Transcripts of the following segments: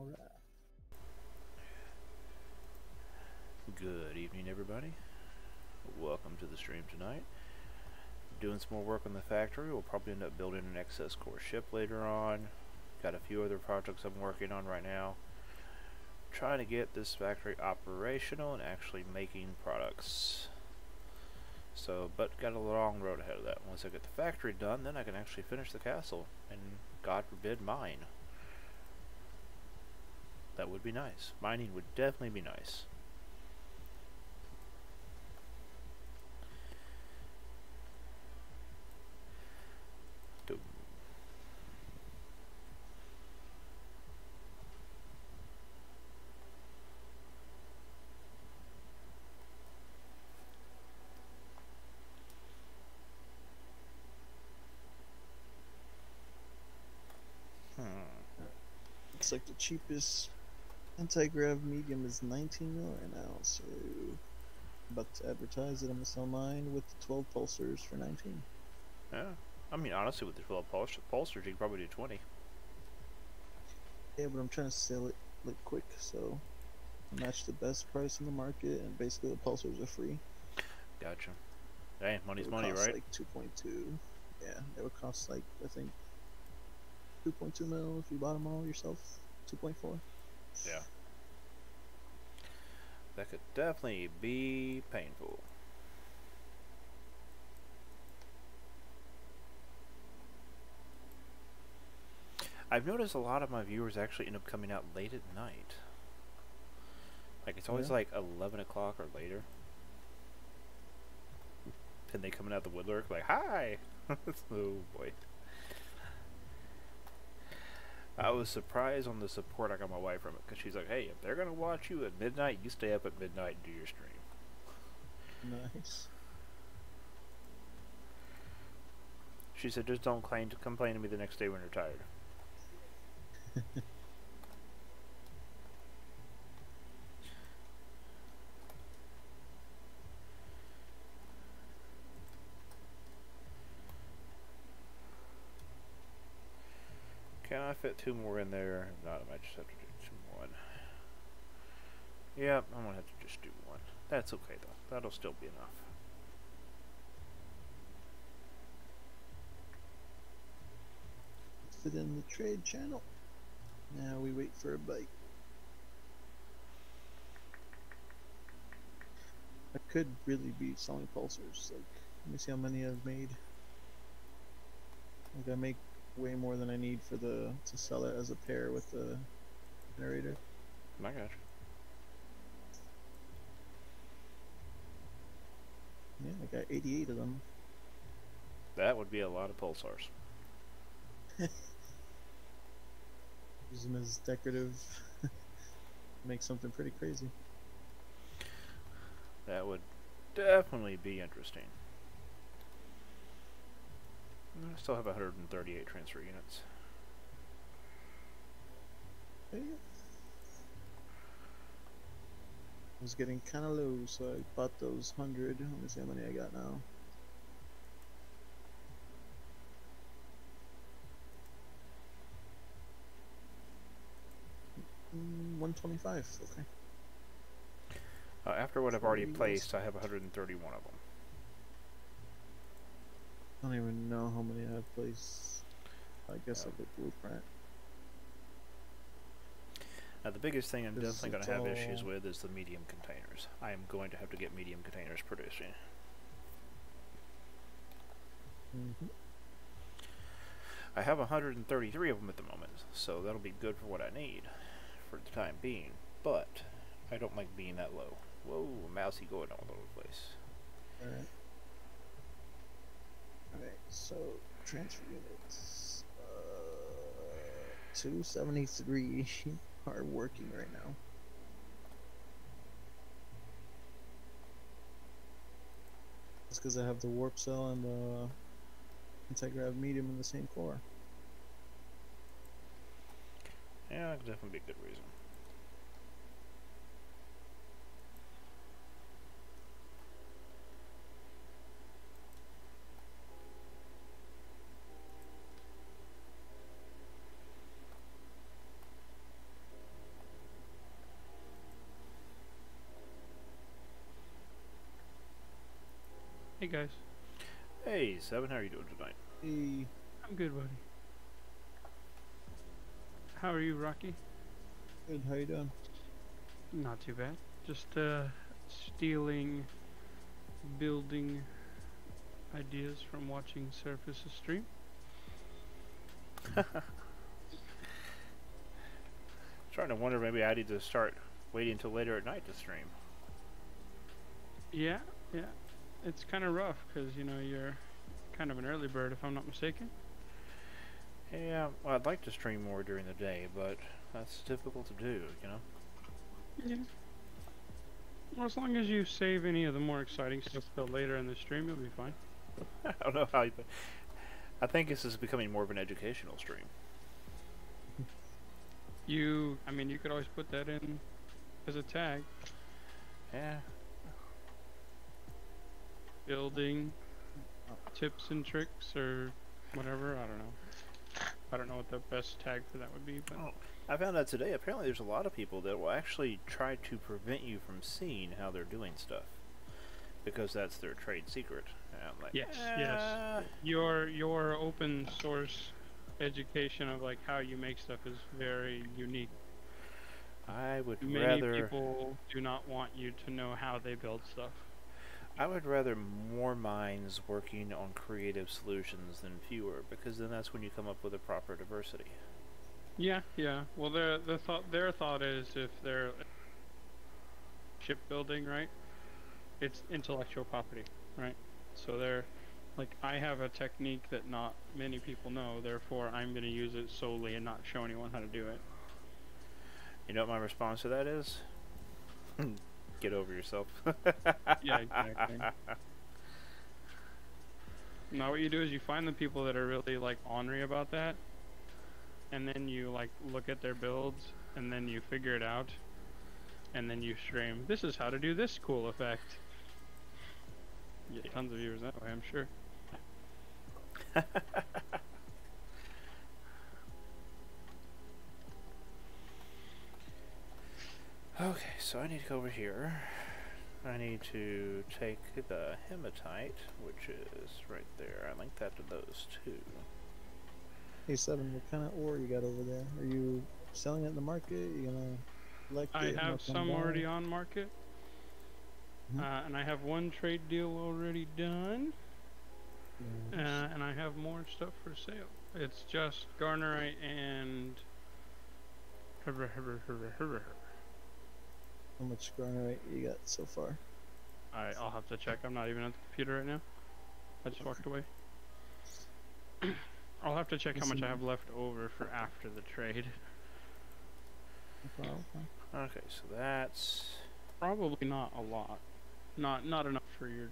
Alright. Good evening, everybody. Welcome to the stream tonight. Doing some more work on the factory. We'll probably end up building an excess core ship later on. Got a few other projects I'm working on right now. Trying to get this factory operational and actually making products. But got a long road ahead of that. Once I get the factory done, then I can actually finish the castle and, God forbid, mine. That would be nice. Mining would definitely be nice. Looks like the cheapest anti-grav medium is 19 mil right now, so about to advertise it on this online with the 12 pulsars for 19. Yeah, I mean honestly with the 12 pulsars you could probably do 20. Yeah, but I'm trying to sell it like quick, so match the best price in the market, and basically the pulsars are free. Gotcha. Hey, money's money, right? Like 2.2. Yeah, it would cost like I think 2.2 mil if you bought them all yourself. 2.4. Yeah. That could definitely be painful. I've noticed a lot of my viewers actually end up coming out late at night. Like it's always like 11 o'clock or later. And they coming out the woodwork like, hi! Oh boy. I was surprised on the support I got my wife from it, because she's like, hey, if they're going to watch you at midnight, you stay up at midnight and do your stream. Nice. She said, just don't complain to me the next day when you're tired. Can I fit 2 more in there? If not, I might just have to do 1. Yep, I'm going to have to just do 1. That's okay, though. That'll still be enough. Fit in the trade channel. Now we wait for a bite. I could really be selling pulsars. Like, let me see how many I've made. Like, I make way more than I need for to sell it as a pair with the generator. My gosh. Yeah, I got 88 of them. That would be a lot of pulsars. Use them as decorative. Make something pretty crazy. That would definitely be interesting. I still have 138 transfer units. Yeah. I was getting kind of low, so I bought those 100. Let me see how many I got now. Mm, 125. Okay. After what I've already placed, I have 131 of them. I don't even know how many I've placed. I guess like a blueprint. Now the biggest thing I'm definitely going to have issues with is the medium containers. I am going to have to get medium containers producing. I have 133 of them at the moment, so that'll be good for what I need for the time being. But I don't like being that low. Whoa, mousey going all over the place. Alright. Alright, so transfer units. 273 are working right now. That's because I have the warp cell and the anti-grav medium in the same core. Yeah, that could definitely be a good reason. Hey guys, Hey, Seven, how are you doing tonight? Hey, I'm good, buddy. How are you, Rocky? good. How you doing? Not too bad. Just stealing building ideas from watching Surface's stream. Trying to wonder maybe I need to start waiting until later at night to stream. Yeah, yeah. It's kind of rough because you're kind of an early bird, if I'm not mistaken. Yeah, well, I'd like to stream more during the day, but that's difficult to do, you know? Yeah. Well, as long as you save any of the more exciting stuff till later in the stream, you'll be fine. I don't know how you... I think this is becoming more of an educational stream. I mean, you could always put that in as a tag. Yeah. Building tips and tricks or whatever. I don't know. I don't know what the best tag for that would be, but I found out today, apparently there's a lot of people that will actually try to prevent you from seeing how they're doing stuff. Because that's their trade secret. And I'm like, yes. Your open source education of like how you make stuff is very unique. I would Many rather... people do not want you to know how they build stuff. I would rather more minds working on creative solutions than fewer, because then that's when you come up with a proper diversity. Yeah. Well, their thought is if they're shipbuilding, right? It's intellectual property, right? So they're like, I have a technique that not many people know, therefore I'm going to use it solely and not show anyone how to do it. You know what my response to that is? Get over yourself. Yeah, exactly. Now what you do is you find the people that are really like ornery about that, and then you like look at their builds, and then you figure it out, and then you stream, this is how to do this cool effect. You get tons of viewers that way, I'm sure. Okay, so I need to go over here. I need to take the hematite, which is right there. I link that to those two. Hey, Seven, what kind of ore you got over there? Are you selling it in the market? You gonna collect I it? have some already on market, and I have one trade deal already done, and I have more stuff for sale. It's just garnerite and How much garnerite you got so far? I'll have to check. I'm not even at the computer right now. I just walked away. I'll have to check how much I have left over for after the trade. Okay, so that's... Probably not a lot. Not enough for your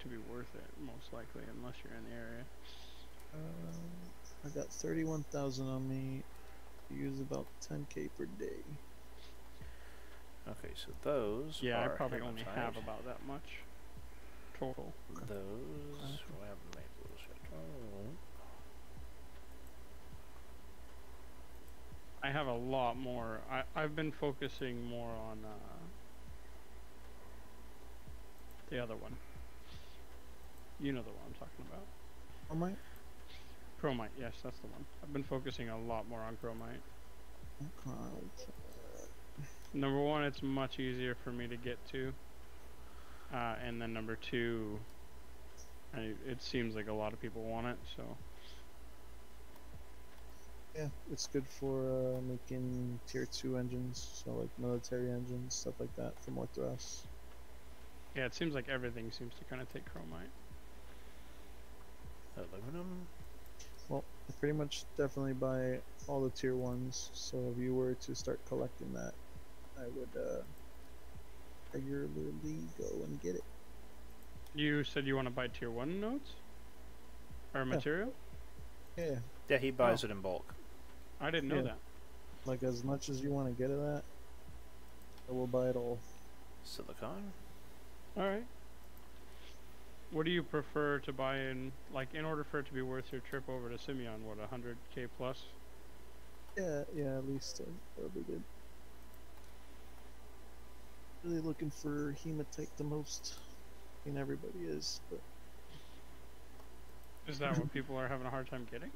to be worth it, most likely, unless you're in the area. I got 31,000 on me. Use about 10k per day. Okay, so those Yeah, are I probably hematite. only have about that much total. Those... We'll have maple shit. Oh. I have a lot more. I've been focusing more on the other one. You know the one I'm talking about. Chromite? Chromite, yes, that's the one. I've been focusing a lot more on chromite. Okay. Number one, it's much easier for me to get to. And then number two, it seems like a lot of people want it, so... Yeah, it's good for making tier 2 engines, so like military engines, stuff like that, for more thrust. Yeah, it seems like everything seems to kind of take chromite. Aluminum? Well, I pretty much definitely buy all the tier 1s, so if you were to start collecting that, I would regularly go and get it. You said you want to buy tier 1 nodes? Or material? Yeah, Yeah, he buys it in bulk. I didn't know that. like as much as you want to get of that, I will buy it all. Silicon? Alright. What do you prefer to buy in, like, in order for it to be worth your trip over to Simeon, what, 100k plus? Yeah, at least that'll be good. Really looking for hematite the most. I mean, everybody is, but Is that what people are having a hard time getting?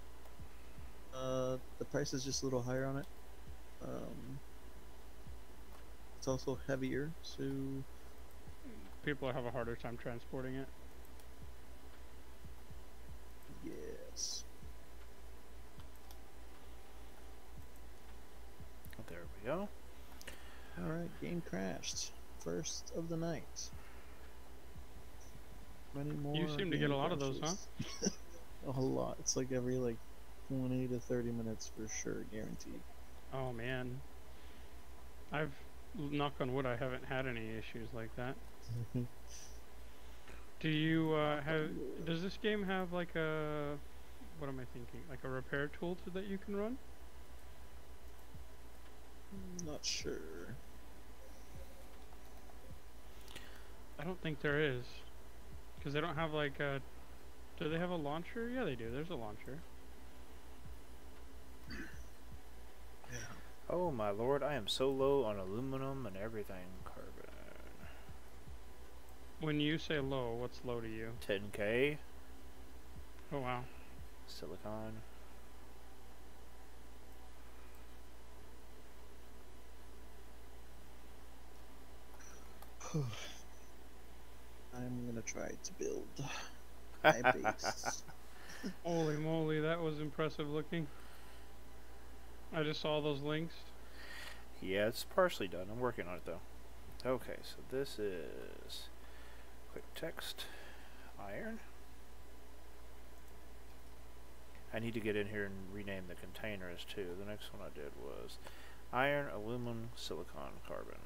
The price is just a little higher on it. It's also heavier, so People have a harder time transporting it. yes. There we go. Alright, game crashed. First of the night. Many more. You seem to get a lot of those, huh? A lot. It's like every 20 to 30 minutes for sure, guaranteed. Oh man. I've, knock on wood, I haven't had any issues like that. Do you does this game have like a, what am I thinking? Like a repair tool that you can run? Not sure. I don't think there is. Because they don't have like a, do they have a launcher? Yeah, they do. There's a launcher. Yeah. Oh my lord, I am so low on aluminum and everything. Carbon. When you say low, what's low to you? 10k. Oh wow. Silicon. I'm gonna try to build my base. Holy moly, that was impressive looking. I just saw those links. Yeah, it's partially done. I'm working on it though. Okay, so this is quick text, iron. I need to get in here and rename the containers too. The next one I did was iron, aluminum, silicon, carbon.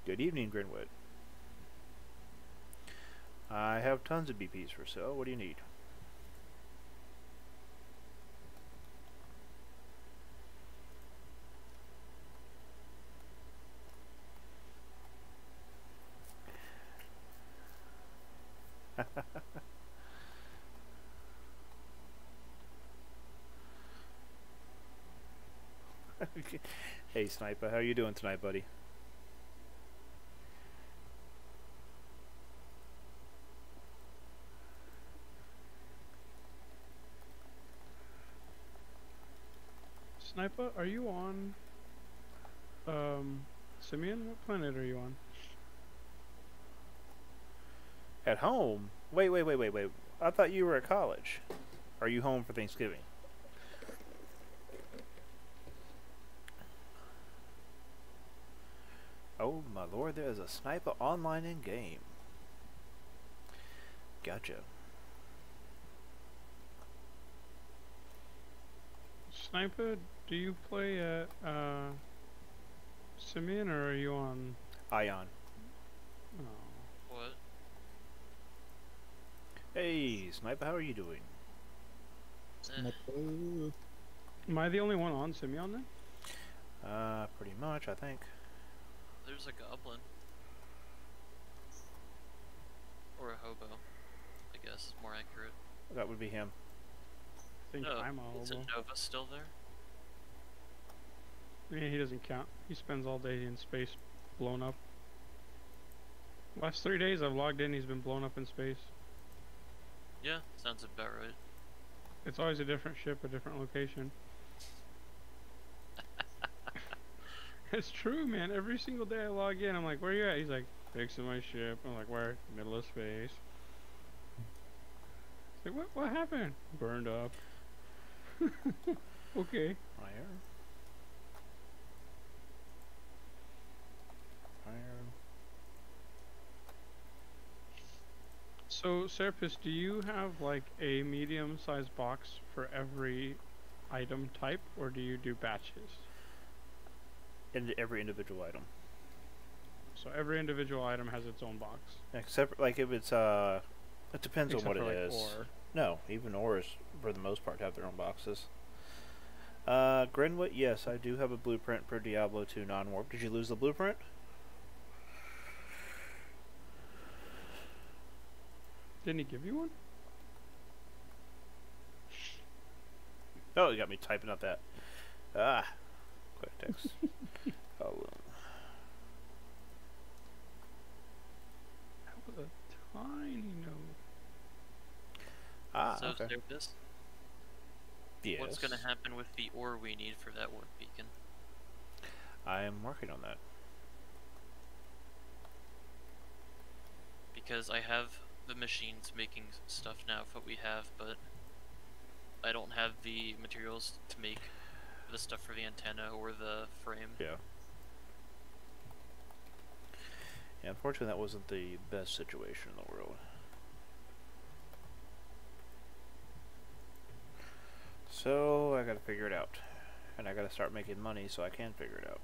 Good evening, Grinwood. I have tons of BPs for sale. What do you need? Hey, Sniper, how you doing tonight, buddy? Sniper, are you on Simeon? What planet are you on? At home? Wait. I thought you were at college. Are you home for Thanksgiving? Oh my lord, there is a sniper online in game. Gotcha. Sniper, do you play at Simeon or are you on? Ion. Oh. What? Hey, Sniper, how are you doing? Am I the only one on Simeon then? Pretty much, I think. There's a goblin. Or a hobo, I guess, more accurate. That would be him. I think I'm a Isn't hobo. Nova still there? Yeah, he doesn't count. He spends all day in space, blown up. Last 3 days I've logged in, he's been blown up in space. Yeah, sounds about right. It's always a different ship, a different location. It's true, man. Every single day I log in, I'm like, where you at? He's like, fixing my ship. I'm like, where? Middle of space. It's like, what happened? Burned up. Okay. Iron. So, Serapis, do you have like a medium-sized box for every item type, or do you do batches? And every individual item. So every individual item has its own box. Except, like, if it's, it depends on what it is. Ore. No, even ores, for the most part, have their own boxes. Grenwood, yes, I do have a blueprint for Diablo 2 non-warp. Did you lose the blueprint? Didn't he give you one? Oh, you got me typing out that. Ah, quick text. Oh, That was a tiny note. ah, So, okay. Service, Yes. what's gonna happen with the ore we need for that warp beacon? I am working on that. Because I have the machines making stuff now of what we have, but I don't have the materials to make the stuff for the antenna or the frame. Yeah. Yeah, unfortunately, that wasn't the best situation in the world. So, I gotta figure it out. And I gotta start making money so I can figure it out.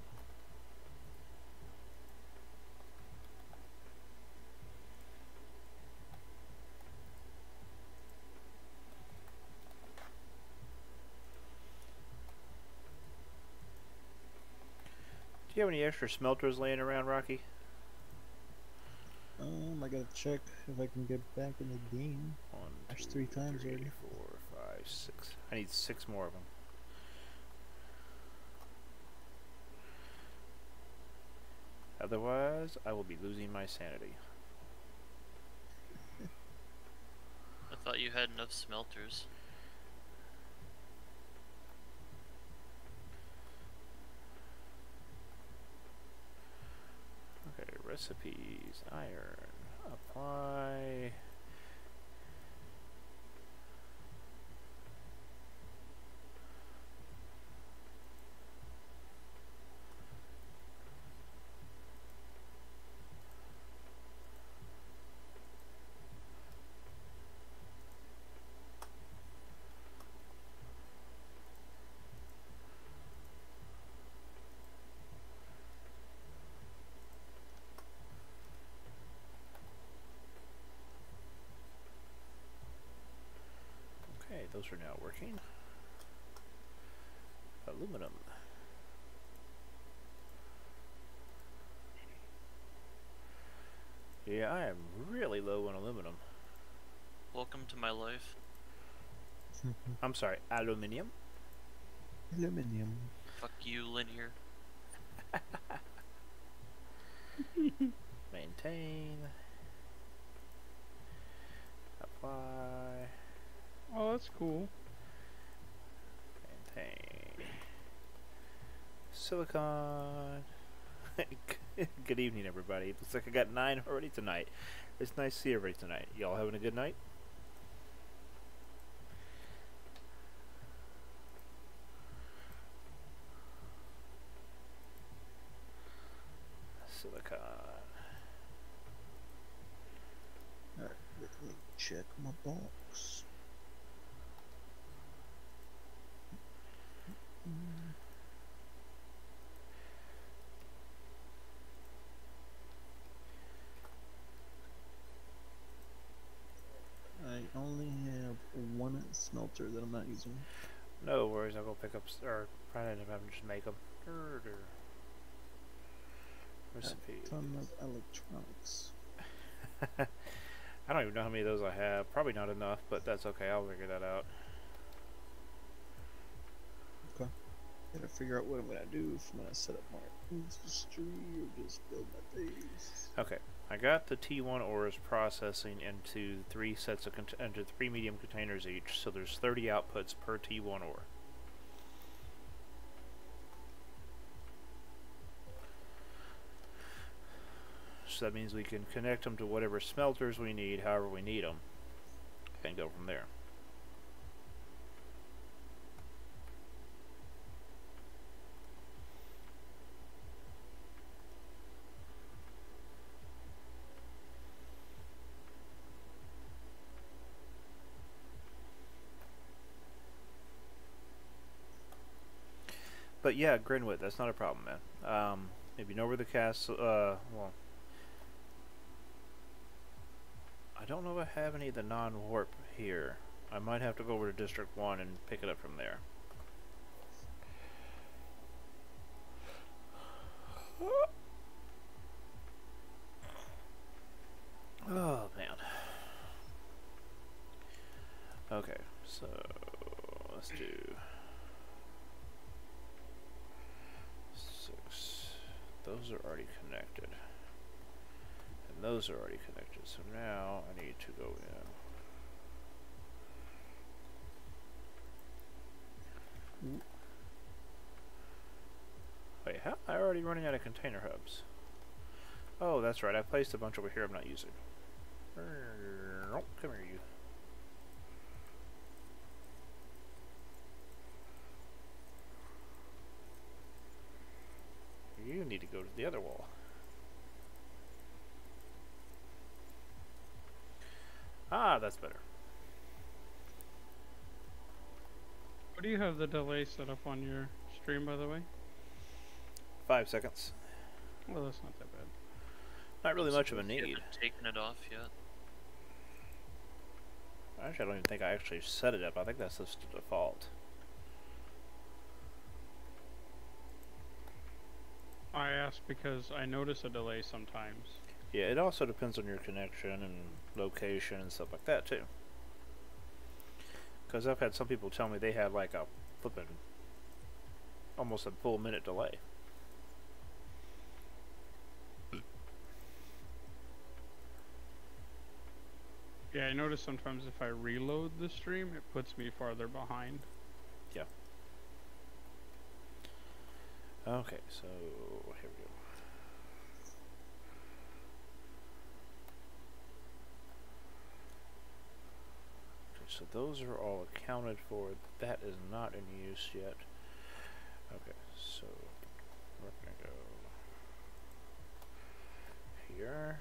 Do you have any extra smelters laying around, Rocky? I gotta check if I can get back in the game. One, That's two, 3 times three, already. 4, 5, 6. I need 6 more of them. Otherwise, I will be losing my sanity. I thought you had enough smelters. Okay, recipes, iron, apply. Okay, those are now working. Aluminum. Yeah, I am really low on aluminum. Welcome to my life. I'm sorry, aluminium. Aluminium. Fuck you, linear. Maintain. Apply. Oh, that's cool. Maintain. Silicon. Good evening, everybody. Looks like I got 9 already tonight. It's nice to see everybody tonight. Y'all having a good night? Silicon. Alright, let me check my box. I only have 1 smelter that I'm not using. No worries, I'll go pick up, or probably end up having to just make them. Recipe. A ton of electronics. I don't even know how many of those I have. Probably not enough, but that's okay. I'll figure that out. Okay. Gotta figure out what I'm gonna do if I'm gonna set up my industry or just build my base. Okay, I got the T1 ores processing into 3 sets of into 3 medium containers each, so there's 30 outputs per T1 ore. So that means we can connect them to whatever smelters we need, however we need them, and go from there. But yeah, Grinwood, that's not a problem, man. If you know where the castle, well, I don't know if I have any of the non-warp here. I might have to go over to District 1 and pick it up from there. Oh, man. So let's do 6. Those are already connected. And those are already connected. So now I need to go in. Wait, how am I already running out of container hubs? Oh, that's right. I placed a bunch over here I'm not using. Come here, you. You need to go to the other wall. Ah, that's better. What do you have the delay set up on your stream, by the way? 5 seconds. Well, that's not that bad. Not really much of a You need. haven't taken it off yet. Actually, I don't even think I actually set it up. I think that's just the default. I asked because I notice a delay sometimes. Yeah, it also depends on your connection and location and stuff like that too. Because I've had some people tell me they had like a flippin' almost a full minute delay. Yeah, I notice sometimes if I reload the stream, it puts me farther behind. Yeah. Okay, so here we go. Okay, so those are all accounted for. That is not in use yet. Okay, so we're gonna go here.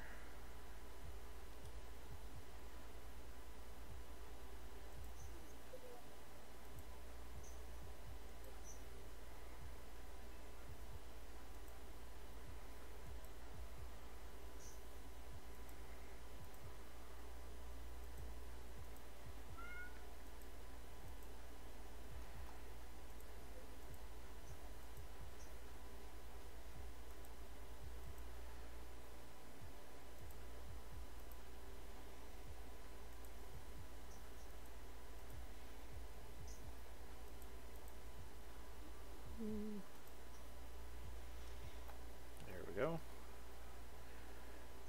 There we go.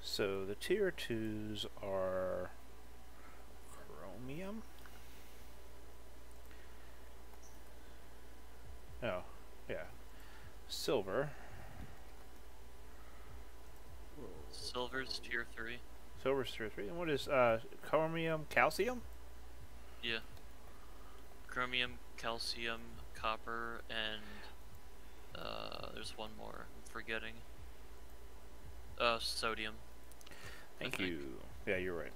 So the tier 2s are chromium. Oh, yeah. Silver. Silver's tier 3. Silver's tier 3. And what is chromium? Calcium? Yeah. Chromium, calcium, copper, and there's one more I'm forgetting. Sodium. Thank you. Yeah, you're right.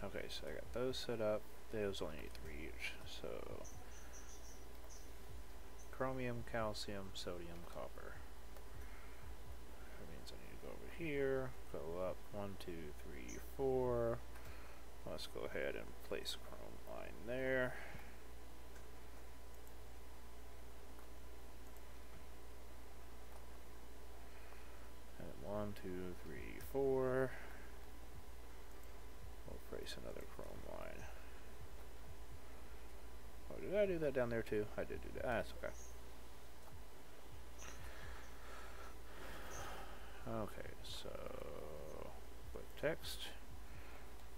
Okay, so I got those set up. Those only need 3 each. So chromium, calcium, sodium, copper. That means I need to go over here, go up 1, 2, 3, 4. Let's go ahead and place a chrome line there. And 1, 2, 3, 4. We'll place another chrome line. Oh, did I do that down there too? I did do that. Ah, that's okay. Okay, so click text,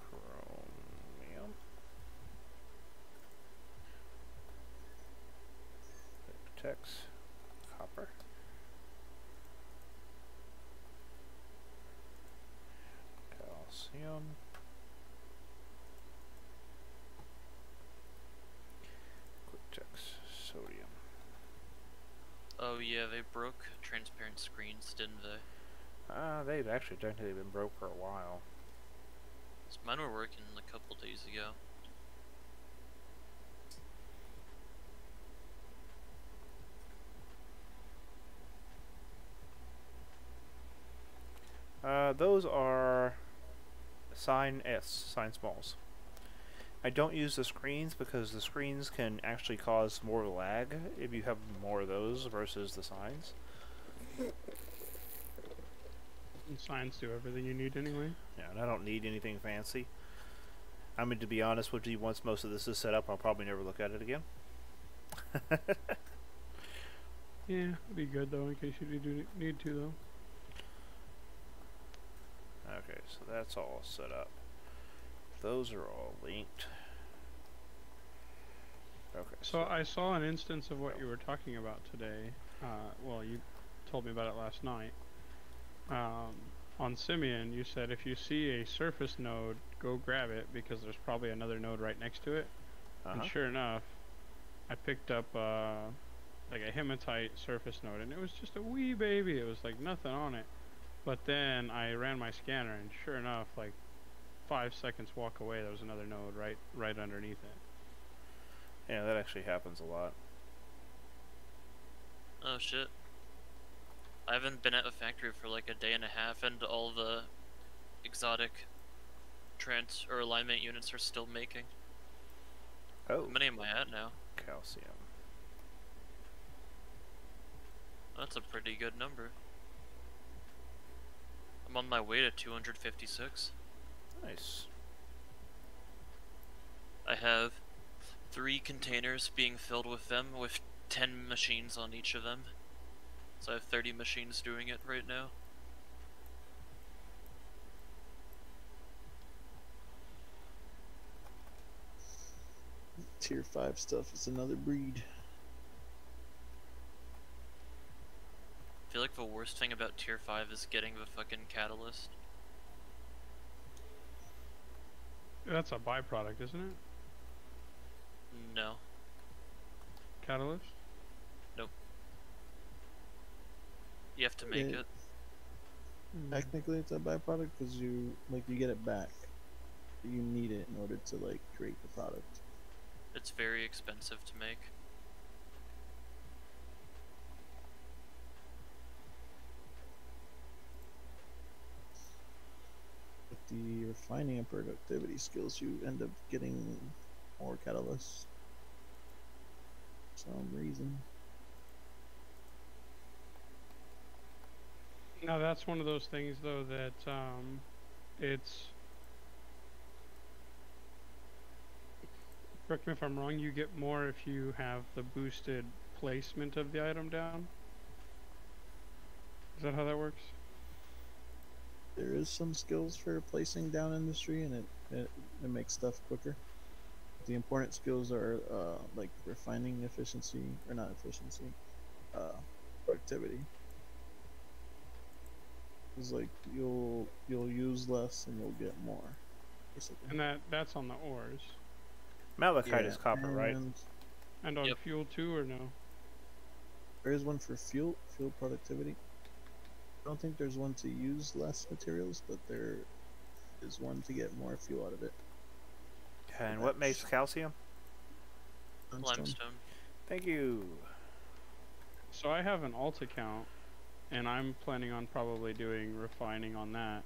chromium, click text, copper, calcium, click text, sodium. Oh yeah, they broke transparent screens, didn't they? They've actually technically been broke for a while. So mine were working a couple days ago. Those are sign S, sign smalls. I don't use the screens because the screens can actually cause more lag if you have more of those versus the signs. And science do everything you need anyway. Yeah, and I don't need anything fancy. I mean, to be honest with you, once most of this is set up, I'll probably never look at it again. Yeah, it'd be good though in case you do need to though. Okay, so that's all set up. Those are all linked. Okay. So I saw an instance of what you were talking about today. Well, you told me about it last night. On Simian, you said if you see a surface node, go grab it because there's probably another node right next to it. And sure enough, I picked up like a hematite surface node, and it was just a wee baby. It was like nothing on it. But then I ran my scanner, and sure enough, like 5 seconds walk away, there was another node right underneath it. Yeah, that actually happens a lot. Oh shit. I haven't been at a factory for like a day and a half, and all the exotic or alignment units are still making. Oh. How many am I at now? Calcium. That's a pretty good number. I'm on my way to 256. Nice. I have 3 containers being filled with them, with 10 machines on each of them. So I have 30 machines doing it right now. Tier 5 stuff is another breed. I feel like the worst thing about Tier 5 is getting the fucking catalyst. That's a byproduct, isn't it? No. Catalyst? Nope. You have to make it. Technically, it's a byproduct because you get it back. You need it in order to like create the product. It's very expensive to make. With the refining and productivity skills, you end up getting more catalysts. For some reason. Now that's one of those things though that it's, correct me if I'm wrong, you get more if you have the boosted placement of the item down. Is that how that works? There is some skills for placing down industry, and it makes stuff quicker. The important skills are like refining efficiency, or not efficiency, productivity. It's like you'll use less and you'll get more, basically. And that's on the ores. Malachite is copper, right? And on fuel too, or no? There is one for fuel productivity. I don't think there's one to use less materials, but there is one to get more fuel out of it. And what makes calcium? Limestone. Thank you. So I have an alt account, and I'm planning on probably doing refining on that.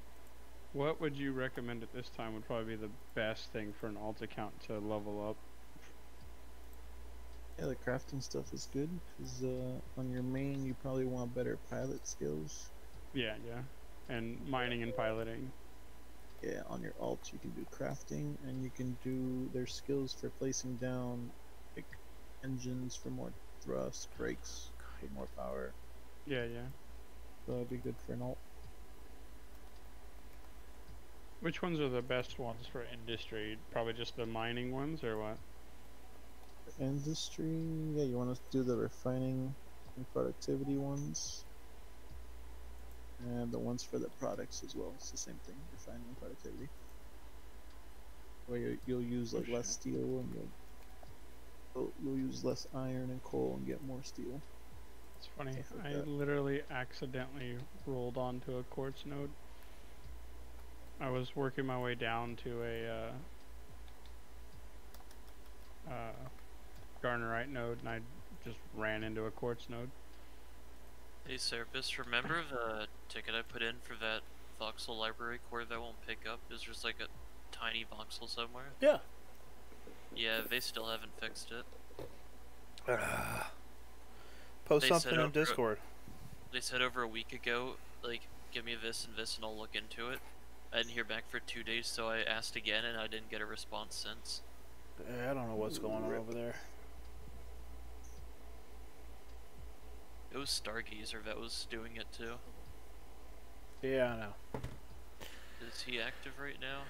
What would you recommend at this time would probably be the best thing for an alt account to level up? Yeah, the crafting stuff is good, because on your main you probably want better pilot skills. Yeah, and mining and piloting. Yeah, on your alt you can do crafting, and you can do their skills for placing down like engines for more thrust, brakes for more power. Yeah. So that'd be good for an alt. Which ones are the best ones for industry? Probably just the mining ones, or what? Industry, yeah, you want to do the refining and productivity ones. And the ones for the products as well. It's the same thing, refining and productivity. Where you'll use like less steel, and you'll use less iron and coal and get more steel. It's funny, Like I that. literally accidentally rolled onto a quartz node. I was working my way down to a garnerite node, and I just ran into a quartz node. Hey Serapis, remember the ticket I put in for that voxel library core that won't pick up? Is just like a tiny voxel somewhere? Yeah. Yeah, they still haven't fixed it. Post They something said in Discord. They said over a week ago, like, give me this and I'll look into it. I didn't hear back for 2 days, so I asked again and I didn't get a response since. I don't know what's going on over there. It was Stargazer that was doing it too. Yeah, I know. Is he active right now?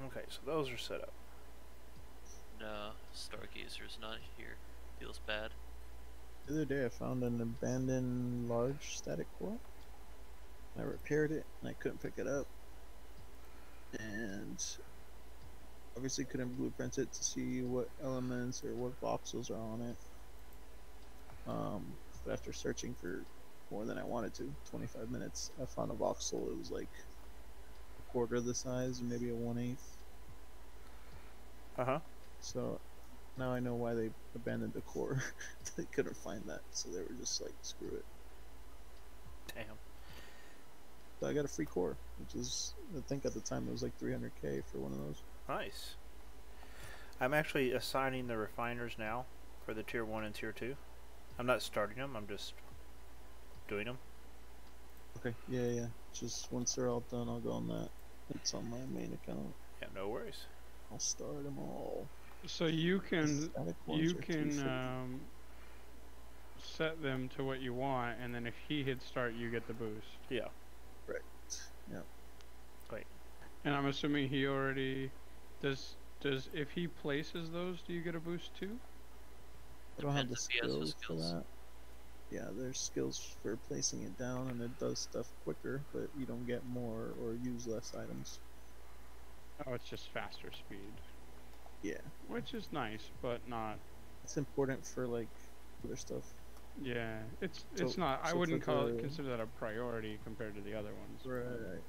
Okay, so those are set up. No, Stargazer's not here. Feels bad. The other day I found an abandoned large static core. I repaired it and I couldn't pick it up. And obviously couldn't blueprint it to see what elements or what voxels are on it. But after searching for more than I wanted to, 25 minutes, I found a voxel. It was like a quarter the size, or maybe a 1/8. Uh-huh. So now I know why they abandoned the core. They couldn't find that, so they were just like, screw it. Damn. So I got a free core, which is, I think at the time it was like 300K for one of those. Nice. I'm actually assigning the refiners now for the tier 1 and tier 2. I'm not starting them, I'm just doing them. Okay. Yeah. Just once they're all done, I'll go on that. It's on my main account. Yeah, no worries. I'll start them all. So you can Static ones are 350. set them to what you want, and then if he hits start, you get the boost. Yeah. Right. Yeah. Wait. And I'm assuming he already does. If he places those, do you get a boost too? I don't have the Depends if he has the skills for skills. that. Yeah, there's skills for placing it down, and it does stuff quicker, but you don't get more or use less items. Oh, it's just faster speed, Yeah, which is nice, but not. it's important for like other stuff. Yeah, it's So- not. I so wouldn't for the- consider that a priority compared to the other ones. Right.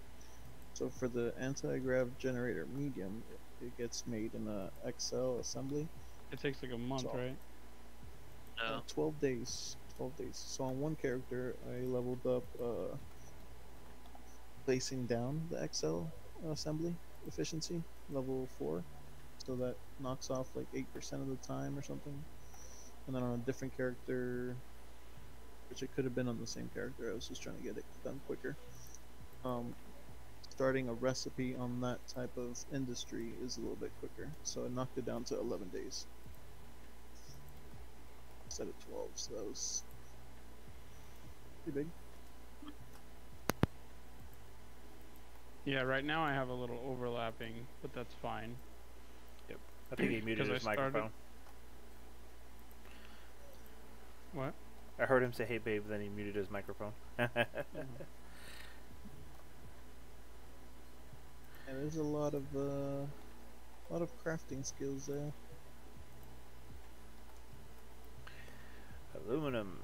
So for the anti-grav generator medium, it gets made in a XL assembly. It takes like a month, So- right? No. 12 days. 12 days. So on one character, I leveled up placing down the XL assembly efficiency, level 4. So that knocks off like 8% of the time or something. And then on a different character, which it could have been on the same character, I was just trying to get it done quicker. Starting a recipe on that type of industry is a little bit quicker. So I knocked it down to 11 days. Instead of 12, so that was pretty big. Yeah, right now I have a little overlapping, but that's fine. I think he muted 'Cause I his started- microphone. What? I heard him say, "Hey, babe," then he muted his microphone. And there's a lot of crafting skills there. Aluminum.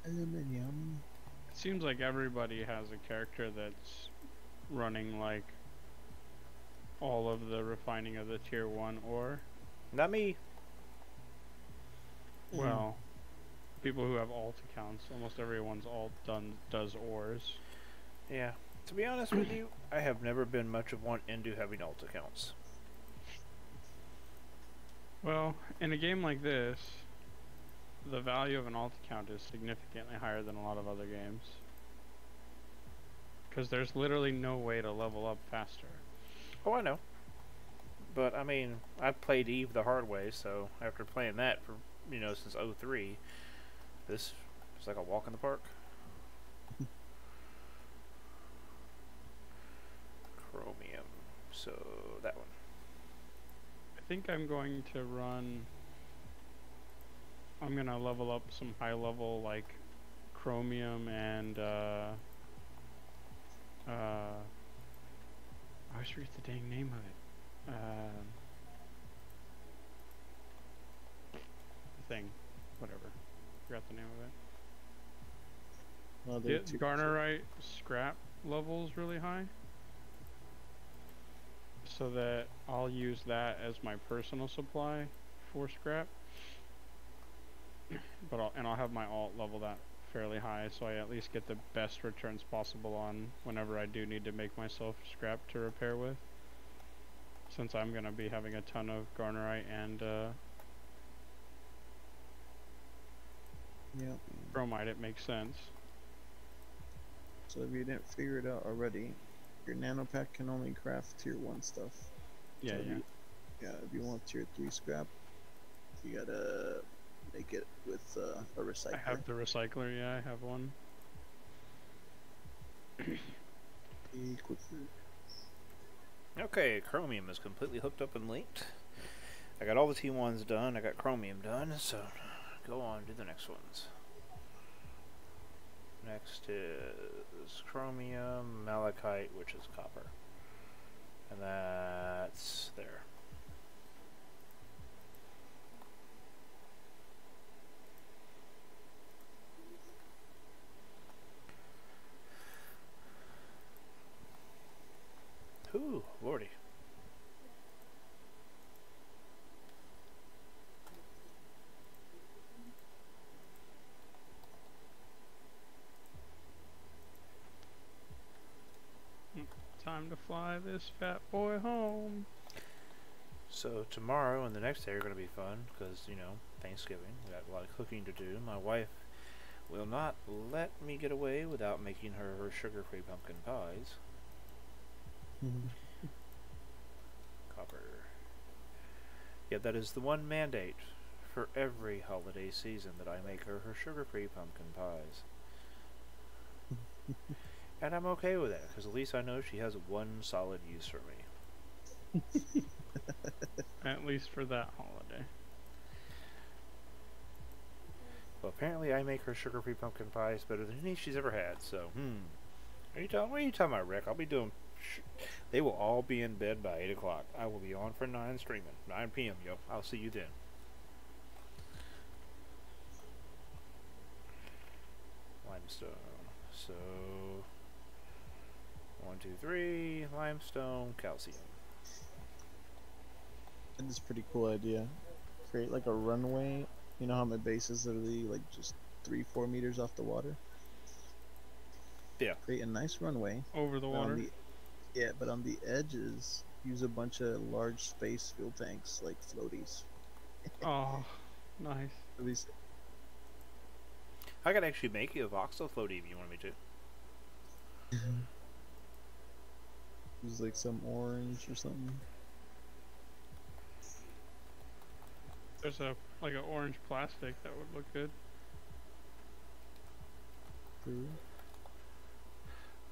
Aluminium. It seems like everybody has a character that's running like all of the refining of the tier 1 ore. Not me. Well, people who have alt accounts, almost everyone's alt does ores. Yeah. To be honest with you, I have never been much of one into having alt accounts. Well, in a game like this, the value of an alt account is significantly higher than a lot of other games. Because there's literally no way to level up faster. Oh, I know. But, I mean, I've played Eve the hard way, so after playing that for, since 03, this is like a walk in the park. Chromium. So, that one. I think I'm going to run... I'm going to level up some high level like chromium and I always forget the dang name of it. The thing. Whatever. Forgot the name of it. Well, they're Get Garnerite scrap levels really high. So that I'll use that as my personal supply for scrap. But I'll have my alt level that fairly high, so I at least get the best returns possible on whenever I do need to make myself scrap to repair with. Since I'm gonna be having a ton of Garnerite and Yep. Chromite, it makes sense. So if you didn't figure it out already, your nanopack can only craft tier 1 stuff. Yeah, So if yeah. if you want tier 3 scrap, you gotta make it with a recycler. I have the recycler, yeah, I have one. Be quicker. Okay, chromium is completely hooked up and linked. I got all the T1s done. I got chromium done, so go on to the next ones. Next is chromium, malachite, which is copper. And that's there. Ooh, lordy. Time to fly this fat boy home. So tomorrow and the next day are going to be fun because, you know, Thanksgiving. We got a lot of cooking to do. My wife will not let me get away without making her sugar-free pumpkin pies. Copper. Yeah, that is the one mandate for every holiday season, that I make her sugar-free pumpkin pies. And I'm okay with that, because at least I know she has one solid use for me. At least for that holiday. Well, apparently I make her sugar-free pumpkin pies better than any she's ever had, so, what are you talking about, Rick? I'll be doing... They will all be in bed by 8 o'clock. I will be on for 9 streaming. 9 p.m., yo. I'll see you then. Limestone. So... 1, 2, 3, limestone, calcium. And it's a pretty cool idea. Create like a runway. You know how my base is literally like just 3-4 meters off the water? Yeah. Create a nice runway. Over the water. But on the edges, use a bunch of large space fuel tanks, like floaties. Oh, nice. At least I could actually make you a voxel floaty if you want me to. use like some orange or something. There's like an orange plastic that would look good. True.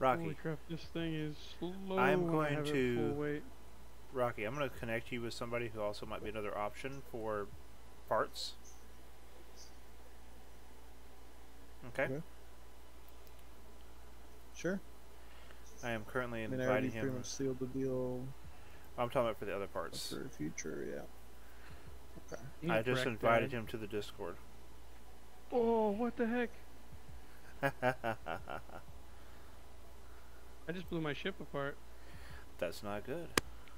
Rocky. Holy crap, this thing is slow. I'm when I going have it to- full weight. Rocky, I'm going to connect you with somebody who also might be another option for parts. Okay? Okay. Sure. I am currently I mean, I already inviting pretty him. much sealed the deal I'm talking about for the other parts. for the future, yeah. Okay. I You just wrecked invited that. him to the Discord. Oh, what the heck? I just blew my ship apart. That's not good.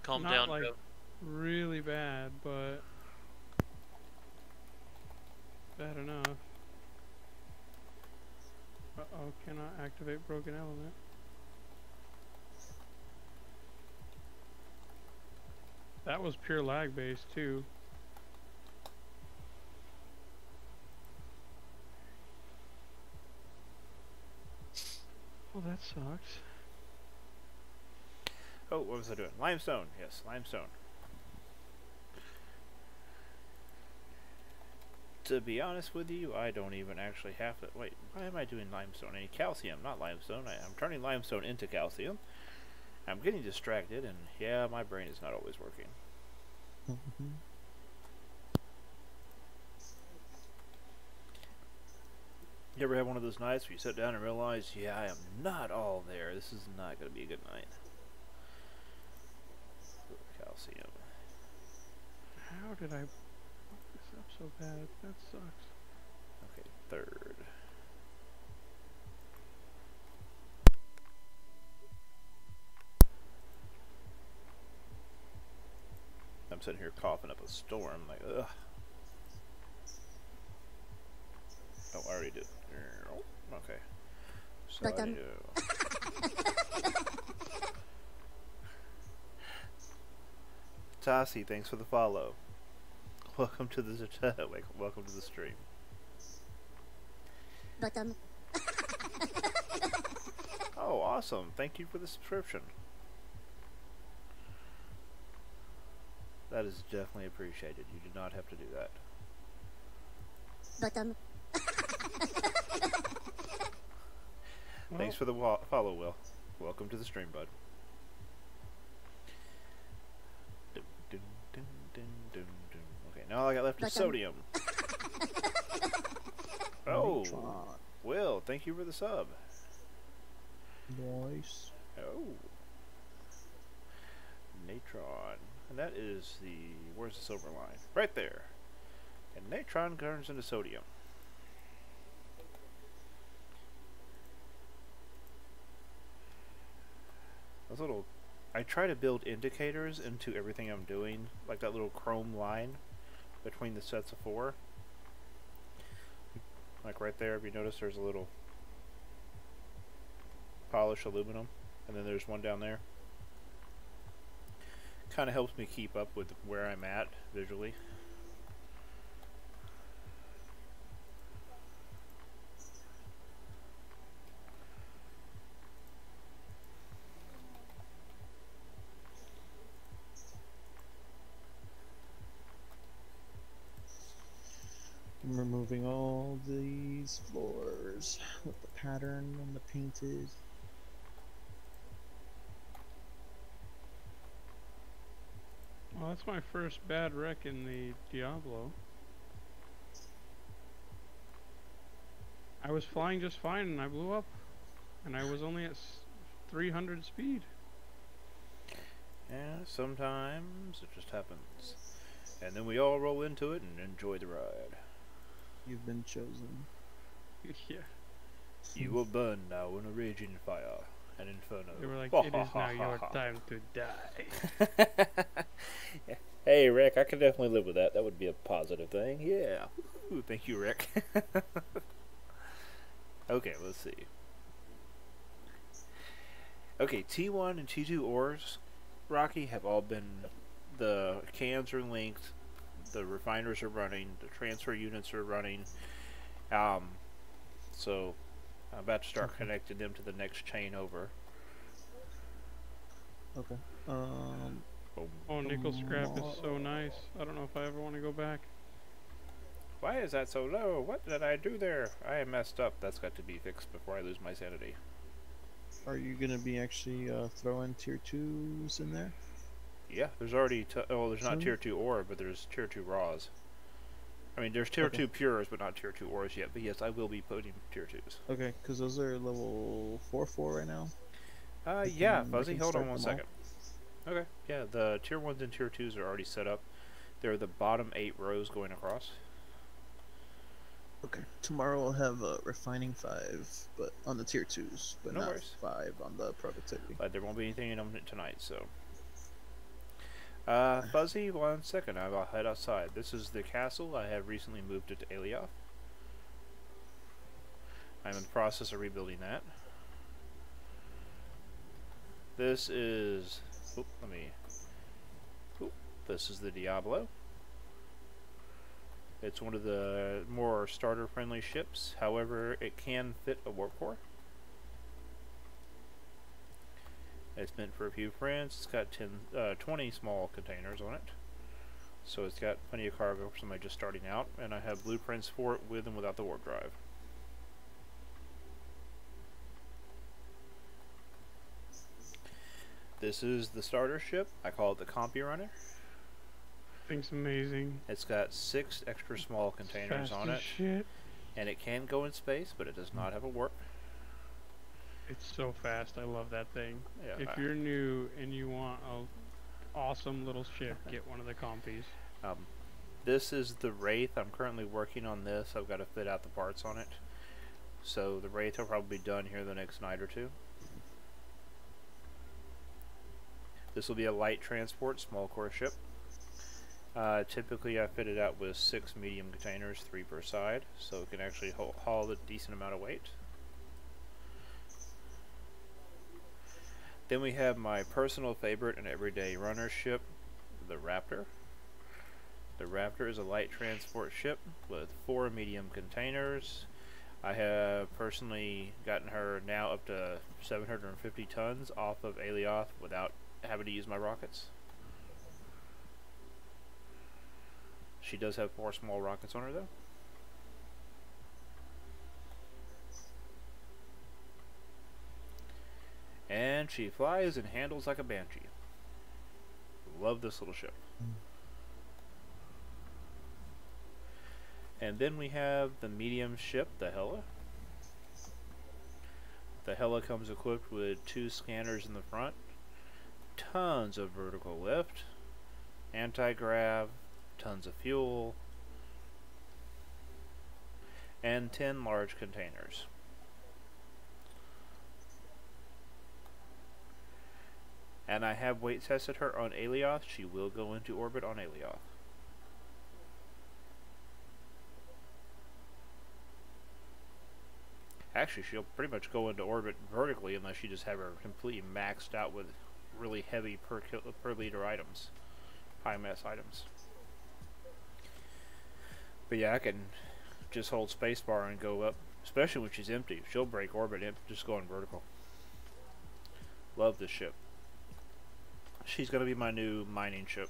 Calm Not down, like bro. really bad, but bad enough. Uh-oh, cannot activate broken element. That was pure lag based too. Well, that sucks. Oh, what was I doing? Limestone. Yes, limestone. To be honest with you, I don't even actually have to... Wait, why am I doing limestone? I need calcium, not limestone. I'm turning limestone into calcium. I'm getting distracted, and yeah, my brain is not always working. You ever have one of those nights where you sit down and realize, yeah, I am not all there. This is not going to be a good night. Calcium. How did I fuck this up so bad? That sucks. Okay, third. I'm sitting here coughing up a storm, like, ugh. Oh, I already did. Okay. So Like, I need to... Tassi, thanks for the follow. Welcome to the welcome to the stream. Bottom. Oh, awesome. Thank you for the subscription. That is definitely appreciated. You did not have to do that. Bottom. Thanks for the follow, Will. Welcome to the stream, bud. Dun, dun, dun, dun, dun, dun. Okay, now all I got left is sodium. Oh, Neutron. Will, thank you for the sub. Nice. Oh. Natron. And that is the... Where's the silver line? Right there. And natron turns into sodium. Those little... I try to build indicators into everything I'm doing. Like that little chrome line between the sets of 4. Like right there, if you notice there's a little polished aluminum. And then there's one down there. Kind of helps me keep up with where I'm at visually. I'm removing all these floors with the pattern and the painted. Well, that's my first bad wreck in the Diablo. I was flying just fine and I blew up. And I was only at 300 speed. Yeah, sometimes it just happens. And then we all roll into it and enjoy the ride. You've been chosen. Yeah. You will burn now in a raging fire, an inferno. They were like, it is now your time to die. Hey, Rick, I could definitely live with that. That would be a positive thing. Yeah. Ooh, thank you, Rick. Okay, let's see. Okay, T1 and T2 ores, Rocky, have all been... The cans are linked, the refiners are running, the transfer units are running. So I'm about to start connecting them to the next chain over. Okay. Oh, nickel scrap is so nice. I don't know if I ever want to go back. Why is that so low? What did I do there? I messed up. That's got to be fixed before I lose my sanity. Are you gonna be actually throwing tier 2s in there? Yeah, there's already... there's not Some- tier 2 ore, but there's tier 2 raws. I mean, there's tier 2 pures, but not tier 2 ores yet. But yes, I will be putting tier 2s. Okay, because those are level 4 right now. Yeah, can- I Fuzzy, can hold on start one them all. second. Okay, yeah, the tier 1s and tier 2s are already set up. They're the bottom 8 rows going across. Okay. Tomorrow we'll have refining 5, but on the tier 2s, but No not worries. 5 on the productivity. But there won't be anything in them tonight, so... Fuzzy, 1 second, I'll head outside. This is the castle. I have recently moved it to Alioth. I'm in the process of rebuilding that. This is... Oop, let me... Oop, this is the Diablo. It's one of the more starter-friendly ships. However, it can fit a warp core. It's meant for a few friends. It's got 20 small containers on it. So it's got plenty of cargo for somebody just starting out. And I have blueprints for it with and without the warp drive. This is the starter ship. I call it the Compy Runner. Thing's amazing. It's got 6 extra small containers Fast on as it. shit. And it can go in space, but it does not have a warp. It's so fast. I love that thing. Yeah, If you're new and you want a awesome little ship, get one of the compies. This is the Wraith. I'm currently working on this. I've got to fit out the parts on it. So the Wraith will probably be done here the next night or two. This will be a light transport, small core ship. Typically I fit it out with 6 medium containers, 3 per side, so it can actually haul a decent amount of weight. Then we have my personal favorite and everyday runner ship, the Raptor. The Raptor is a light transport ship with 4 medium containers. I have personally gotten her now up to 750 tons off of Alioth without having to use my rockets. She does have 4 small rockets on her though. And she flies and handles like a banshee. Love this little ship. And then we have the medium ship, the Hela. The Hela comes equipped with 2 scanners in the front, tons of vertical lift, anti-grav, tons of fuel, and 10 large containers. And I have weight tested her on Alioth. She will go into orbit on Alioth. Actually, she'll pretty much go into orbit vertically unless you just have her completely maxed out with really heavy per liter items, high mass items. But yeah, I can just hold spacebar and go up, especially when she's empty. She'll break orbit just going vertical. Love this ship. She's going to be my new mining ship.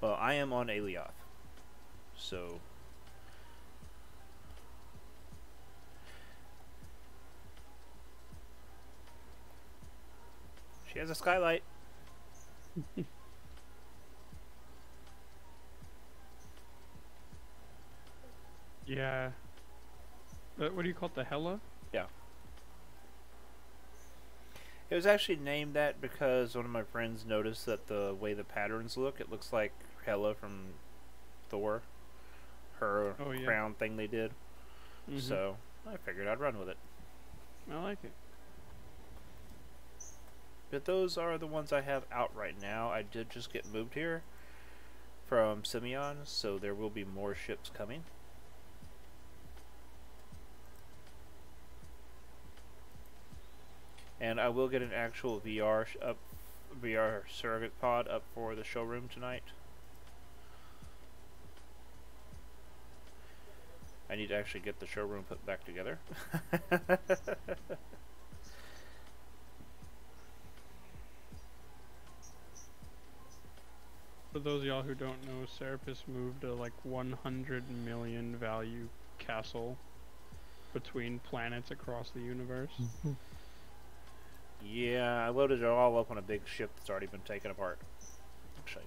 Well, I am on Alioth, so she has a skylight. Yeah. What do you call it? The Hela? Yeah. It was actually named that because one of my friends noticed that the way the patterns look, it looks like Hela from Thor. Her crown thing they did. So I figured I'd run with it. I like it. But those are the ones I have out right now. I did just get moved here from Simeon, so there will be more ships coming. And I will get an actual VR surrogate pod up for the showroom tonight. I need to actually get the showroom put back together. For those of y'all who don't know, Serapis moved a like 100 million value castle between planets across the universe. Yeah, I loaded it all up on a big ship that's already been taken apart. Actually,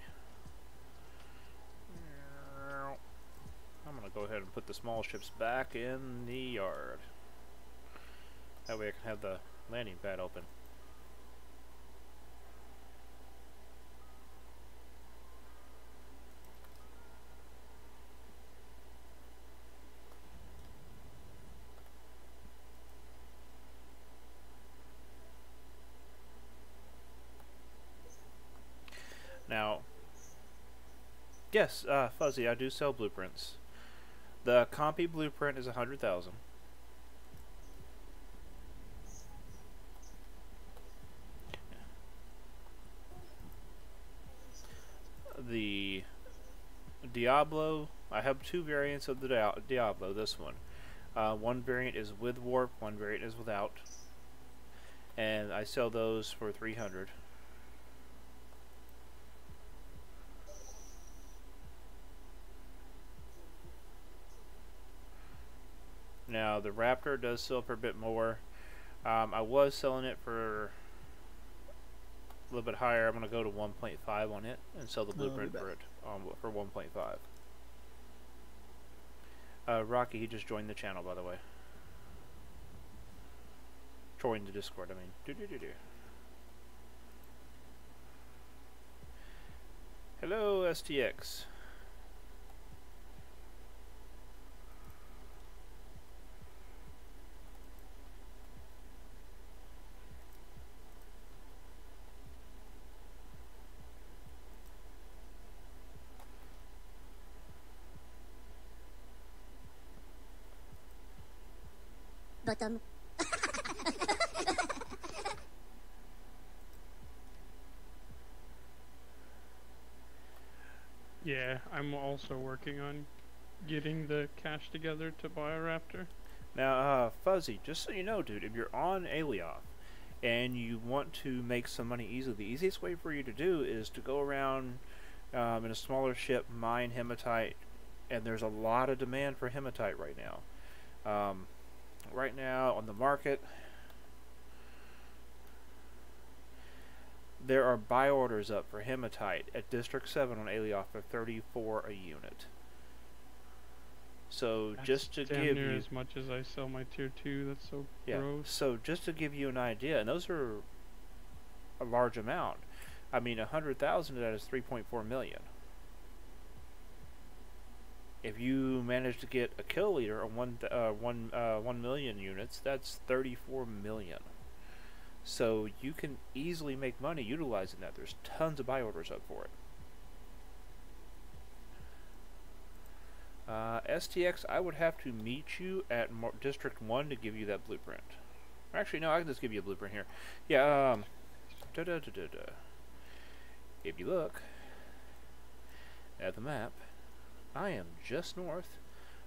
I'm gonna go ahead and put the small ships back in the yard. That way I can have the landing pad open. Now, yes, Fuzzy, I do sell blueprints. The Compy blueprint is 100,000. The Diablo, I have 2 variants of the Diablo. This one, one variant is with warp, one variant is without, and I sell those for 300. Now the Raptor does sell for a bit more. I was selling it for a little bit higher. I'm going to go to 1.5 on it and sell the blueprint for it for 1.5. Rocky, he just joined the channel, by the way. Joined the Discord, I mean. Hello, STX. Bottom. Yeah, I'm also working on getting the cash together to buy a Raptor. Now, Fuzzy, just so you know, dude, if you're on Alioth and you want to make some money easily, the easiest way for you to do is to go around in a smaller ship, mine hematite, and there's a lot of demand for hematite right now. Right now on the market, there are buy orders up for hematite at District 7 on Alioth for 34 a unit. So That's just to damn give near you, as much as I sell my tier 2. That's so yeah. gross. So just to give you an idea, and those are a large amount. I mean, 100,000 of that is 3.4 million. If you manage to get a kill leader on 1 million units, that's 34 million. So you can easily make money utilizing that. There's tons of buy orders up for it. STX, I would have to meet you at District 1 to give you that blueprint. Actually, no, I can just give you a blueprint here. Yeah, if you look at the map, I am just north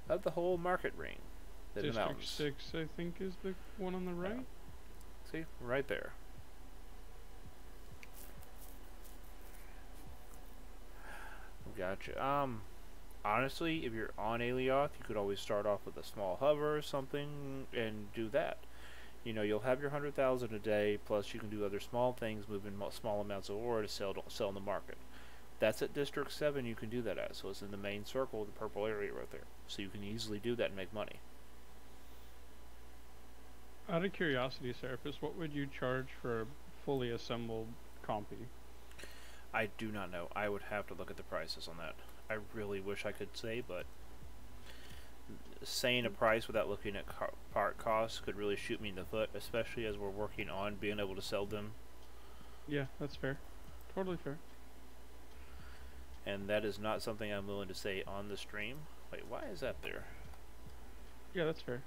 of the whole market ring. In the District mountains. 6, I think, is the one on the right. See? Right there. Gotcha. Honestly, if you're on Alioth, you could always start off with a small hover or something and do that. You know, you'll have your 100,000 a day, plus you can do other small things, moving small amounts of ore to sell in the market. That's at District 7 you can do that at, so it's in the main circle of the purple area right there. So you can easily do that and make money. Out of curiosity, Serapis, what would you charge for a fully assembled compy? I do not know. I would have to look at the prices on that. I really wish I could say, but saying a price without looking at part costs could really shoot me in the foot, especially as we're working on being able to sell them. Yeah, that's fair. Totally fair. And that is not something I'm willing to say on the stream. Wait, why is that there? Yeah, that's fair.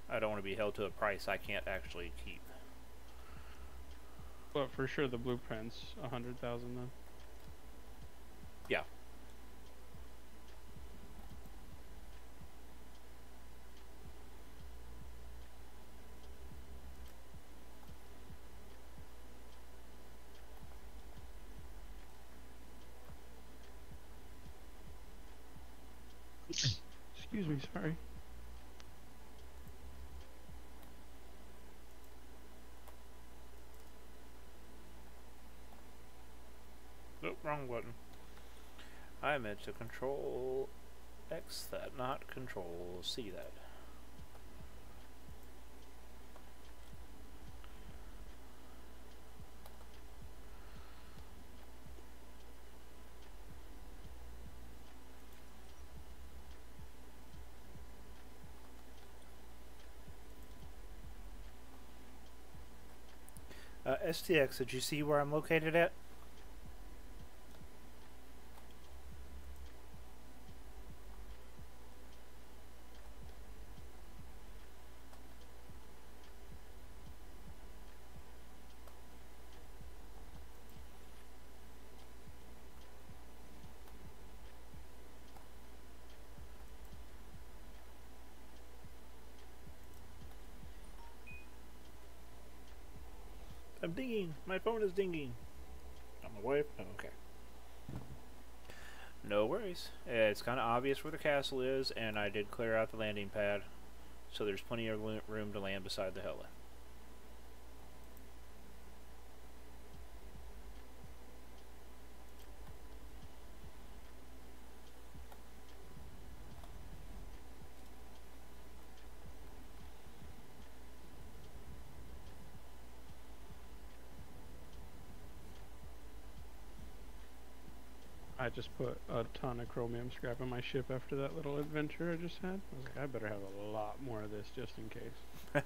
I don't want to be held to a price I can't actually keep. But for sure the blueprint's 100,000 then. Yeah. Excuse me, sorry. Nope, wrong button. I meant to control X that, not control C that. STX, did you see where I'm located at? I'm dinging. My phone is dinging. On my wife? Oh, okay. No worries. It's kind of obvious where the castle is, and I did clear out the landing pad, so there's plenty of room to land beside the heli. I just put a ton of chromium scrap in my ship after that little adventure I just had. I was like, I better have a lot more of this just in case.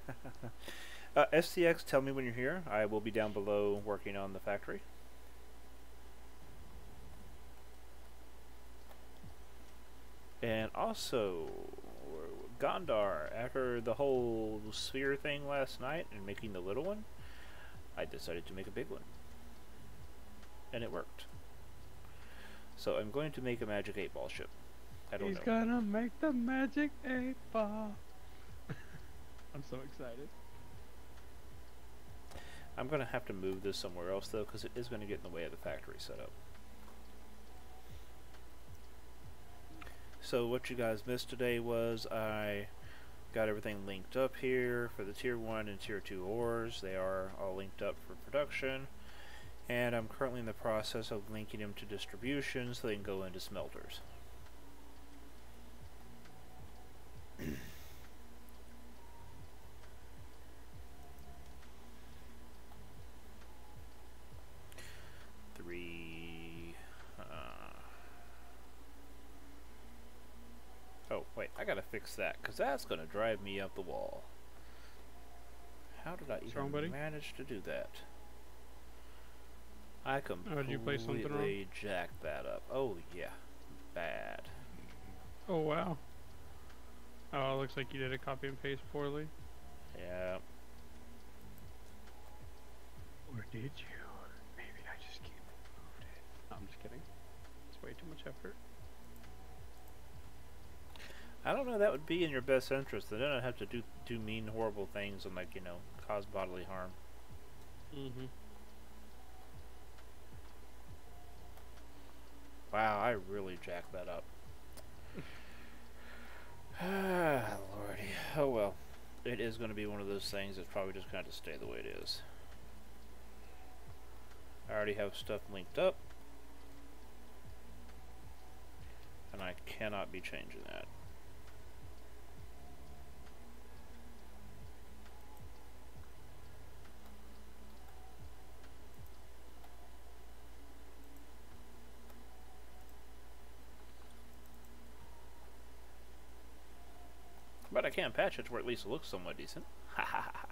STX, tell me when you're here. I will be down below working on the factory. And also, Gondar, after the whole sphere thing last night and making the little one, I decided to make a big one. and it worked. So I'm going to make a magic 8-ball ship. I don't know. He's gonna make the magic 8-ball. I'm so excited. I'm going to have to move this somewhere else, though, because it is going to get in the way of the factory setup. So what you guys missed today was I got everything linked up here for the Tier 1 and Tier 2 ores. They are all linked up for production. And I'm currently in the process of linking them to distribution so they can go into smelters. Oh, wait, I gotta fix that, because that's gonna drive me up the wall. How did I even manage to do that? I completely jacked that up. Oh, yeah. Bad. Oh, wow. Oh, it looks like you did a copy and paste poorly. Yeah. Or did you? Maybe I just can't move it. No, I'm just kidding. It's way too much effort. I don't know that would be in your best interest. Then I'd have to do mean, horrible things and, like, you know, cause bodily harm. Mm-hmm. Wow, I really jacked that up. Ah, lordy. Oh well. It is going to be one of those things that's probably just going to stay the way it is. I already have stuff linked up. And I cannot be changing that. But I can patch it to where at least it looks somewhat decent. Ha ha ha.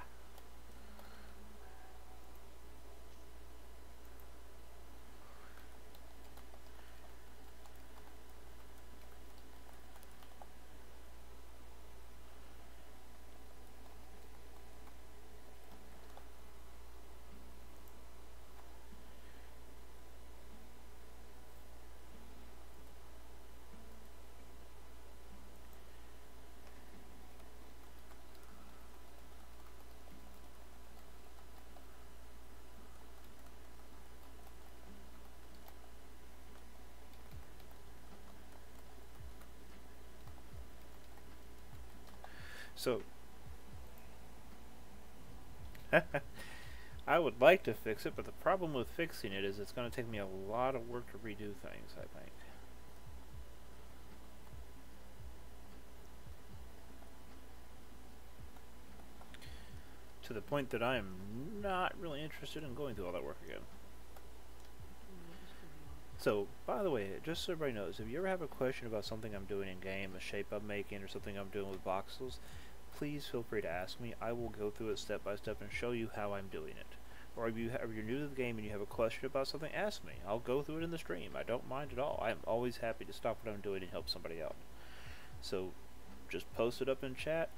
So, I would like to fix it, but the problem with fixing it is it's going to take me a lot of work to redo things, I think. To the point that I am not really interested in going through all that work again. So, by the way, just so everybody knows, if you ever have a question about something I'm doing in game, a shape I'm making, or something I'm doing with voxels, please feel free to ask me. I will go through it step by step and show you how I'm doing it. Or if you're new to the game and you have a question about something, ask me. I'll go through it in the stream. I don't mind at all. I am always happy to stop what I'm doing and help somebody out. So, just post it up in chat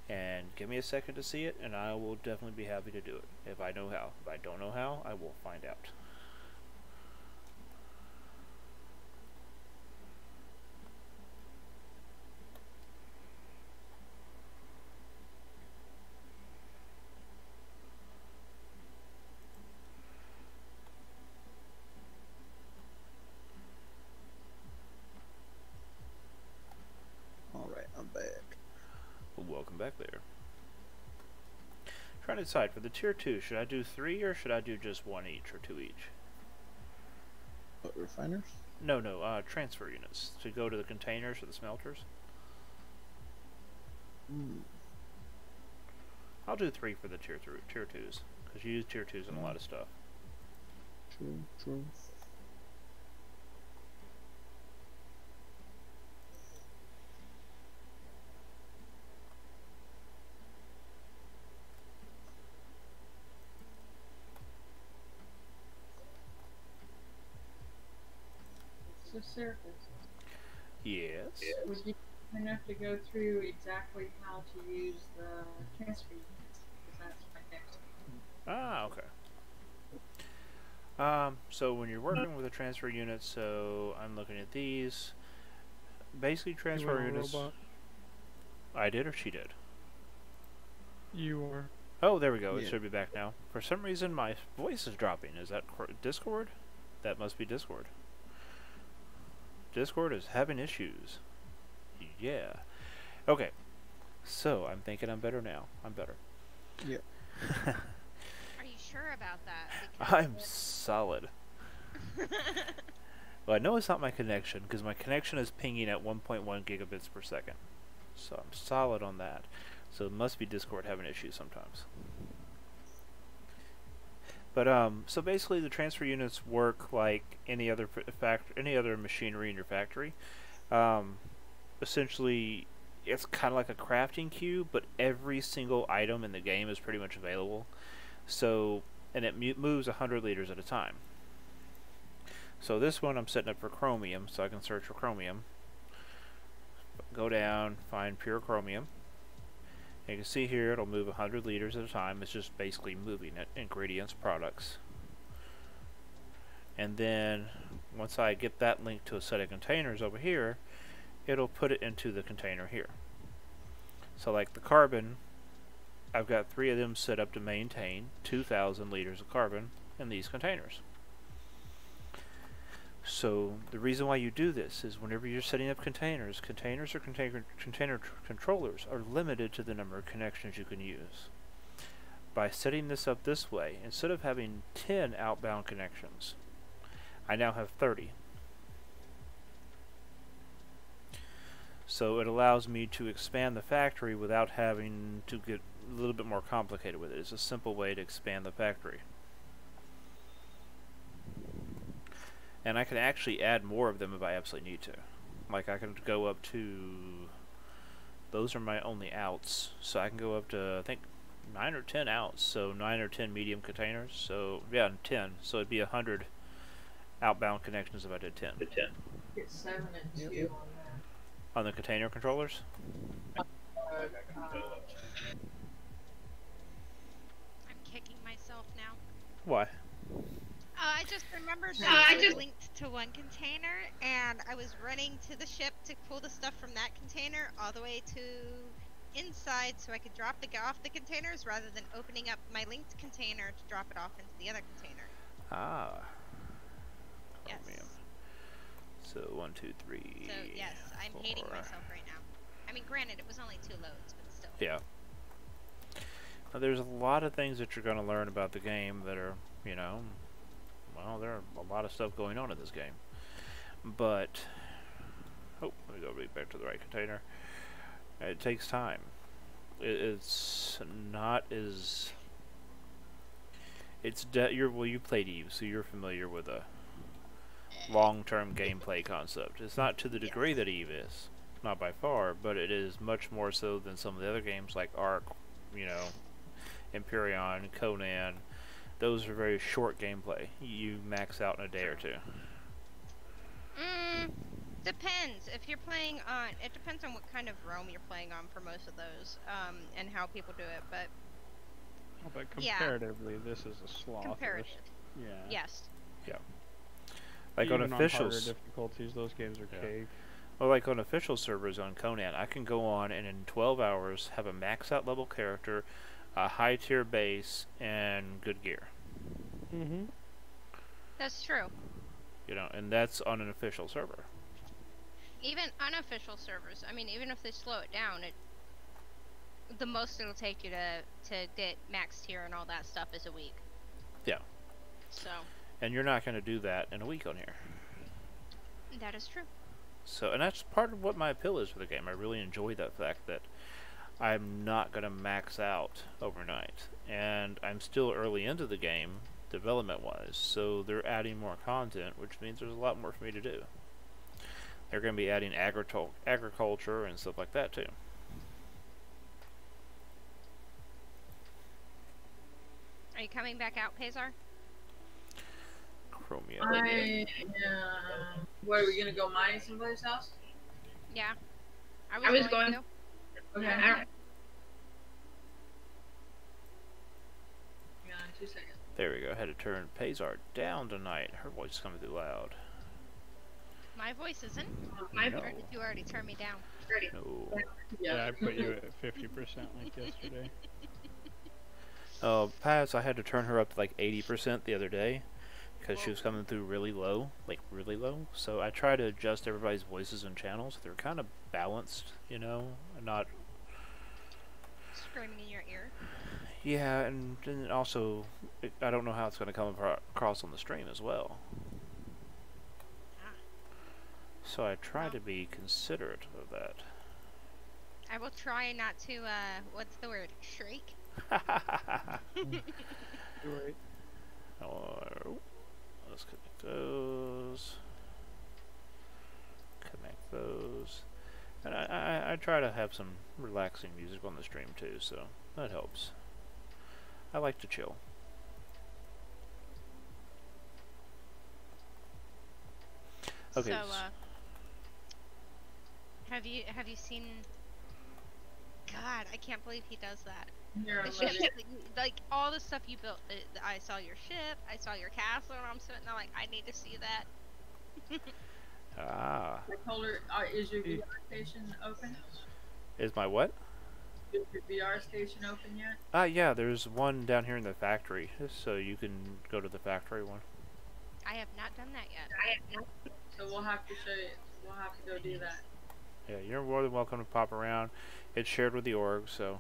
and give me a second to see it, and I will definitely be happy to do it if I know how. If I don't know how, I will find out. Alright, I'm back. Well, welcome back there. Trying to decide for the tier 2, should I do 3 or should I do just 1 each or 2 each? What, refiners? No, transfer units to go to the containers or the smelters. I'll do 3 for the tier 2s, because you use tier 2s in a lot of stuff. True. So, Serapis, Yes. would you enough to go through exactly how to use the transfer units? Because that's my next one. Ah, okay. So when you're working with a transfer unit, so I'm looking at these. Basically, You transfer were a units. robot. I did or she did? You were. Oh, there we go. It Yeah. should be back now. For some reason, my voice is dropping. Is that Discord? That must be Discord. Discord is having issues. Yeah. Okay. So, I'm thinking I'm better now. I'm better. Yeah. Are you sure about that? I'm solid. Well, I know it's not my connection, because my connection is pinging at 1.1 gigabits per second. So I'm solid on that. So it must be Discord having issues sometimes. But so basically the transfer units work like any other machinery in your factory. Essentially, it's kind of like a crafting queue, but every single item in the game is pretty much available. So, and it moves 100 liters at a time. So this one I'm setting up for chromium, so I can search for chromium. Go down, find pure chromium. And you can see here it'll move 100 liters at a time. It's just basically moving it, ingredients, products. And then once I get that linked to a set of containers over here, it'll put it into the container here. So like the carbon, I've got 3 of them set up to maintain 2,000 liters of carbon in these containers. So the reason why you do this is whenever you're setting up containers or container controllers are limited to the number of connections you can use. By setting this up this way, instead of having 10 outbound connections, I now have 30. So it allows me to expand the factory without having to get a little bit more complicated with it. It's a simple way to expand the factory. And I can actually add more of them if I absolutely need to. Like I can go up to... Those are my only outs. So I can go up to, I think, 9 or 10 outs. So 9 or 10 medium containers. So, yeah, 10. So it'd be 100 outbound connections if I did 10. Get 7 and 2 Yep. on that. On the container controllers? I'm kicking myself now. Why? I just remembered that I was linked to one container, and I was running to the ship to pull the stuff from that container all the way to inside so I could drop off the containers rather than opening up my linked container to drop it off into the other container. Ah. Yes. Chromium. So 1, 2, 3. So yes, I'm 4. hating myself right now. I mean, granted, it was only 2 loads, but still. Yeah. Now, there's a lot of things that you're going to learn about the game that are, you know, well, there are a lot of stuff going on in this game. But, oh, let me go right back to the right container. It takes time. It's not as... well, you played Eve, so you're familiar with a long-term gameplay concept. It's not to the degree that Eve is, not by far, but it is much more so than some of the other games like Ark, you know, Empyrean, Conan. Those are very short gameplay. You max out in a day or 2. Depends. If you're playing on, it depends on what kind of realm you're playing on for most of those, and how people do it. But But comparatively, this is a slaughter. comparative, Yeah. yes. Yeah. Like Even on harder officials, difficulties, those games are Yeah. cake. well, like on official servers on Conan, I can go on and in 12 hours have a max out level character, a high tier base, and good gear. Mm-hmm. That's true. You know, and that's on an official server. Even unofficial servers, I mean, even if they slow it down, the most it'll take you to get max tier and all that stuff is a week. Yeah. So And you're not going to do that in a week on here. that is true. So, and that's part of what my appeal is for the game. I really enjoy that fact that I'm not going to max out overnight. And I'm still early into the game, development-wise, so they're adding more content, which means there's a lot more for me to do. They're going to be adding agriculture and stuff like that, too. Are you coming back out, Pazar? Chromium. What, are we gonna go mining someplace else? Yeah. I was going going- to. Okay, Yeah. hang on 2 seconds. There we go. I had to turn Pazar down tonight. Her voice is coming through loud. My voice isn't? No. Or did you already turn me down? No. Yeah, I put you at 50% like yesterday. Paz, I had to turn her up to like 80% the other day because she was coming through really low, like really low. So I try to adjust everybody's voices and channels so they're kind of balanced, you know, and not. Screaming in your ear. Yeah, and then also, I don't know how it's going to come across on the stream as well. So I try to be considerate of that. I will try not to, what's the word? Shriek? Right. Oh, let's connect those. Connect those. And I try to have some relaxing music on the stream too, so that helps. I like to chill. Okay. So, have you seen? God, I can't believe he does that. The ship, like all the stuff you built. I saw your ship. I saw your castle, and I'm sitting there like, I need to see that. Ah. I told her, is your VR station open? Is my what? Is your VR station open yet? Yeah, there's one down here in the factory, so you can go to the factory one. I have not done that yet. So we'll have to show you. We'll have to go do that. Yeah, you're more than welcome to pop around. It's shared with the org, so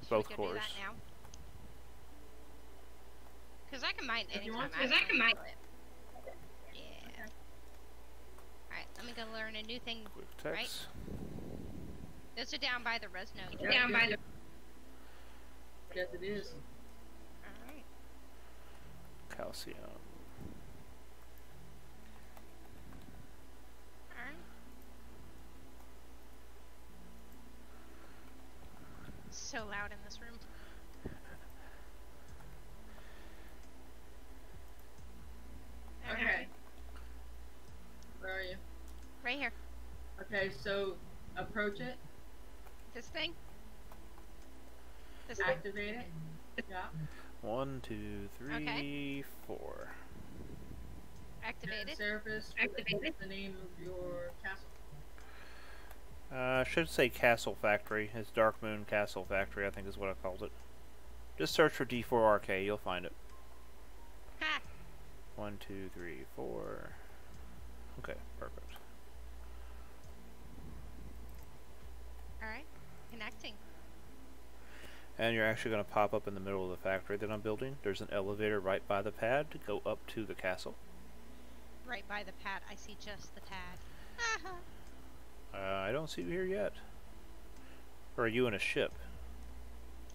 both Should we go cores. do that now? Because I can mine If you anytime. want to. Because I can mine it. Yeah. Alright, let me go learn a new thing. Quick text. Right? Those are down by the res node. Yeah, down by the. Yes, it is. Alright. Calcium. Alright. So loud in this room. Okay. Where are you? Right here. Okay, so approach it, This thing? This thing? activate it. Yeah. 1, 2, 3, Okay. 4. Activate it. Surface. What's the name of your castle? I should say Castle Factory. It's Dark Moon Castle Factory, I think is what I called it. Just search for D4RK, you'll find it. Ha! 1, 2, 3, 4. Okay, perfect. Alright. Connecting. And you're actually going to pop up in the middle of the factory that I'm building. There's an elevator right by the pad to go up to the castle. Right by the pad. I see just the pad. I don't see you here yet. Or are you in a ship?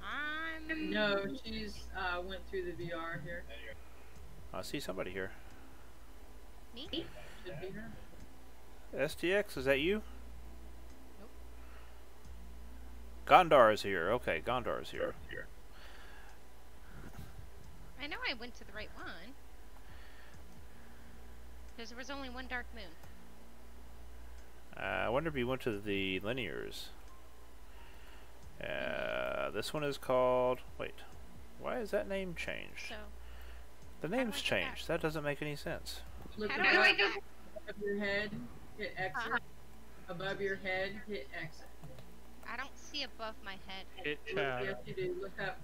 I'm... No, she's went through the VR here. I see somebody here. Me? Should be her. STX, is that you? Nope. Gondar is here. Okay, Gondar is here. I know I went to the right one. Because there was only one dark moon. I wonder if you went to the linears. This one is called... Wait. Why is that name changed? So, The do I name's do that? changed. That doesn't make any sense. Look How above, do I go? above your head, hit exit. Above your head, hit exit. I don't see above my head. Hit Yes, tab. you do. Look up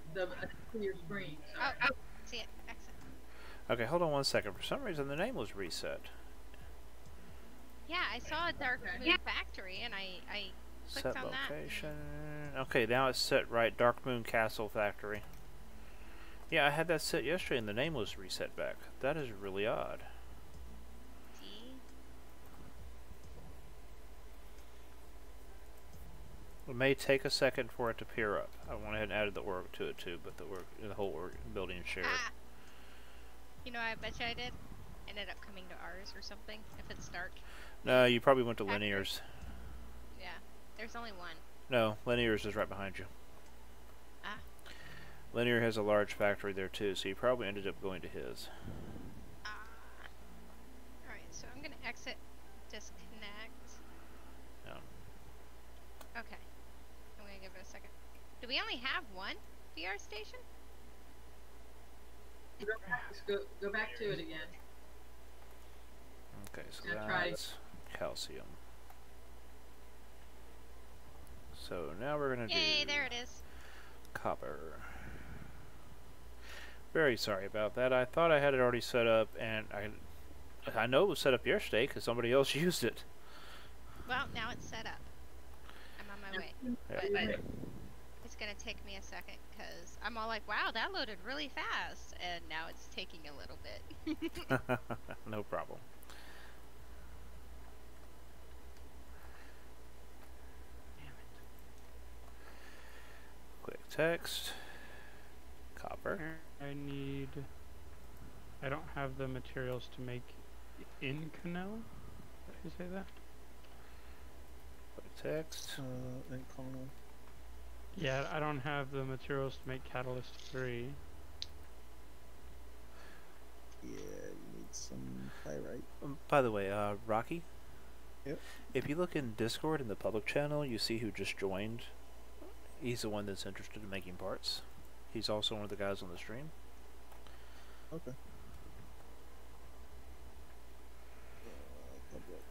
to your screen. Oh, see it. Exit. Okay, hold on one second. For some reason, the name was reset. Yeah, I saw a dark Okay. moon factory, and I clicked Set on that. location. Okay, now it's set right. Dark Moon Castle Factory. Yeah, I had that set yesterday and the name was reset back. That is really odd. See? It may take a second for it to appear up. I went ahead and added the org to it too, but the whole org building is shared. Ah! You know, I bet you I did. Ended up coming to ours or something, if it's dark. No, you probably went to Factory. Linears. Yeah, there's only one. No, Linears is right behind you. Ah. Linear has a large factory there too, so you probably ended up going to his. Alright, so I'm gonna exit, disconnect. No. Okay. I'm gonna give it a second. Do we only have one VR station? Go back to it again. Okay, so Now try. that's calcium. So now we're gonna do. Yay, there it is. Copper. Very sorry about that. I thought I had it already set up, and I know it was set up yesterday because somebody else used it. Well, now it's set up. I'm on my way. Yeah. But it's gonna take me a second because I'm all like, wow, that loaded really fast, and now it's taking a little bit. No problem. Quick text. Copper. I don't have the materials to make Inconel. Did you say that? Quick text. And Conal. Yeah, I don't have the materials to make Catalyst 3. Yeah, you need some pyrite. By the way, Rocky? Yep. If you look in Discord in the public channel, you see who just joined. He's the one that's interested in making parts. He's also one of the guys on the stream. Okay. Public.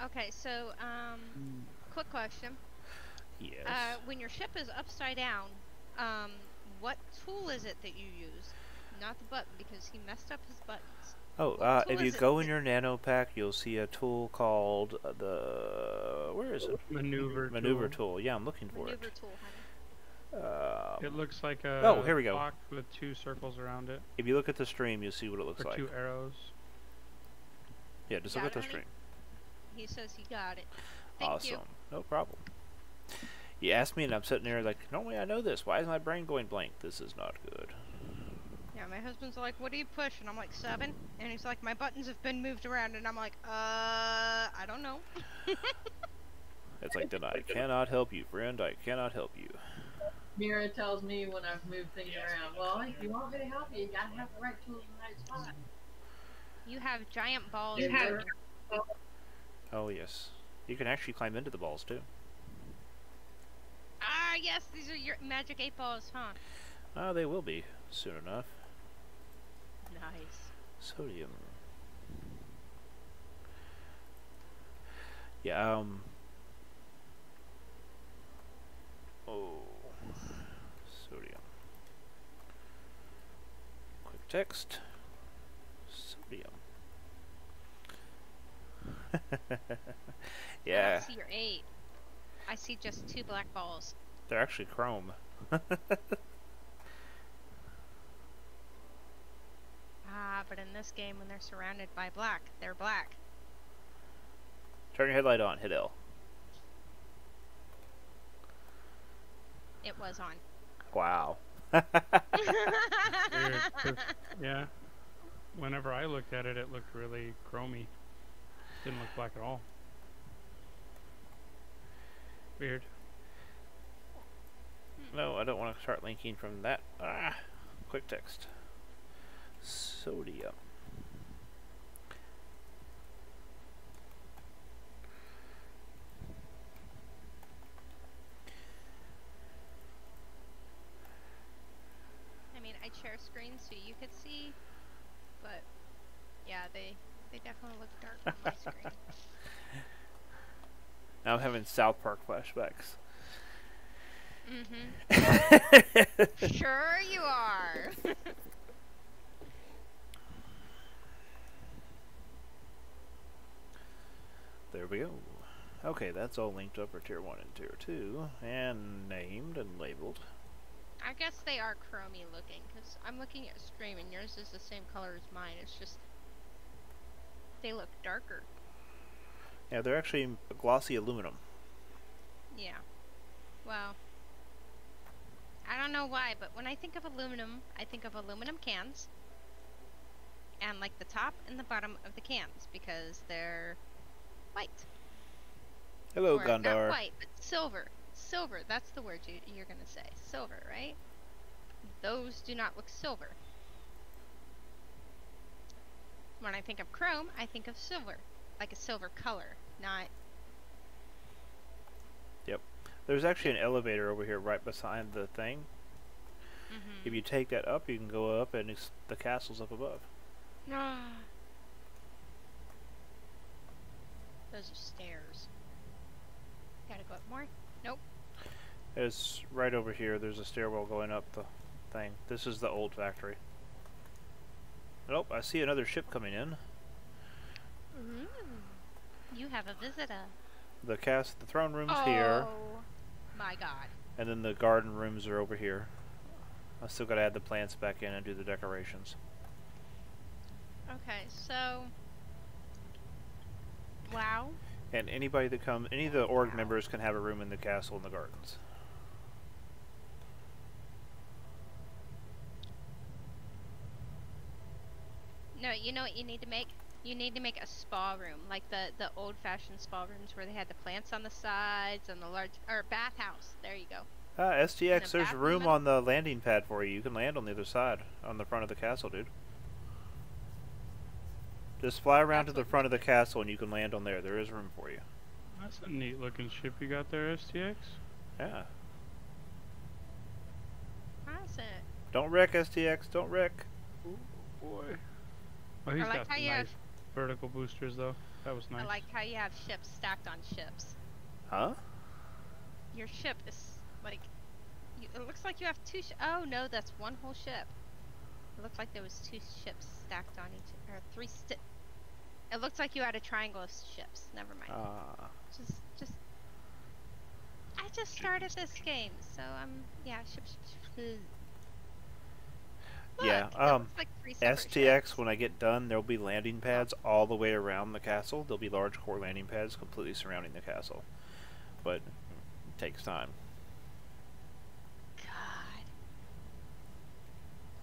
Okay, so quick question. Yes. When your ship is upside down, what tool is it that you use? Not the button, because he messed up his buttons. Oh, if you go in your nano pack, you'll see a tool called where is it? Maneuver tool. Yeah, I'm looking for Maneuver it. tool, honey. It looks like a Oh, here we go. box with 2 circles around it. If you look at the stream, you'll see what it looks Or like. 2 arrows. Yeah, just Got look at it, the honey? stream. He says he got it. Thank Awesome. you. No problem. You asked me, and I'm sitting there like, normally I know this. Why is my brain going blank? This is not good. Yeah, my husband's like, what do you push? And I'm like, 7. And he's like, my buttons have been moved around. And I'm like, I don't know. It's like, then I cannot help you, friend. I cannot help you. Mira tells me when I've moved things around. Well, if you want me to help you, you gotta have the right tools in the right spot. You have giant balls. Oh, yes. You can actually climb into the balls, too. Ah, yes, these are your magic 8 balls, huh? They will be soon enough. Nice. Sodium. Yeah, oh. Sodium. Quick text. Sodium. I Yeah, don't see your 8. I see just 2 black balls. they're actually chrome. Ah, but in this game, when they're surrounded by black, they're black. Turn your headlight on. Hit L. It was on. Wow. Weird, 'cause, yeah. Whenever I looked at it, it looked really chromy. Didn't look black at all. Weird. No, I don't want to start linking from that. Quick text. Sodium. I mean, I share screens so you could see, but yeah, they definitely look dark on my screen. Now I'm having South Park flashbacks. Mm-hmm. Sure you are. There we go. Okay, that's all linked up for Tier 1 and Tier 2, and named and labeled. I guess they are chromy looking, because I'm looking at stream and yours is the same color as mine. It's just, they look darker. Yeah, they're actually glossy aluminum. Yeah. Well, I don't know why, but when I think of aluminum, I think of aluminum cans. And like the top and the bottom of the cans, because they're white. Hello, Or Gundar. not white, but silver. Silver, that's the word you're gonna say. Silver, right? Those do not look silver. When I think of chrome, I think of silver. Like a silver color, not... Yep. There's actually an elevator over here right beside the thing. If you take that up, you can go up, and the castle's up above. Ah. Those are stairs. Gotta go up more? Nope. It's right over here. There's a stairwell going up the thing. This is the old factory. Nope, I see another ship coming in. Ooh. You have a visitor. The throne room's here, Oh my god. and then the garden rooms are over here. I still gotta add the plants back in and do the decorations. Okay, so... Wow. And anybody that comes, any of the org members can have a room in the castle and the gardens. No, you know what you need to make? You need to make a spa room, like the old-fashioned spa rooms where they had the plants on the sides and the large... Or bathhouse. There you go. STX, there's bathroom room in- on the landing pad for you. You can land on the other side, on the front of the castle, dude. Just fly around to That's the what front of the castle and you can land on there. There is room for you. That's a neat looking ship you got there, STX. Yeah. How's it? Don't wreck, STX. Don't wreck. Ooh, boy. Oh, he's I like got how some you nice have... vertical boosters though. That was nice. I like how you have ships stacked on ships. Huh? Your ship is like... it looks like you have two oh no, that's one whole ship. It looked like there was two ships stacked on each... or three it looks like you had a triangle of ships. Never mind. Just... I just started this game, so yeah, ships... Yeah, Look, that looks like three separate STX, ships. when I get done, there'll be landing pads all the way around the castle. There'll be large core landing pads completely surrounding the castle. But it takes time. God.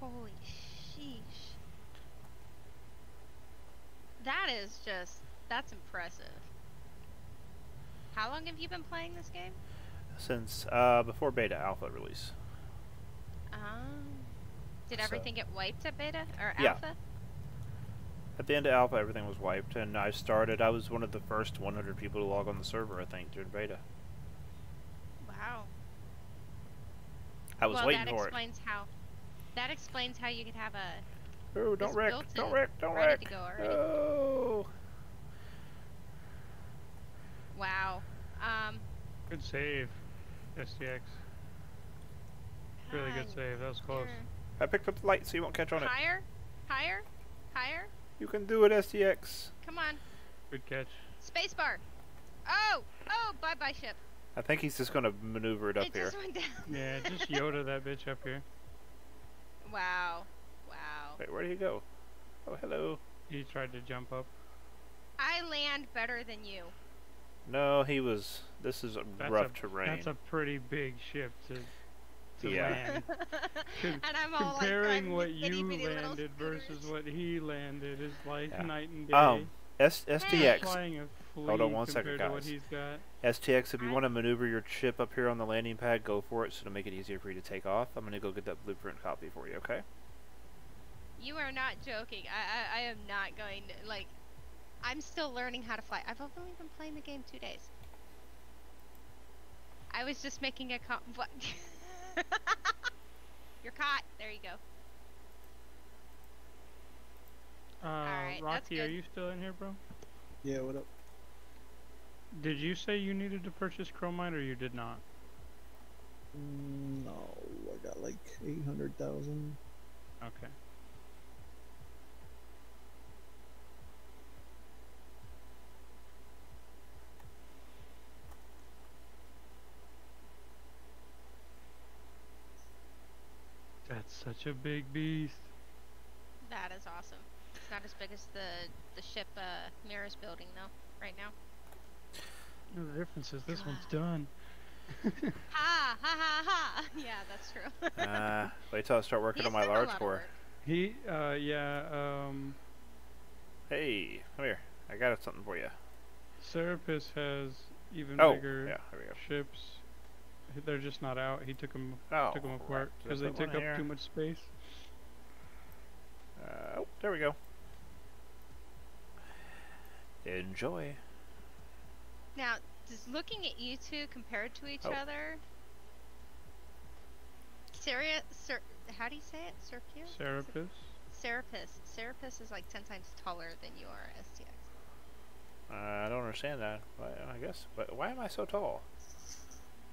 Holy sheesh. That is just... that's impressive. How long have you been playing this game? Since before beta alpha release. Did So- everything get wiped at beta or Yeah. alpha? At the end of alpha, everything was wiped, and I was one of the first 100 people to log on the server, I think, during beta. Wow. I was well, waiting that for explains how... that explains how you could have a... it. Oh, don't this wreck! built-in Don't wreck! Don't ready wreck! to go already. Oh! Wow. Good save, STX. Really good save. That was close. Here. I picked up the light so you won't catch on it. Higher? Higher? Higher? You can do it, STX. Come on. Good catch. Spacebar. Oh! Oh, bye-bye ship. I think he's just going to maneuver it up It here. just went down. Yeah, just Yoda that bitch up here. Wow. Wow. Wait, where did he go? Oh, hello. He tried to jump up. I land better than you. No, he was... This is rough terrain. That's a pretty big ship to Yeah. land. And I'm all like... Comparing I'm what itty you bitty little landed versus scooters. what he landed is like Yeah. night and day. STX. Flying a Hold on one fleet second, compared to what guys. he's got. STX, if you want to maneuver your ship up here on the landing pad, go for it, so to make it easier for you to take off. I'm going to go get that blueprint copy for you, okay? You are not joking. I am not going to, like... I'm still learning how to fly. I've only been playing the game 2 days. I was just making a what? You're caught. There you go. Alright, that's Rocky, are good. you still in here, bro? Yeah, what up? Did you say you needed to purchase chromite or you did not? No, I got like 800,000. Okay. That's such a big beast. That is awesome. It's not as big as the ship Mira's building though, right now. No, the difference is this one's done. Ha ha ha ha! Yeah, that's true. Wait till I start working on my He's done a large lot of core. work. He, Hey, come here. I got something for you. Serapis has even Oh, bigger yeah, here we go. ships. They're just not out. He took them Oh, apart right. because Did I they put took one up here? too much space. Oh, there we go. Enjoy. Now, just looking at you two compared to each Oh. other, how do you say it? Serpio? Serapis. Serapis. Serapis is like 10 times taller than you are, STX. I don't understand that. I guess. But why am I so tall?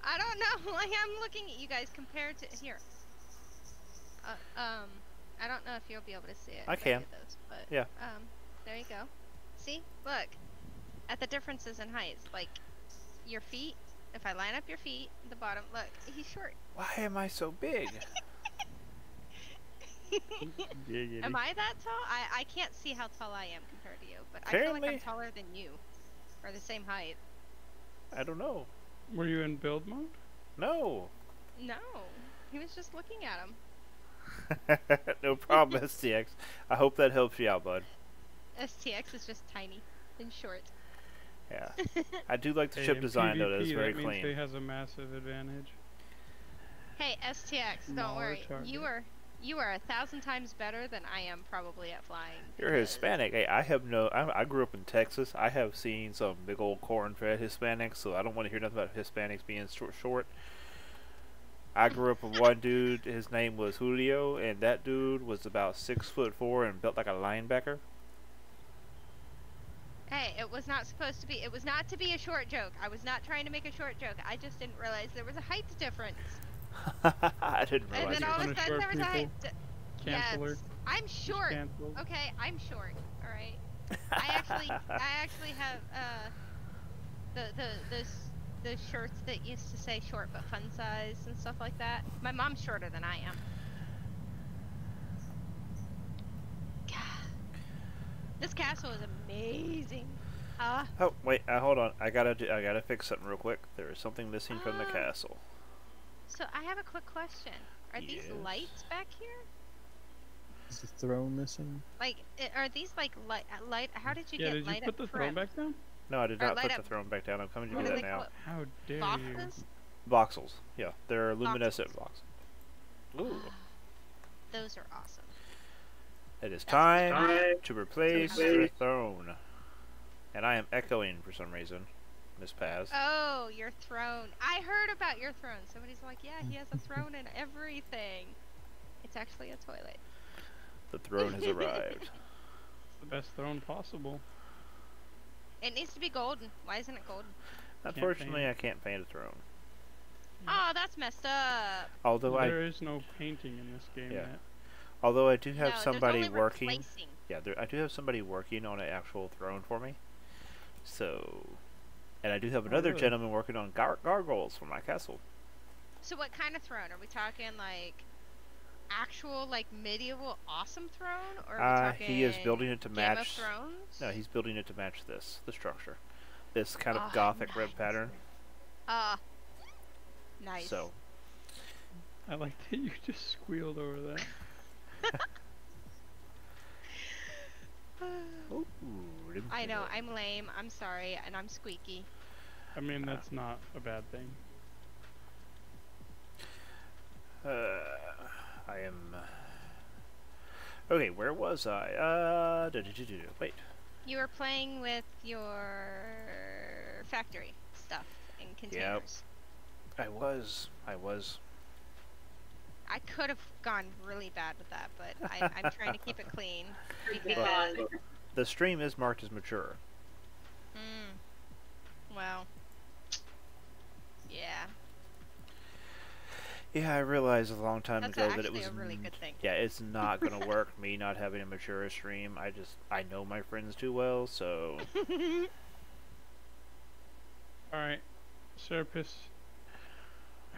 I don't know. Like, I'm looking at you guys compared to here. I don't know if you'll be able to see it. I can. Those, but, Yeah. there you go. See? Look. At the differences in heights. Like, your feet. If I line up your feet at the bottom, look. He's short. Why am I so big? Am I that tall? I can't see how tall I am compared to you, but I Apparently. feel like I'm taller than you. Or the same height. I don't know. Were you in build mode? No. No. He was just looking at him. No problem, STX. I hope that helps you out, bud. STX is just tiny and short. Yeah. I do like the Hey, ship in design, though. It's PvP, very that means clean. he has a massive advantage. Hey, STX, don't Smaller worry. target. You are 1,000 times better than I am probably at flying. You're Hispanic. Hey, I grew up in Texas. I have seen some big old corn-fed Hispanics, so I don't want to hear nothing about Hispanics being short. I grew up with one dude. His name was Julio, and that dude was about 6'4" and built like a linebacker. Hey, it was not supposed to be. It was not to be a short joke. I was not trying to make a short joke. I just didn't realize there was a height difference. I didn't And realize then all it. of a sudden there was a height. Canceler. Yes, I'm short. Canceled. Okay, I'm short. All right. I actually have the shirts that used to say short but fun size and stuff like that. My mom's shorter than I am. God. This castle is amazing. Oh wait, hold on. I gotta fix something real quick. There is something missing from the castle. So I have a quick question. Are these Yes. lights back here? Is the throne missing? Like, are these like light? How did you Yeah, get did light you put up the throne prim? back down? No, I did Or not light put the up- throne back down. I'm coming to What do do that they now. call it? How dare you? Boxes? Voxels. Yeah, they're luminescent voxels. Ooh. Those are awesome. It is time to replace the throne. And I am echoing for some reason, Miss Paz. Oh, your throne. I heard about your throne. Somebody's like, yeah, he has a throne and everything. It's actually a toilet. The throne has arrived. It's the best throne possible. It needs to be golden. Why isn't it golden? Unfortunately, I can't paint a throne. Oh, that's messed up. Although There is no painting in this game Yeah. yet. Although I do have No, somebody there's only working. replacing. Yeah, I do have somebody working on an actual throne for me. So, and I do have another really? gentleman working on gargoyles for my castle. So what kind of throne? Are we talking like actual like medieval awesome throne? Or are we talking He is building it to Game match. of Thrones? No, he's building it to match the structure, this kind of Oh, gothic red nice. pattern. Nice. So, I like that you just squealed over that. ooh, I know, I'm lame, I'm sorry, and I'm squeaky. I mean, that's not a bad thing. I am. Okay, where was I? Wait. You were playing with your factory stuff in containers. I was. I could have gone really bad with that, but I'm trying to keep it clean because. The stream is marked as mature. Well. Yeah. Yeah, I realized a long time That's ago that it actually was a really good thing. Yeah, it's not gonna work. Me not having a mature stream. I know my friends too well, so. Alright, Serapis,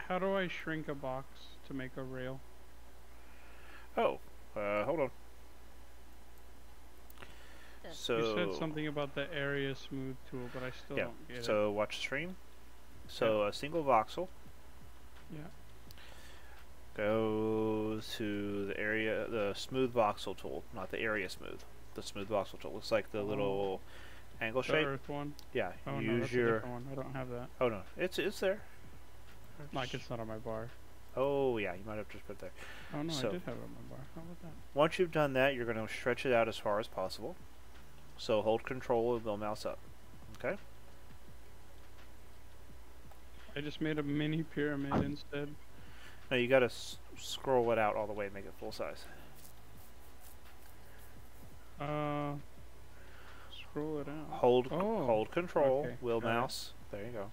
how do I shrink a box to make a rail? Oh, hold on. So. You said something about the area smooth tool, but I still don't get it. So watch the stream. So a single voxel. Yeah. Go to the area, the smooth voxel tool, not the area smooth. The smooth voxel tool. It's like the little angle The shape. earth one? Yeah. Oh no, use that's a your. different one. I don't have that. Oh no, it's there. Like it's not on my bar. Oh yeah, you might have just put it there. Oh no, So- I did have it on my bar. How about that? Once you've done that, you're going to stretch it out as far as possible. So hold control and we'll mouse up. Okay? I just made a mini pyramid instead. No, you gotta scroll it out all the way and make it full size. Scroll it out. Hold control, okay, wheel got it. mouse. There you go.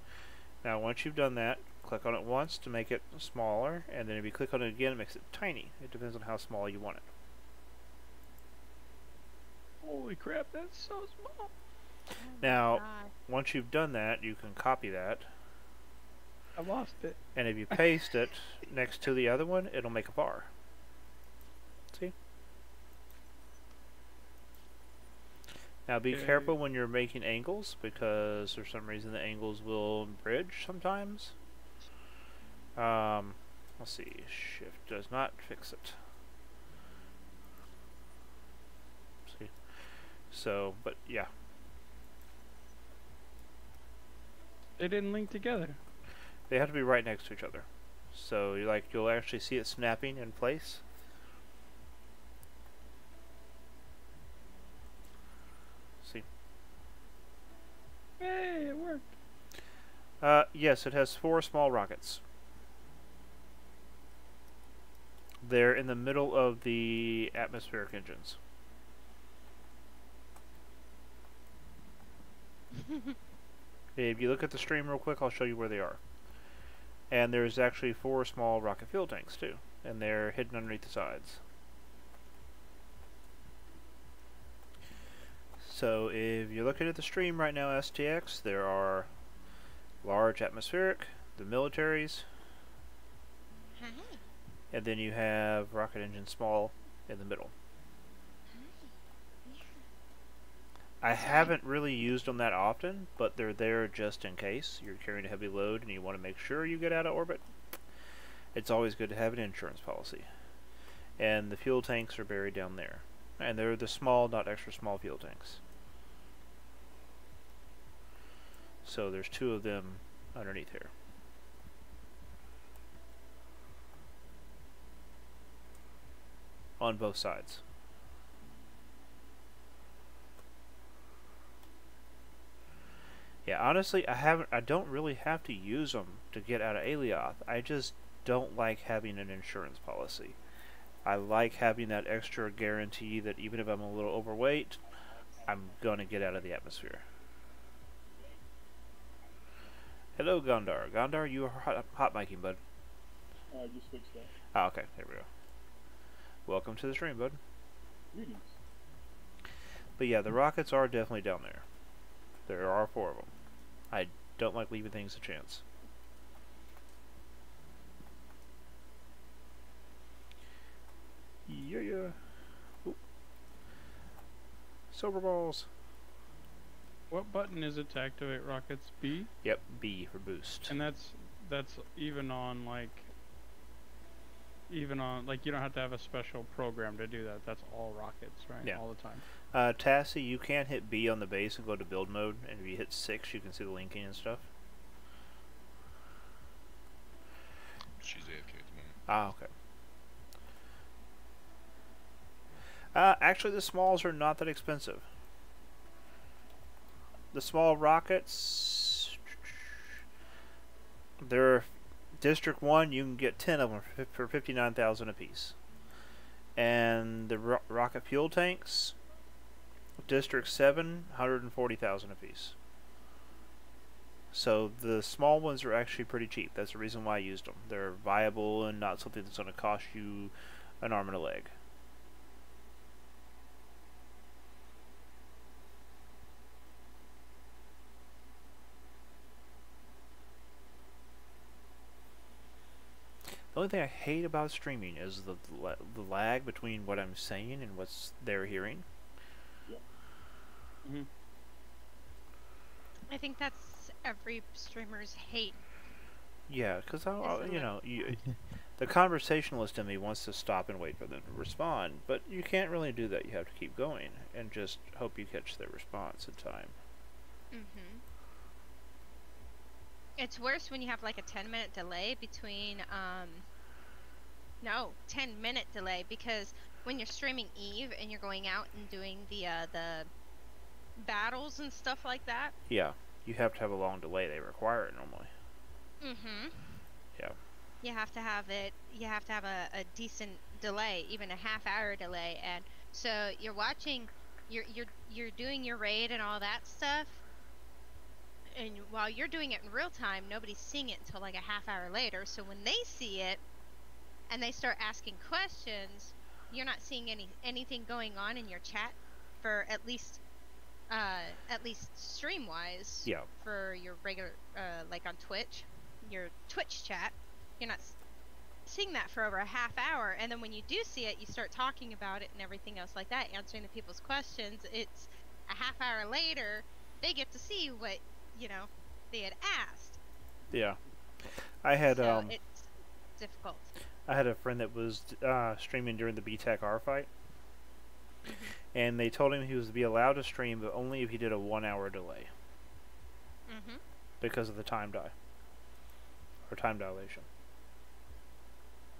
Now once you've done that, click on it once to make it smaller, and then if you click on it again, it makes it tiny. It depends on how small you want it. Holy crap, that's so small. Now, God. once you've done that, you can copy that, I lost it. and if you paste it next to the other one, it'll make a bar. See? Now be Okay. careful when you're making angles, because for some reason the angles will bridge sometimes. Let's see, shift does not fix it. See? So, but yeah. They didn't link together. They have to be right next to each other. So you'll actually see it snapping in place. See? Hey, it worked. Yes, it has 4 small rockets. They're in the middle of the atmospheric engines. If you look at the stream real quick, I'll show you where they are. And there's actually 4 small rocket fuel tanks too, and they're hidden underneath the sides. So if you're looking at the stream right now, STX, there are large atmospheric, the militaries, Hi. and then you have rocket engine small in the middle. I haven't really used them that often, but they're there just in case you're carrying a heavy load and you want to make sure you get out of orbit. It's always good to have an insurance policy. And the fuel tanks are buried down there. And they're the small, not extra small fuel tanks. So there's 2 of them underneath here. On both sides. Yeah, honestly, I don't really have to use them to get out of Alioth. I just don't like having an insurance policy. I like having that extra guarantee that even if I'm a little overweight, I'm gonna get out of the atmosphere. Hello, Gondar. Gondar, you are hot miking, bud. I just fixed that. Oh, okay, there we go. Welcome to the stream, bud. Greetings. But yeah, the rockets are definitely down there. There are 4 of them. I don't like leaving things a chance. Yeah. Ooh. Silver balls. What button is it to activate rockets? B? Yep, B for boost. And that's even on like you don't have to have a special program to do that. That's all rockets, right? Yeah. All the time. Tassie, you can hit B on the base and go to build mode, and if you hit 6, you can see the linking and stuff. She's AFK at the moment. Ah, okay. Actually, the smalls are not that expensive. The small rockets, they're District 1, you can get 10 of them for 59,000 apiece. And the rocket fuel tanks, District 7, 140,000 apiece. So the small ones are actually pretty cheap. That's the reason why I used them. They're viable and not something that's going to cost you an arm and a leg. The only thing I hate about streaming is the lag between what I'm saying and what's they're hearing. Mm-hmm. I think that's every streamer's hate. Yeah, because Isn't you it? know, the conversationalist in me wants to stop and wait for them to respond, but you can't really do that. You have to keep going and just hope you catch their response in time. Mm-hmm. It's worse when you have like a 10-minute delay between, no, 10-minute delay, because when you're streaming Eve and you're going out and doing the battles and stuff like that. Yeah, you have to have a long delay. They require it normally. Mm-hmm. Yeah. You have to have it. You have to have a decent delay, even a half-hour delay, and so you're watching, you're doing your raid and all that stuff, and while you're doing it in real time, nobody's seeing it until like a half-hour later. So when they see it and they start asking questions, you're not seeing anything going on in your chat for at least stream wise. Yeah. For your regular like on Twitch, your Twitch chat, you're not seeing that for over a half hour, and then when you do see it, you start talking about it and everything else like that, answering the people's questions. It's a half hour later, they get to see what they had asked. Yeah. I had So it's difficult. I had a friend that was streaming during the BTEC R fight, and they told him he was to be allowed to stream, but only if he did a 1 hour delay. Because of the time time dilation.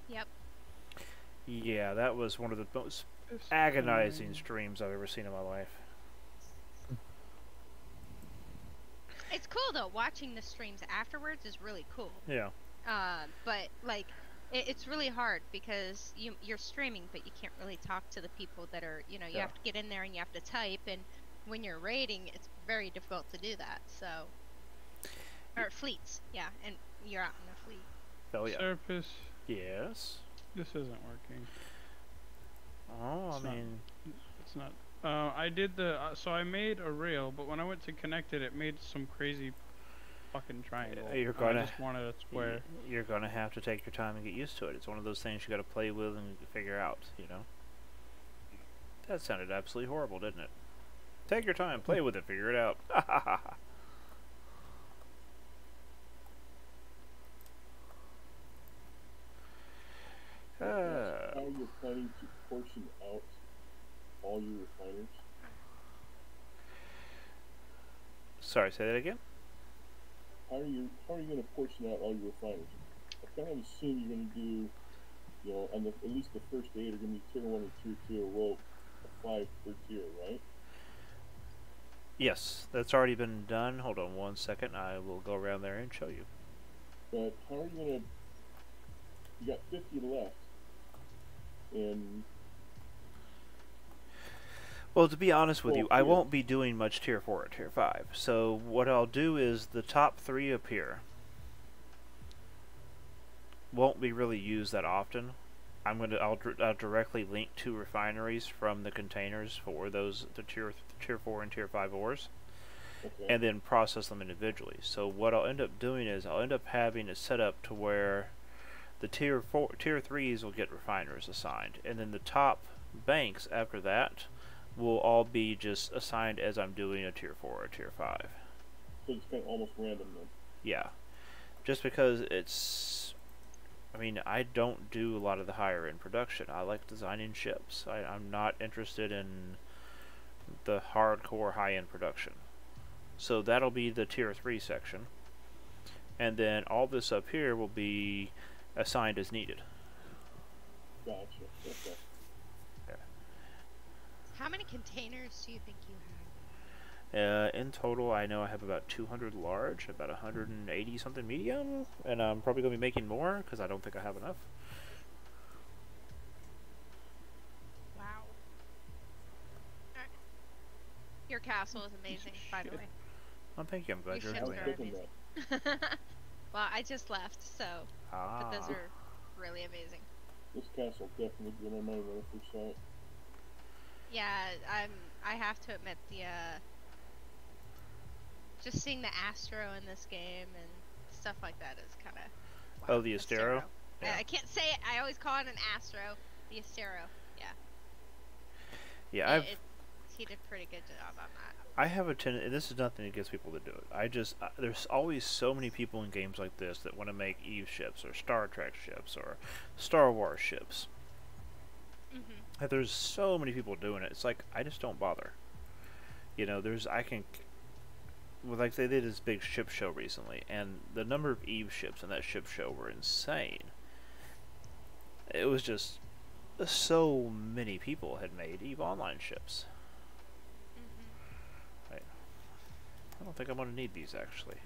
Yep. Yeah, that was one of the most agonizing streams I've ever seen in my life. It's cool though. Watching the streams afterwards is really cool. Yeah. But like, it's really hard because you're streaming, but you can't really talk to the people that are, you have to get in there and you have to type, and when you're raiding, it's very difficult to do that. So, or fleets, yeah, and you're out in a fleet. Oh yeah. Surface. Yes. This isn't working. Oh, It's not. I did the. So I made a rail, but when I went to connect it, it made some crazy fucking triangle. You're I gonna. just wanted a square. You're gonna have to take your time and get used to it. It's one of those things you got to play with and figure out. That sounded absolutely horrible, didn't it? Take your time, play with it, figure it out. How are you planning to portion out all your refiners? Sorry, say that again? How are you going to portion out all your refiners? I kind of assume you're going to do, on at least the first 8 are going to be tier 1 and tier 2, a row of 5 per tier, right? Yes, that's already been done. Hold on one second. I will go around there and show you. But how are you going to... You got 50 left. And... Well, to be honest with you, I won't be doing much tier 4 or tier 5. So what I'll do is the top 3 up here won't be really used that often. I'll directly link 2 refineries from the containers for the tier 4 and tier 5 ores, and then process them individually. So what I'll end up doing is I'll end up having it set up to where the tier 3s will get refiners assigned, and then the top banks after that will all be just assigned as I'm doing a tier 4 or tier 5. So it's kind of almost random then? Yeah. Just because it's... I don't do a lot of the higher end production. I like designing ships. I'm not interested in the hardcore high end production. So that'll be the tier 3 section. And then all this up here will be assigned as needed. Gotcha. Okay. How many containers do you think you have? In total, I know I have about 200 large, about 180 something medium, and I'm probably going to be making more because I don't think I have enough. Wow. Your castle is amazing, by the way. Well, thank you. I'm glad Your you're ships enjoying are it. amazing. Well, I just left, so. But those are really amazing. This castle definitely be my money when I first saw it. Yeah, I have to admit just seeing the Astro in this game and stuff like that is kind of... Wow, the Astero? Yeah. I can't say it. I always call it an Astro. The Astero. Yeah. Yeah, he did a pretty good job on that. I have a tendency, and this is nothing against people that do it. There's always so many people in games like this that want to make EVE ships or Star Trek ships or Star Wars ships. Mm-hmm. There's so many people doing it. It's like, I just don't bother. Like they did this big ship show recently, and the number of EVE ships in that ship show were insane. It was just so many people had made EVE Online ships. Right. I don't think I'm going to need these actually.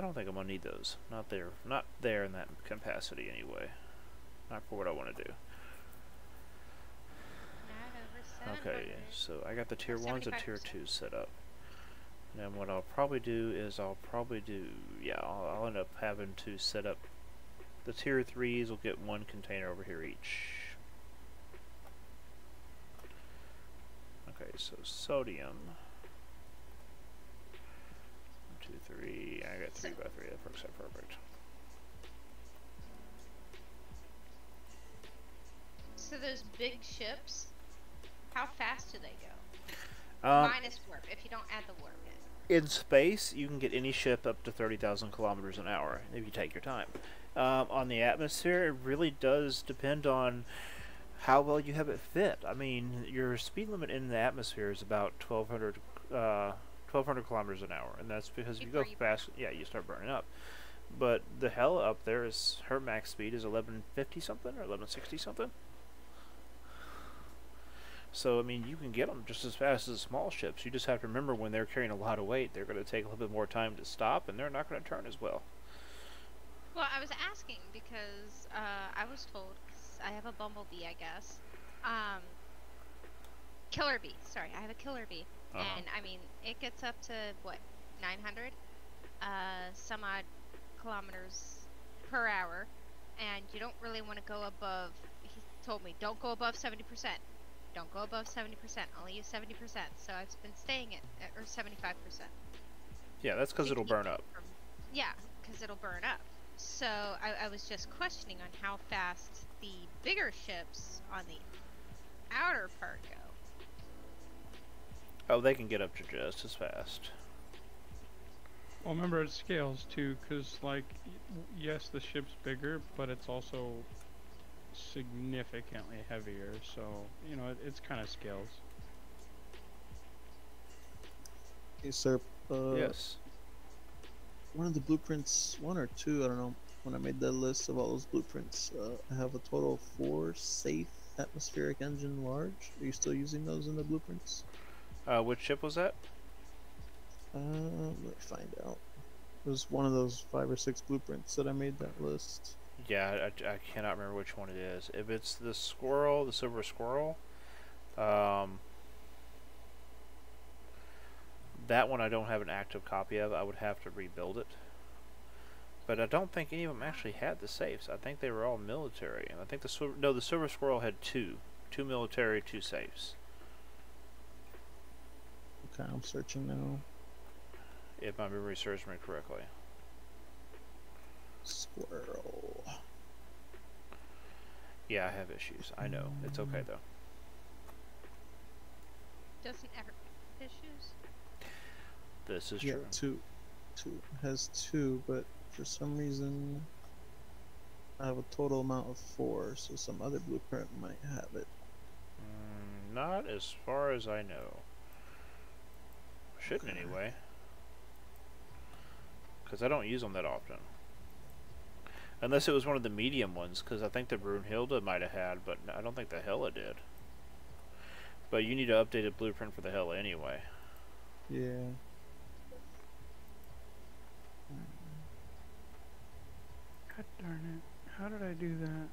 don't think I'm gonna need those. Not there in that capacity anyway. Not for what I want to do. Not over 700. Okay, so I got the tier 1s and tier 75%. 2s set up. And then what I'll probably do is I'll end up having to set up the tier 3s will get one container over here each. Okay, so sodium. 1, 2, 3. I got 3 by 3. That works out perfect. So those big ships, how fast do they go? Minus warp, if you don't add the warp in. In space, you can get any ship up to 30,000 kilometers an hour if you take your time. On the atmosphere, it really does depend on how well you have it fit. I mean, your speed limit in the atmosphere is about 1,200 kilometers an hour, and that's because if you go fast, yeah, you start burning up. But the hell up there is her max speed is 1150 something or 1160 something. So I mean, you can get them just as fast as small ships. You just have to remember when they're carrying a lot of weight, they're going to take a little bit more time to stop, and they're not going to turn as well. Well, I was asking because I was told, 'cause I have a bumblebee, I guess. Killer bee. Sorry, I have a killer bee. And I mean, it gets up to what, 900 some odd kilometers per hour, and you don't really want to go above. He told me, don't go above 70%. Don't go above 70%. Only use 70%. So I've been staying at or 75%. Yeah, that's because it'll burn up. Yeah, because it'll burn up. So I was just questioning on how fast the bigger ships on the outer part go. Oh, they can get up to just as fast. Well, remember it scales too, because like, yes, the ship's bigger, but it's also significantly heavier. So you know, it's kind of scales. Hey, sir. Yes. One of the blueprints, 1 or 2, I don't know. When I made that list of all those blueprints, I have a total of 4 safe atmospheric engine large. Are you still using those in the blueprints? Which ship was that? Let me find out. It was one of those 5 or 6 blueprints that I made that list. Yeah, I cannot remember which one it is. If it's the squirrel, the silver squirrel, that one I don't have an active copy of. I would have to rebuild it. But I don't think any of them actually had the safes. I think they were all military. And I think the silver squirrel had 2 military, 2 safes. Okay, I'm searching now. If my memory serves me correctly. Squirrel. Yeah, I have issues. I know. It's okay though. Doesn't ever have issues. This is Yeah, true. 2. It has 2, but for some reason I have a total amount of 4, so some other blueprint might have it. Not as far as I know. Shouldn't anyway. Because I don't use them that often. Unless it was one of the medium ones, because I think the Brunhilde might have had, but I don't think the Hela did. But you need to update a blueprint for the Hela anyway. Yeah. God darn it! How did I do that?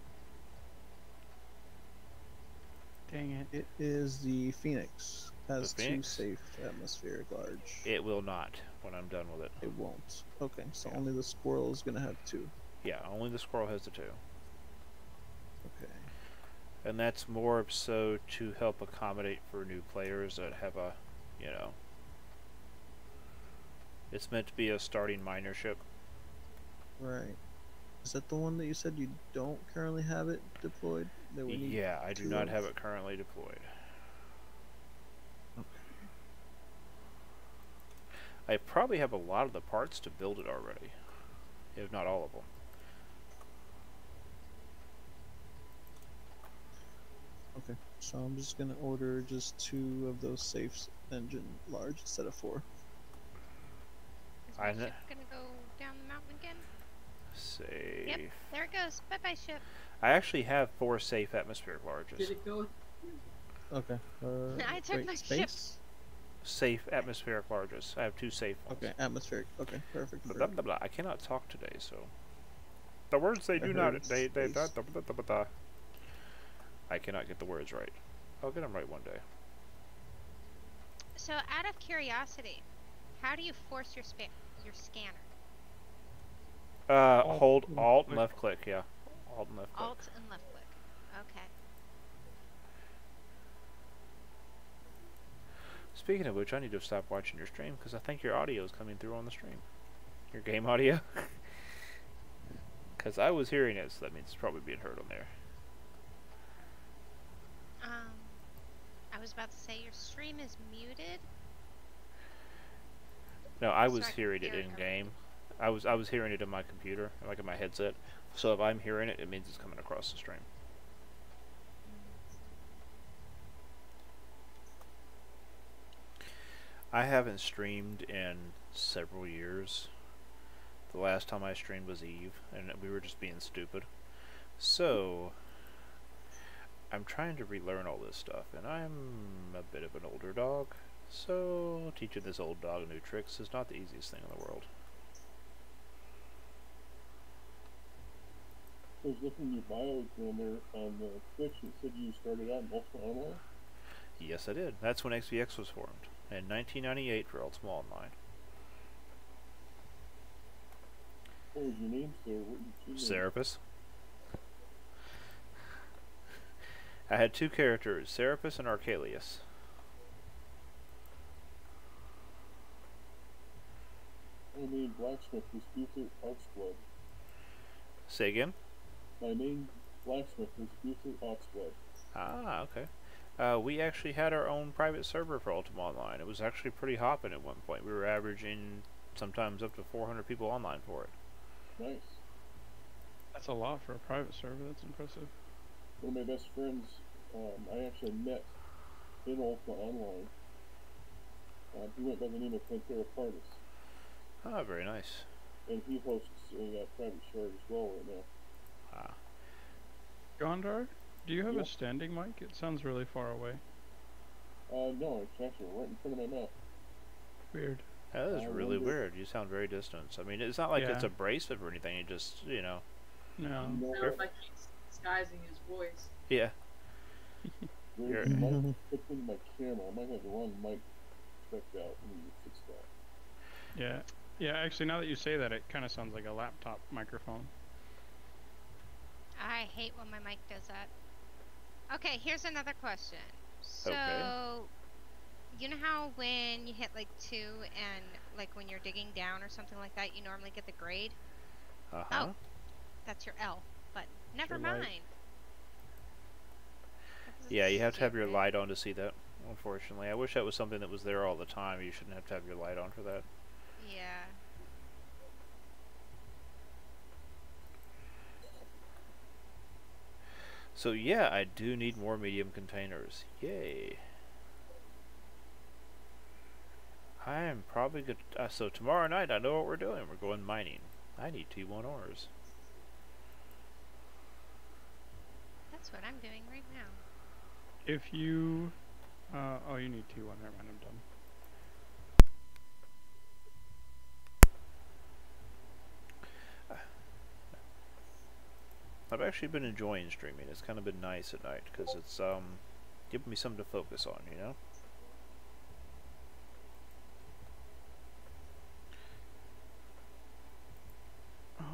Dang it! It is the Phoenix. Has The 2 Phoenix? safe atmospheric large. It will not when I'm done with it. It won't. Okay, so Yeah. only the squirrel is gonna have 2. Yeah, only the squirrel has the 2. Okay. And that's more so to help accommodate for new players that have a, you know, it's meant to be a starting miner ship. Right. Is that the one that you said you don't currently have it deployed? That we need Yeah, I do 2 not of? have it currently deployed. Okay. I probably have a lot of the parts to build it already, if not all of them. Okay. So I'm just gonna order just 2 of those safes engine large instead of 4. Is I my kn- ship gonna go down the mountain again? Safe. Yep, there it goes. Bye bye, ship. I actually have 4 safe atmospheric larges. Did it go? Okay. I took wait, my ship. space? safe atmospheric largest. I have 2 safe ones. Okay, atmospheric. Okay, perfect. Blah, blah, blah. I cannot talk today, so the words they do not I cannot get the words right. I'll get them right one day. So, out of curiosity, how do you force your scanner? Hold Alt and left click. Yeah, Alt and left click. Alt and left click. Okay. Speaking of which, I need to stop watching your stream because I think your audio is coming through on the stream. Your game audio. Because I was hearing it, so that means it's probably being heard on there. I was about to say your stream is muted. No, I was hearing it in game. I was hearing it in my computer, like in my headset. So if I'm hearing it, it means it's coming across the stream. I haven't streamed in several years. The last time I streamed was Eve, and we were just being stupid. So I'm trying to relearn all this stuff, and I'm a bit of an older dog, so teaching this old dog new tricks is not the easiest thing in the world. I was looking at your bio down there on the Twitch, and it said you started out in Ultima Online? Yes, I did. That's when XVX was formed, in 1998 for Ultima Online. What was your name, sir? What did you Serapis. I had 2 characters, Serapis and Archelius. My main blacksmith was Luther Oxblood. Say again? My main blacksmith was Luther Oxblood. Ah, okay. We actually had our own private server for Ultima Online. It was actually pretty hopping at one point. We were averaging sometimes up to 400 people online for it. Nice. That's a lot for a private server. That's impressive. One of my best friends, I actually met in Ultima Online. He went by the name of Pantera Partis. Ah, very nice. And he hosts a private shard as well right now. Ah. Gondar, do you have Yeah. a standing mic? It sounds really far away. No, it's actually right in front of my mouth. Weird. That is I really wonder- weird. You sound very distant. I mean, it's not like it's Yeah. abrasive or anything. You just, you know. No. No, Sounds like he's disguising his voice. Yeah. there's a mic hooked into my camera. I might have the wrong mic checked out. I need to fix that. Yeah. Yeah, actually, now that you say that, it kind of sounds like a laptop microphone. I hate when my mic does that. Okay, here's another question. So, Okay. you know how when you hit like 2 and like when you're digging down or something like that, you normally get the grade? Uh-huh. Oh, that's your L button. Never Your light. mind. That was Yeah, you have to have your stupid. light on to see that, unfortunately. I wish that was something that was there all the time. You shouldn't have to have your light on for that. Yeah. So yeah, I do need more medium containers. Yay. I am probably good. So tomorrow night, I know what we're doing. We're going mining. I need T1 ores. That's what I'm doing right now. If you... oh, you need T1. Never mind, I'm done. I've actually been enjoying streaming. It's kind of been nice at night because it's giving me something to focus on, you know? Oh,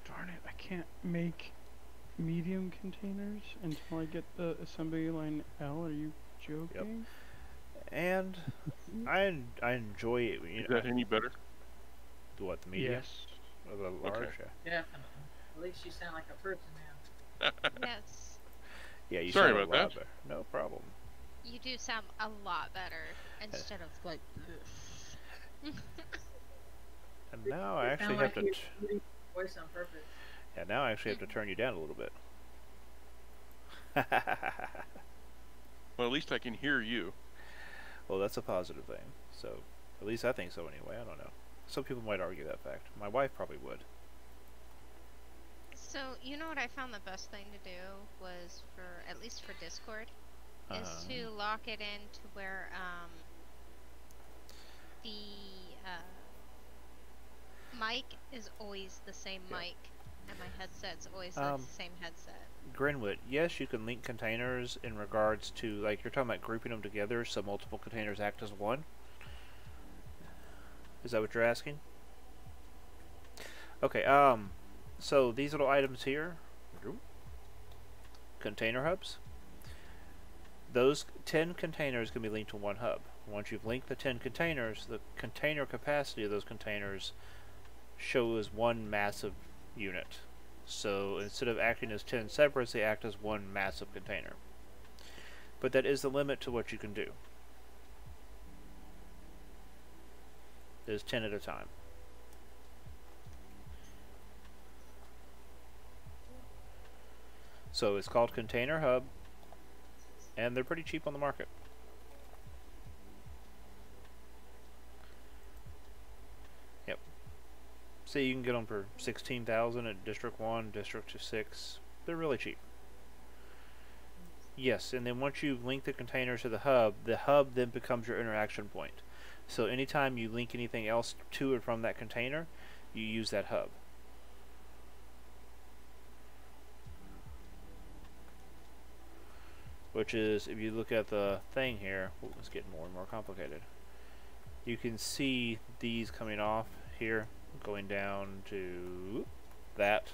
darn it. I can't make medium containers until I get the assembly line L. Are you joking? And I enjoy it. You Is know, that any better? what, the medium? Yes. Or the large? Okay. Yeah. Definitely. At least you sound like a person now. Yes. Yeah, you Sorry sound a about lot that. better. No problem. You do sound a lot better instead of like this. And now I You actually sound have like to. you're putting your voice on purpose. Yeah, now I actually have to turn you down a little bit. Well, at least I can hear you. Well, that's a positive thing. So, at least I think so anyway. I don't know. Some people might argue that fact. My wife probably would. So, you know what I found the best thing to do was for, at least for Discord, is to lock it in to where, the mic is always the same Yeah. mic, and my headset's always the same headset. Grinwood, yes, you can link containers in regards to, like, you're talking about grouping them together so multiple containers act as one. Is that what you're asking? Okay, so these little items here, container hubs, those 10 containers can be linked to one hub. Once you've linked the 10 containers, the container capacity of those containers shows one massive unit. So instead of acting as 10 separates, they act as one massive container. But that is the limit to what you can do. There's 10 at a time. So it's called Container Hub, and they're pretty cheap on the market. Yep. So you can get them for 16,000 at District 1, District 6. They're really cheap. Yes, and then once you link the containers to the hub then becomes your interaction point. So anytime you link anything else to and from that container, you use that hub. Which is, if you look at the thing here, it's getting more and more complicated. You can see these coming off here, going down to that.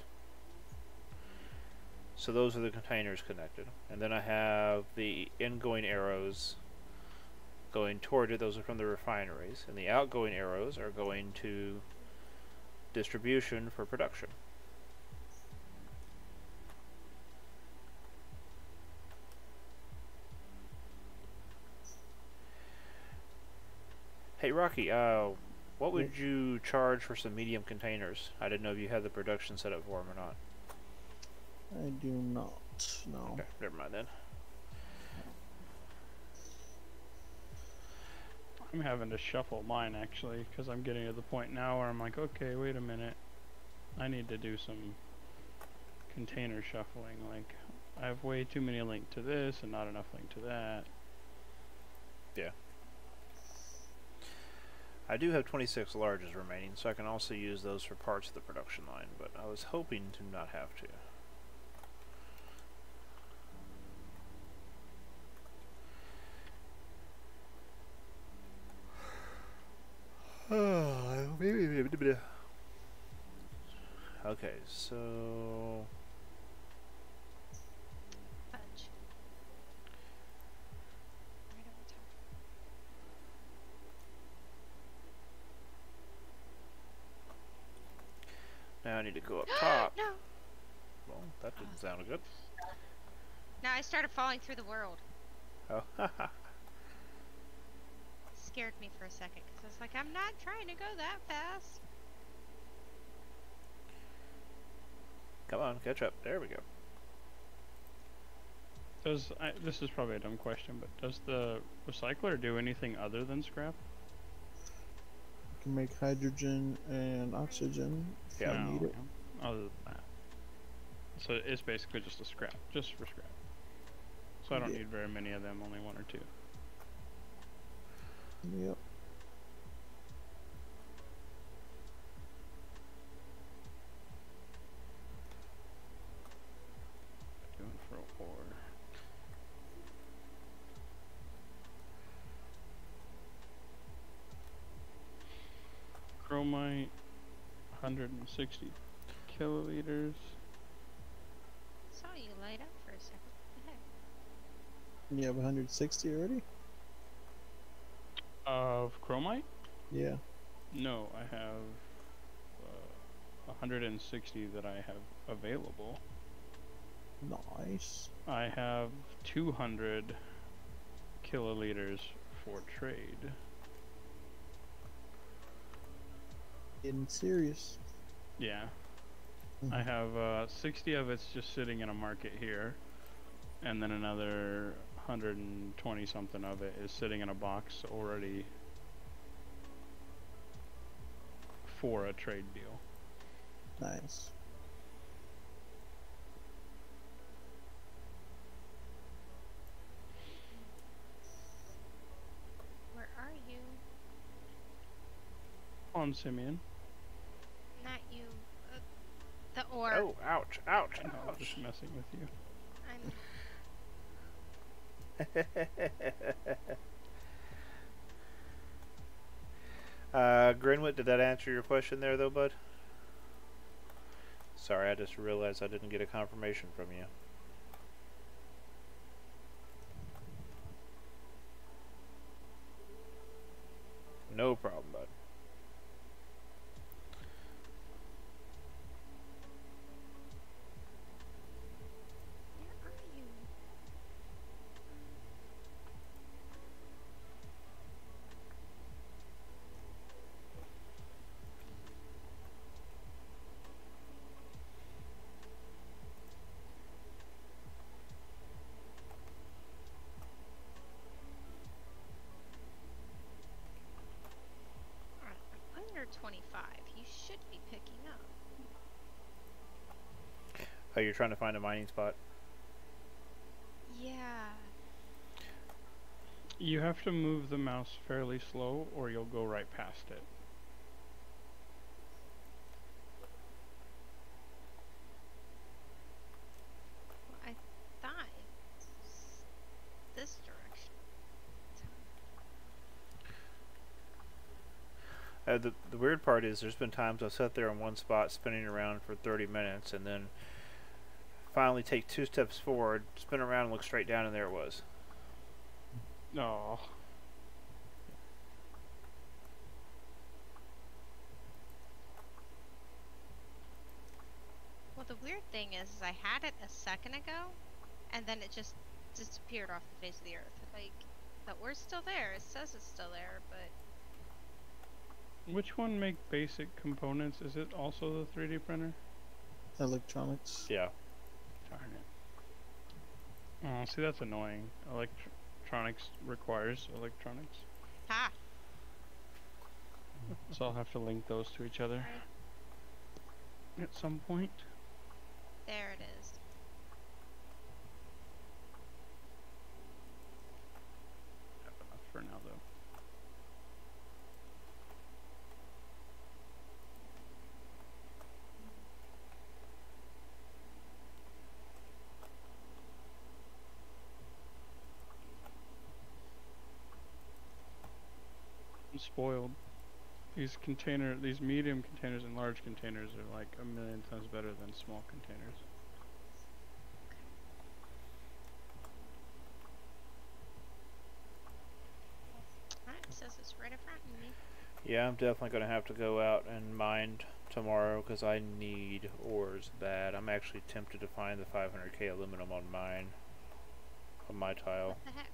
So those are the containers connected. And then I have the ingoing arrows going toward it. Those are from the refineries. And the outgoing arrows are going to distribution for production. Hey Rocky, what would you charge for some medium containers? I didn't know if you had the production set up for them or not. I do not. No. Okay, never mind then. I'm having to shuffle mine actually, because I'm getting to the point now where I'm like, okay, wait a minute. I need to do some container shuffling. Like, I have way too many linked to this and not enough linked to that. Yeah. I do have 26 larges remaining, so I can also use those for parts of the production line, but I was hoping to not have to. Okay, so Fudge. now I need to go up top. No. Well, that didn't sound good. Now I started falling through the world. Oh, haha. Scared me for a second because I was like, I'm not trying to go that fast. Come on, catch up. There we go. This is probably a dumb question, but does the recycler do anything other than scrap? You can make hydrogen and oxygen if Yeah. you need it. Other than that. So it's basically just a scrap, just for scrap. So I don't Yeah. need very many of them, only one or two. Yep. Doing for ore. Chromite, 160 kiloliters. Saw you light up for a second. What the heck? You have 160 already? Of chromite? Yeah. No, I have 160 that I have available. Nice. I have 200 kiloliters for trade. Getting serious. Yeah. I have 60 of it's just sitting in a market here, and then another 120 something of it is sitting in a box already for a trade deal. Nice. Where are you? on, Simeon. Not you. The orb. Oh, ouch, ouch, I know, I'm just ouch. messing with you. Grinwit, did that answer your question there, though, bud? Sorry, I just realized I didn't get a confirmation from you. No problem, bud. Where are you? Alright, I'm under 25. You should be picking up. Oh, you're trying to find a mining spot? Yeah. You have to move the mouse fairly slow or you'll go right past it. Well, I thought it was this direction. The weird part is there's been times I've sat there in one spot spinning around for 30 minutes and then finally take 2 steps forward, spin around and look straight down, and there it was. No. Well, the weird thing is I had it a second ago, and then it just disappeared off the face of the earth. Like, the orb's still there. It says it's still there, but... Which one make basic components? Is it also the 3D printer? Electronics. Yeah. Darn it. Oh, see, that's annoying. Electronics requires electronics. Ha! So I'll have to link those to each other Right. at some point. There it is. Have enough for now, though. I'm spoiled. These medium containers and large containers are like 1,000,000 times better than small containers. Alright, it says it's right in front of me. Yeah, I'm definitely going to have to go out and mine tomorrow because I need ores bad. I'm actually tempted to find the 500k aluminum on mine, on my tile. What the heck?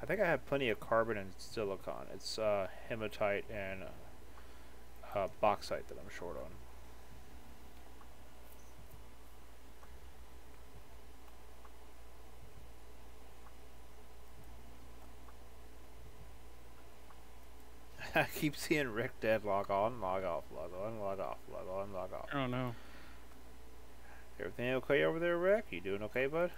I think I have plenty of carbon and silicon. It's hematite and bauxite that I'm short on. I keep seeing Rick dead. Log on, log off, log on, log off, log on, log off. Oh no. Everything okay over there, Rick? You doing okay, bud?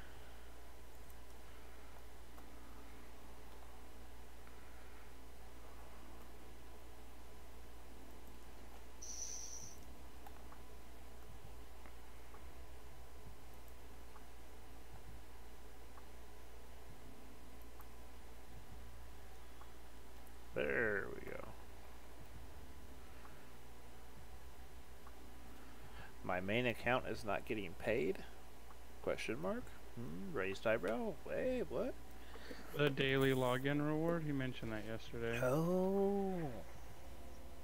There we go. My main account is not getting paid? Question mark? Raised eyebrow? Wait, what? The daily login reward? He mentioned that yesterday. Oh.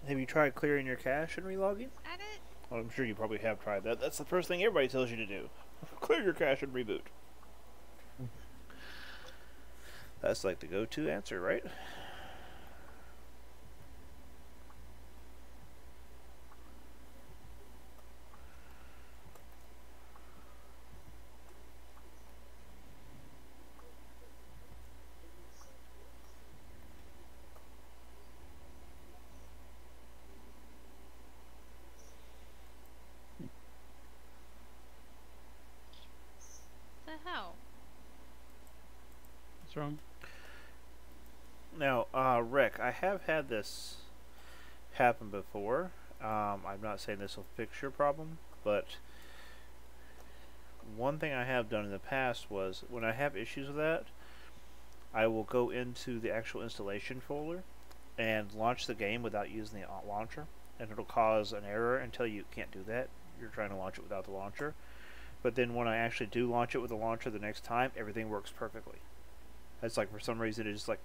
Have you tried clearing your cache and relogging? At it? Well, I'm sure you probably have tried that. That's the first thing everybody tells you to do. Clear your cache and reboot. That's like the go-to answer, right? What's wrong? Now, Rick, I have had this happen before. I'm not saying this will fix your problem, but one thing I have done in the past was when I have issues with that, I will go into the actual installation folder and launch the game without using the launcher, and it'll cause an error until you can't do that. You're trying to launch it without the launcher. But then when I actually do launch it with the launcher the next time, everything works perfectly. It's like for some reason it's like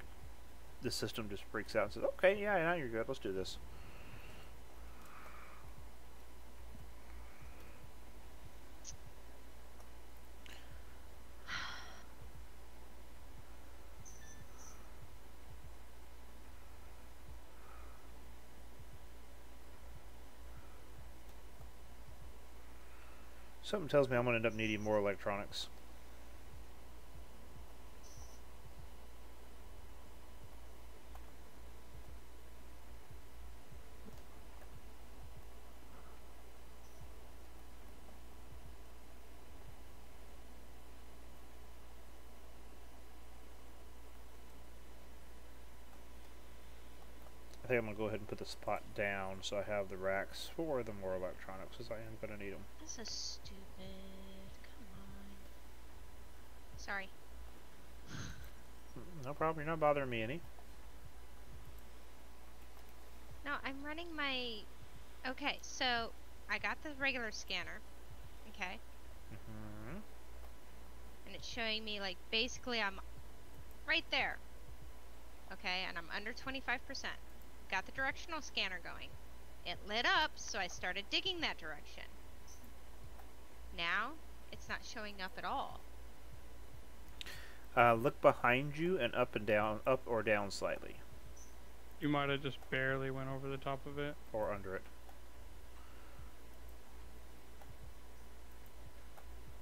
the system just freaks out and says, okay, yeah, now you're good, let's do this. Something tells me I'm going to end up needing more electronics. I think I'm going to go ahead and put the spot down so I have the racks for the more electronics, because I am going to need them. This is stupid. Come on. Sorry. No problem, you're not bothering me any. No, I'm running my... Okay, so I got the regular scanner. Okay. Mm-hmm. And it's showing me, like, basically I'm right there. Okay, and I'm under 25%. Got the directional scanner going. It lit up, so I started digging that direction. Now, it's not showing up at all. Look behind you and up or down slightly. You might have just barely went over the top of it. Or under it.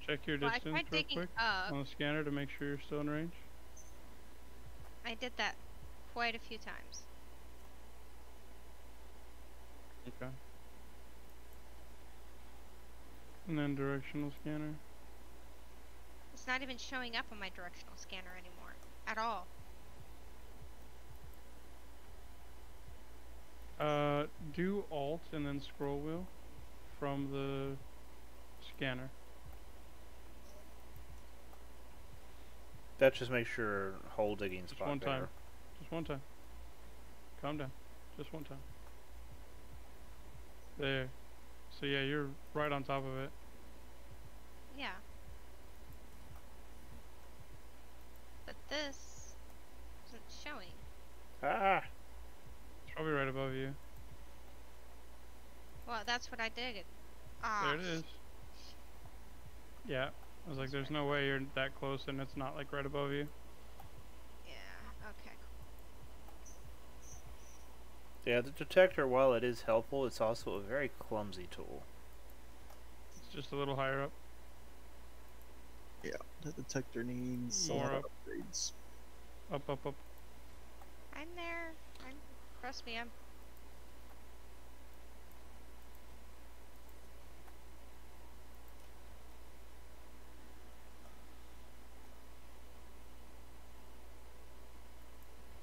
Check your Well, I distance tried real digging quick up. on the scanner to make sure you're still in range. I did that quite a few times. Okay. And then directional scanner. It's not even showing up on my directional scanner anymore. At all. Do Alt and then scroll wheel from the scanner. That just makes sure hole digging Just spot one better. time. Just one time. Calm down. Just one time. There. So yeah, you're right on top of it. Yeah. But this isn't showing. Ah! It's probably right above you. Well, that's what I did. Ah. There it is. Yeah. I was like, there's no way you're that close and it's not like right above you. Yeah, okay. Yeah, the detector, while it is helpful, it's also a very clumsy tool. It's just a little higher up. Yeah, the detector needs More a lot of up. upgrades. Up, up, up. I'm there. Trust me, I'm...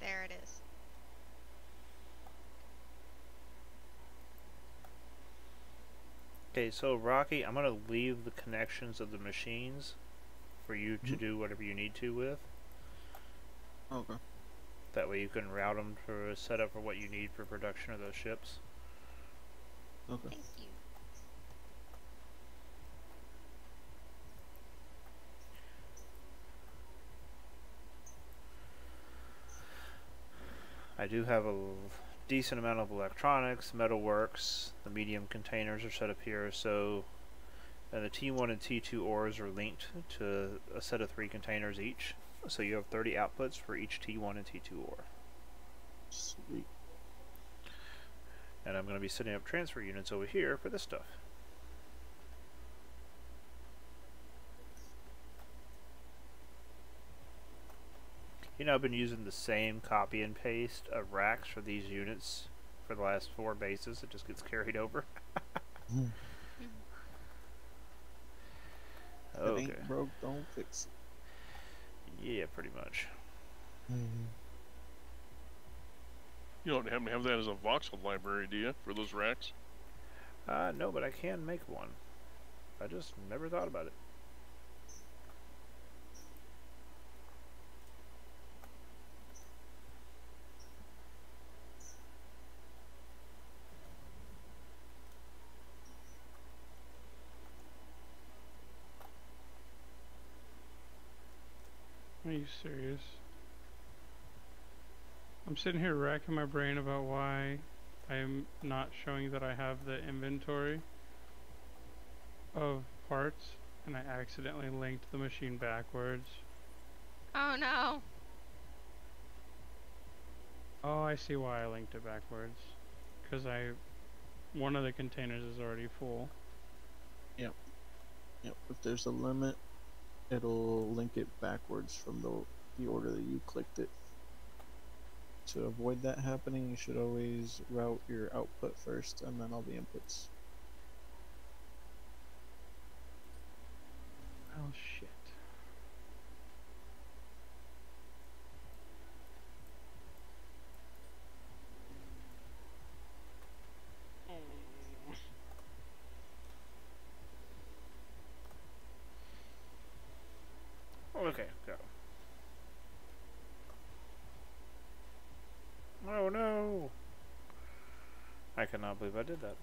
There it is. Okay, so Rocky, I'm going to leave the connections of the machines for you to do whatever you need to with. Okay. That way you can route them for set up for what you need for production of those ships. Okay. Thank you. I do have a decent amount of electronics, metalworks, the medium containers are set up here, so the T1 and T2 ores are linked to a set of 3 containers each, so you have 30 outputs for each T1 and T2 ore. Sweet. And I'm going to be setting up transfer units over here for this stuff. You know, I've been using the same copy and paste of racks for these units for the last 4 bases. It just gets carried over. If it ain't broke, don't fix it. Yeah, pretty much. You don't happen to have that as a voxel library, do you, for those racks? No, but I can make one. I just never thought about it. Are you serious? I'm sitting here racking my brain about why I'm not showing that I have the inventory of parts, and I accidentally linked the machine backwards. Oh no. Oh, I see why I linked it backwards. Because one of the containers is already full. Yep. If there's a limit, it'll link it backwards from the order that you clicked it. To avoid that happening, you should always route your output first and then all the inputs. Oh shit. Okay, go. Oh no! I cannot believe I did that.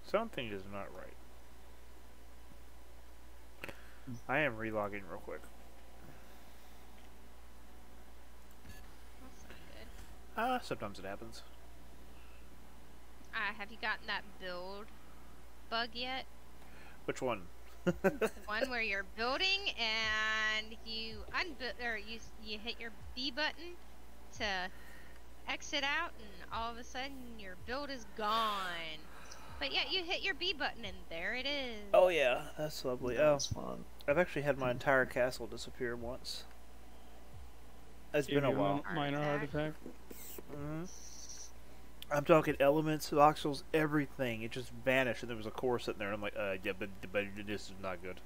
Something is not right. I am relogging real quick. That's not good. Sometimes it happens. Have you gotten that build bug yet? Which one? The one where you're building and you you hit your B button to exit out, and all of a sudden your build is gone. But yet you hit your B button and there it is. Oh yeah, that's lovely. That's fun. I've actually had my entire castle disappear once. It's Gave been a you while. Minor heart attack. I'm talking elements, voxels, everything. It just vanished, and there was a core sitting there. And I'm like, yeah, but this is not good.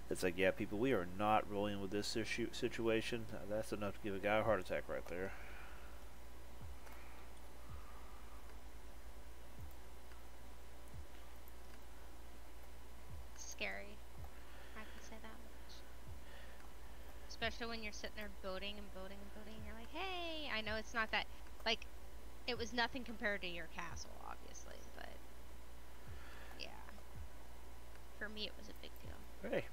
It's like, yeah, people, we are not rolling with this situation. That's enough to give a guy a heart attack right there. Scary. I can say that much. Especially when you're sitting there building and building and building, and you're like, hey, I know it's not that, like, it was nothing compared to your castle, obviously, but yeah. For me, it was a big deal. Hey,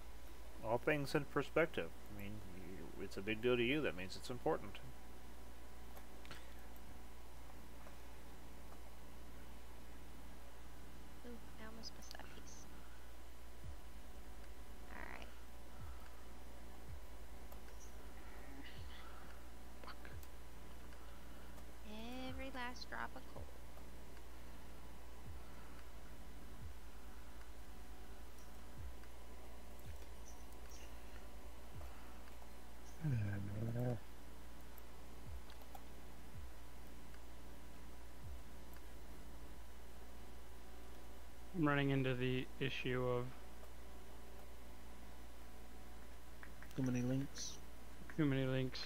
all things in perspective. I mean, it's a big deal to you. That means it's important. Ooh, I almost missed that piece. Alright. Every last drop of coal. I'm running into the issue of Too many links. too many links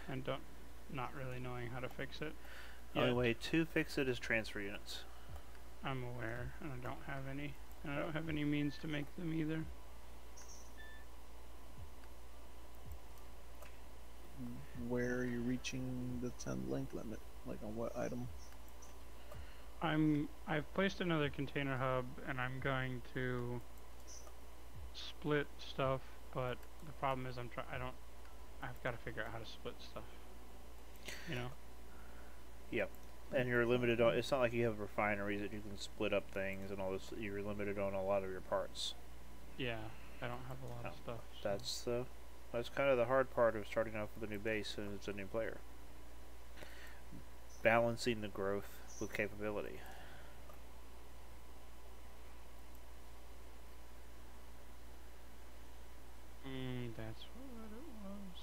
and not really knowing how to fix it. Only yet. way to fix it is transfer units. I'm aware, and I don't have any. And I don't have any means to make them either. Where are you reaching the 10 link limit? Like on what item? I've placed another container hub, and I'm going to split stuff, but the problem is I've got to figure out how to split stuff. You know? Yep. And you're limited on, it's not like you have refineries that you can split up things and all this. You're limited on a lot of your parts. Yeah, I don't have a lot of stuff. So. That's kind of the hard part of starting off with a new base and it's a new player. Balancing the growth with capability. think that's what it was.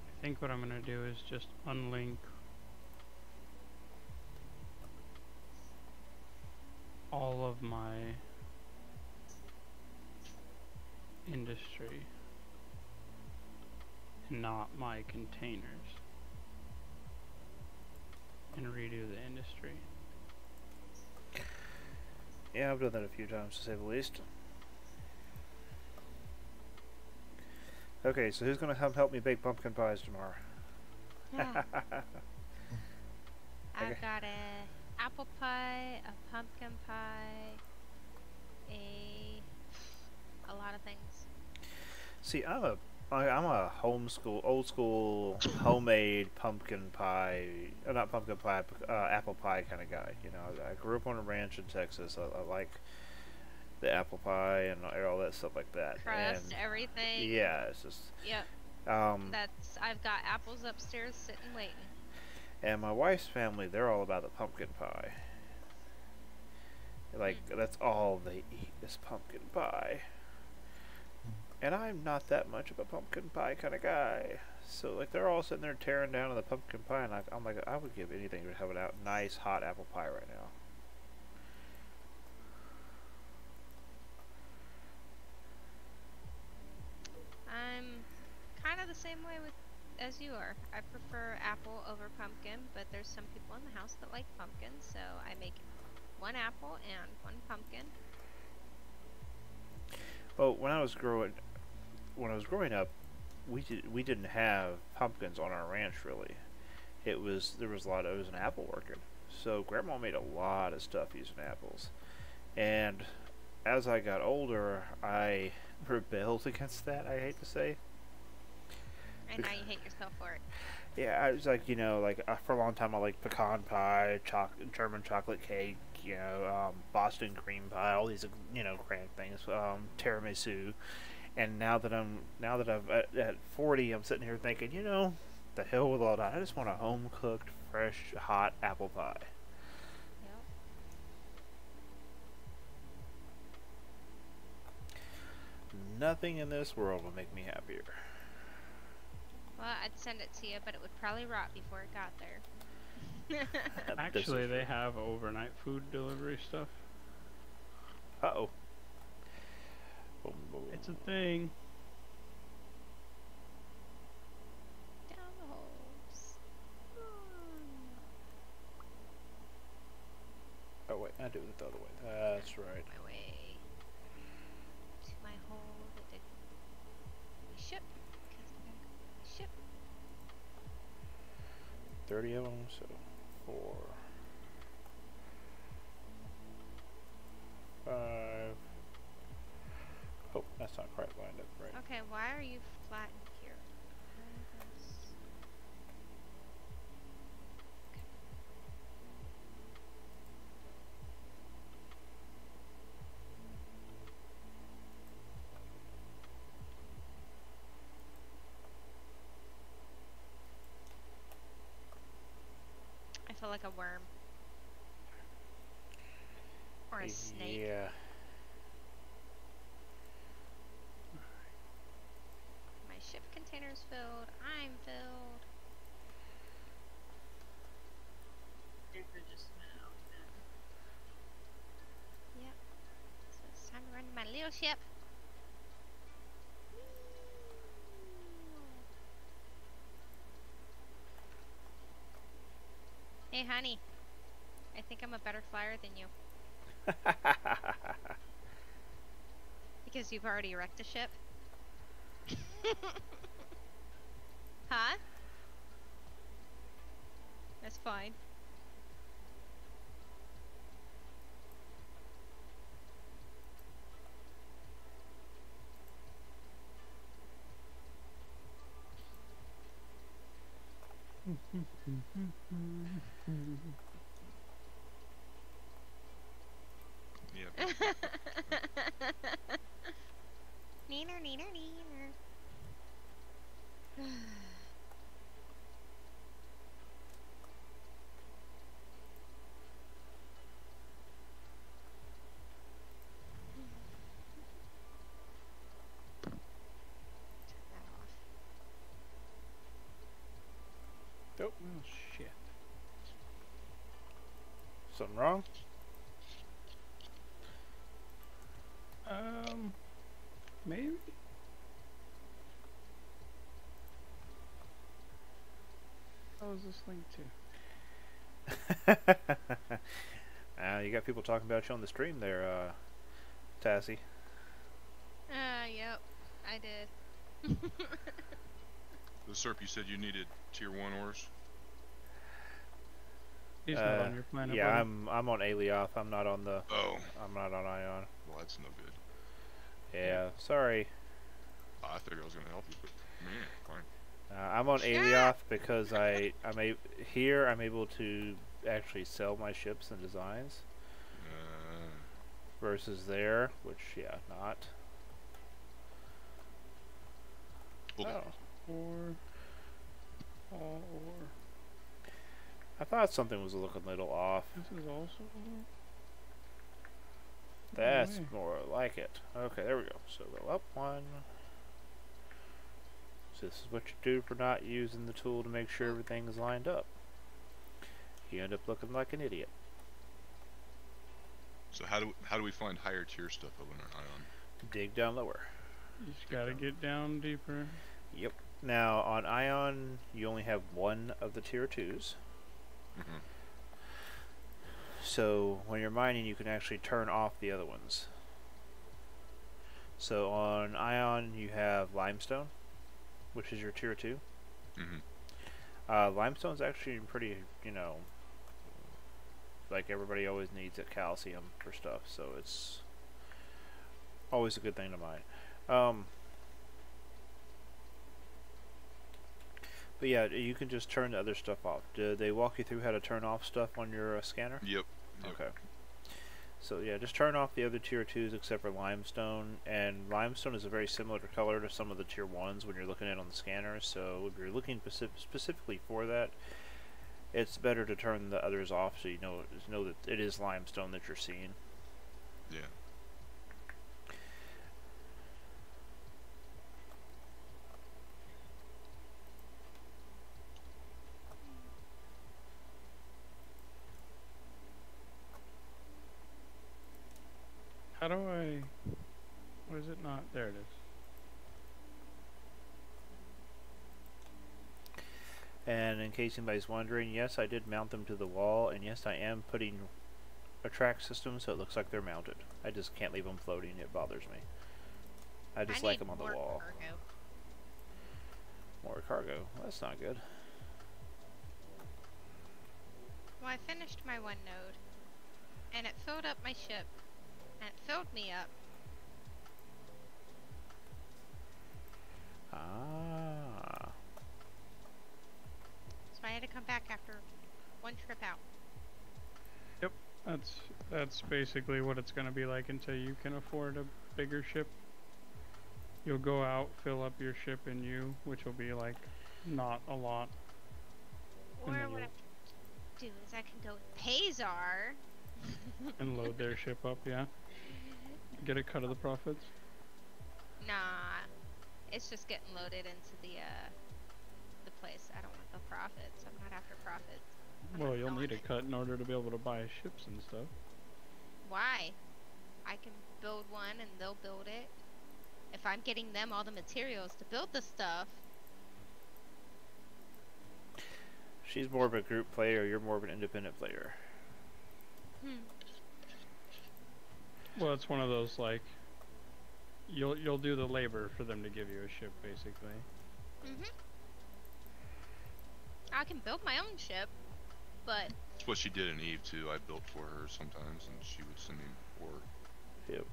I think what I'm gonna do is just unlink all of my industry, not my containers, and redo the industry. Yeah, I've done that a few times to say the least. Okay, so who's gonna help me bake pumpkin pies tomorrow? Yeah. Okay. I've got a apple pie, a pumpkin pie, a lot of things. See, I'm a homeschool, old school, homemade pumpkin pie, not pumpkin pie, apple pie kind of guy. You know, I grew up on a ranch in Texas. I like the apple pie and all that stuff like that. Crust, And everything. yeah, it's just. Yep. I've got apples upstairs sitting waiting. And my wife's family, they're all about the pumpkin pie. Like, that's all they eat is pumpkin pie. And I'm not that much of a pumpkin pie kind of guy. So, like, they're all sitting there tearing down on the pumpkin pie, and I'm like, I would give anything to have a nice, hot apple pie right now. I'm kind of the same way as you are. I prefer apple over pumpkin, but there's some people in the house that like pumpkin, so I make one apple and one pumpkin. Well, when I was growing up, we didn't have pumpkins on our ranch really. There was an apple orchard, so Grandma made a lot of stuff using apples. And as I got older, I rebelled against that. I hate to say. And now you hate yourself for it. Yeah, I was like, for a long time I liked pecan pie, German chocolate cake, Boston cream pie, all these, grand things, tiramisu. And now that I'm at 40, I'm sitting here thinking, the hell with all that. I just want a home cooked, fresh, hot apple pie. Yep. Nothing in this world will make me happier. Well, I'd send it to you, but it would probably rot before it got there. Actually, they have overnight food delivery stuff. Uh-oh. It's a thing. Down the holes. Oh, wait, I do it the other way. That's right. My way to my hole that did my ship. Because I gotta go to my ship. 30 of them, so 4, 5. Oh, that's not quite lined up right. Okay, why are you flattened here? I feel like a worm. Or a snake. Yeah. My ship container's filled. I'm filled. Here for just a minute, I'll be back. Yep. So it's time to run my little ship. Hey, honey. I think I'm a better flyer than you. Because you've already wrecked a ship? Huh? That's fine. Yeah. Neener, neener, neener. Nope. Oh shit. Something wrong? Maybe. How is this linked to? You got people talking about you on the stream there, Tassie. Yep, I did. The Serp, you said you needed tier 1 ores? He's not on your planet. Yeah, buddy. I'm on Alioth. I'm not on the. Oh. I'm not on Ion. Well, that's no good. Yeah, sorry. I figured I was going to help you, but fine. I'm on Alioth because I'm able to actually sell my ships and designs versus there, which not. Okay. Or I thought something was looking a little off. this is also. That's more like it. Okay, there we go. So go up one. So this is what you do for not using the tool to make sure everything is lined up. You end up looking like an idiot. So how do we find higher tier stuff over in Ion? Dig down lower. You just gotta get down deeper. Yep. Now on Ion, you only have one of the tier 2s. Mm-hmm. So when you're mining, you can actually turn off the other ones. So on Ion, you have limestone, which is your tier 2. Mm-hmm. Limestone's actually pretty, like everybody always needs it, calcium for stuff, so it's always a good thing to mine. But yeah, you can just turn the other stuff off. Did they walk you through how to turn off stuff on your scanner? Yep. Okay. So yeah, just turn off the other tier 2s except for limestone, and limestone is a very similar color to some of the tier 1s when you're looking at it on the scanner, so if you're looking specifically for that, it's better to turn the others off so you know that it is limestone that you're seeing. Yeah. How do I? What is it not? There it is. And in case anybody's wondering, yes, I did mount them to the wall, and yes, I am putting a track system so it looks like they're mounted. I just can't leave them floating. It bothers me. I just like them on the wall. Cargo. More cargo. Well, that's not good. Well, I finished my one node, and it filled up my ship, and it filled me up. Ah. So I had to come back after one trip out. Yep, that's basically what it's gonna be like until you can afford a bigger ship. You'll go out, fill up your ship and which will be like not a lot. Or what I can do is I can go with Pazar. And load their ship up, yeah. Get a cut of the profits. Nah, it's just getting loaded into the place. I don't want the profits. I'm not after profits. Well, you'll need a cut in order to be able to buy ships and stuff. Why? I can build one and they'll build it. If I'm getting them all the materials to build the stuff. She's more of a group player. You're more of an independent player. Well, it's one of those like you'll do the labor for them to give you a ship, basically. I can build my own ship, but That's what she did in Eve too. I built for her sometimes, and she would send me work. Yep.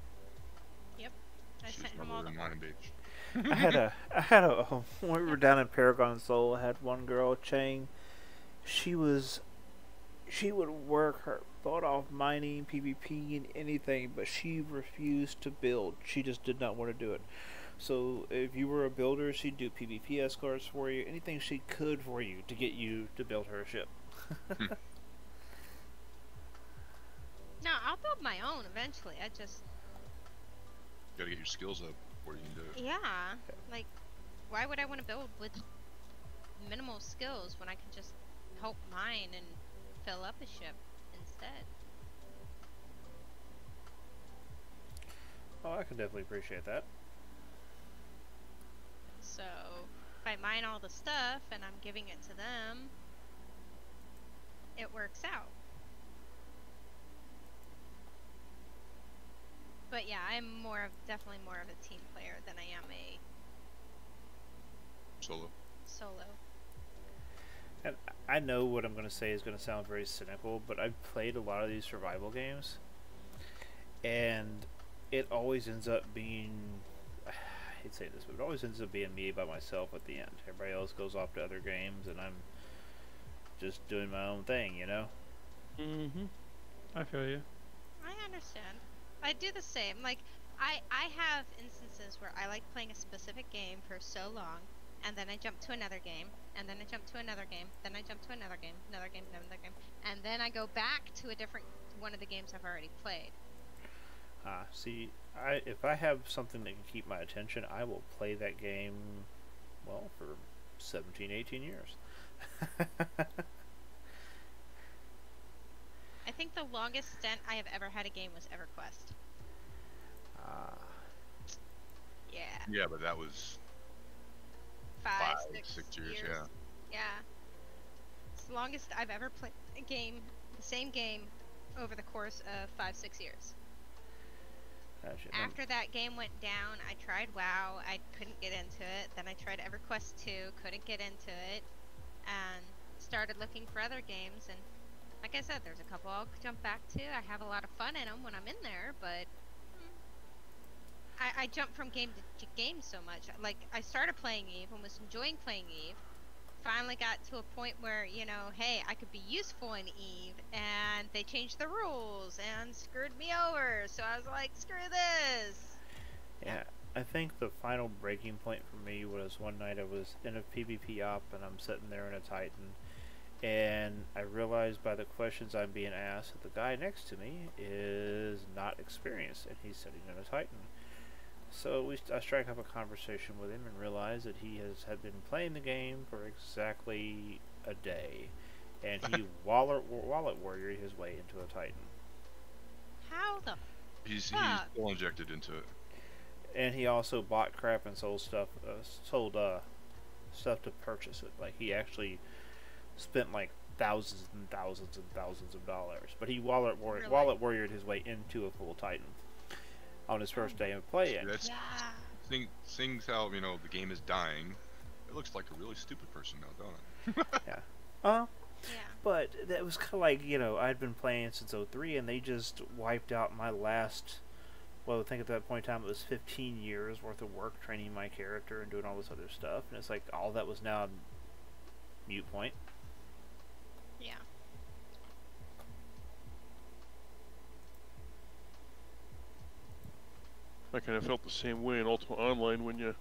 I She sent was him all my the. little mining bitch. I had a when we were down in Paragon Soul, I had one girl, Chang. She would work her butt off mining, PvP, and anything, but she refused to build. She just did not want to do it. So if you were a builder, she'd do PvP escorts for you, anything she could for you to get you to build her a ship. No, I'll build my own eventually. I just. Gotta get your skills up before you can do it. Yeah. Like, why would I want to build with minimal skills when I can just help mine and fill up a ship instead. Oh, I can definitely appreciate that. So if I mine all the stuff and I'm giving it to them, it works out. But yeah, I'm definitely more of a team player than I am a solo. And I know what I'm going to say is going to sound very cynical, but I've played a lot of these survival games, and it always ends up being, I hate to say this, but it always ends up being me by myself at the end. Everybody else goes off to other games, and I'm just doing my own thing, you know? Mm-hmm. I feel you. I understand. I do the same. Like, I have instances where I like playing a specific game for so long, and then I jump to another game, and then I jump to another game, then I jump to another game, another game, and then I go back to a different one of the games I've already played. See, if I have something that can keep my attention, I will play that game, well, for 17, 18 years. I think the longest stint I have ever had a game was EverQuest. Yeah. Yeah, but that was 5, 6 years. Yeah. It's the longest I've ever played a game, the same game, over the course of 5-6 years. After that game went down, I tried WoW, I couldn't get into it. Then I tried EverQuest 2, couldn't get into it, and started looking for other games. And like I said, there's a couple I'll jump back to. I have a lot of fun in them when I'm in there, but I jump from game to game so much. Like, I started playing EVE and was enjoying playing EVE. Finally got to a point where, you know, hey, I could be useful in EVE, and they changed the rules and screwed me over. So I was like, screw this. Yeah, I think the final breaking point for me was one night I was in a PvP op, and I'm sitting there in a Titan, and I realized by the questions I'm being asked that the guy next to me is not experienced, and he's sitting in a Titan. So I strike up a conversation with him and realize that he had been playing the game for exactly a day, and he wallet warriored his way into a Titan. How the He's fuck? still injected into it. And he also bought crap and sold stuff to purchase it. Like, he actually spent like thousands and thousands and thousands of dollars, but he wallet warriored his way into a full Titan on his first day of playing. Seeing how, you know, the game is dying, it looks like a really stupid person now, don't it? Yeah. Yeah. But that was kind of like, you know, I'd been playing since 03, and they just wiped out my last, well, I think at that point in time it was 15 years worth of work training my character and doing all this other stuff, and it's like all that was now mute point. Yeah. I kind of felt the same way in Ultima Online when you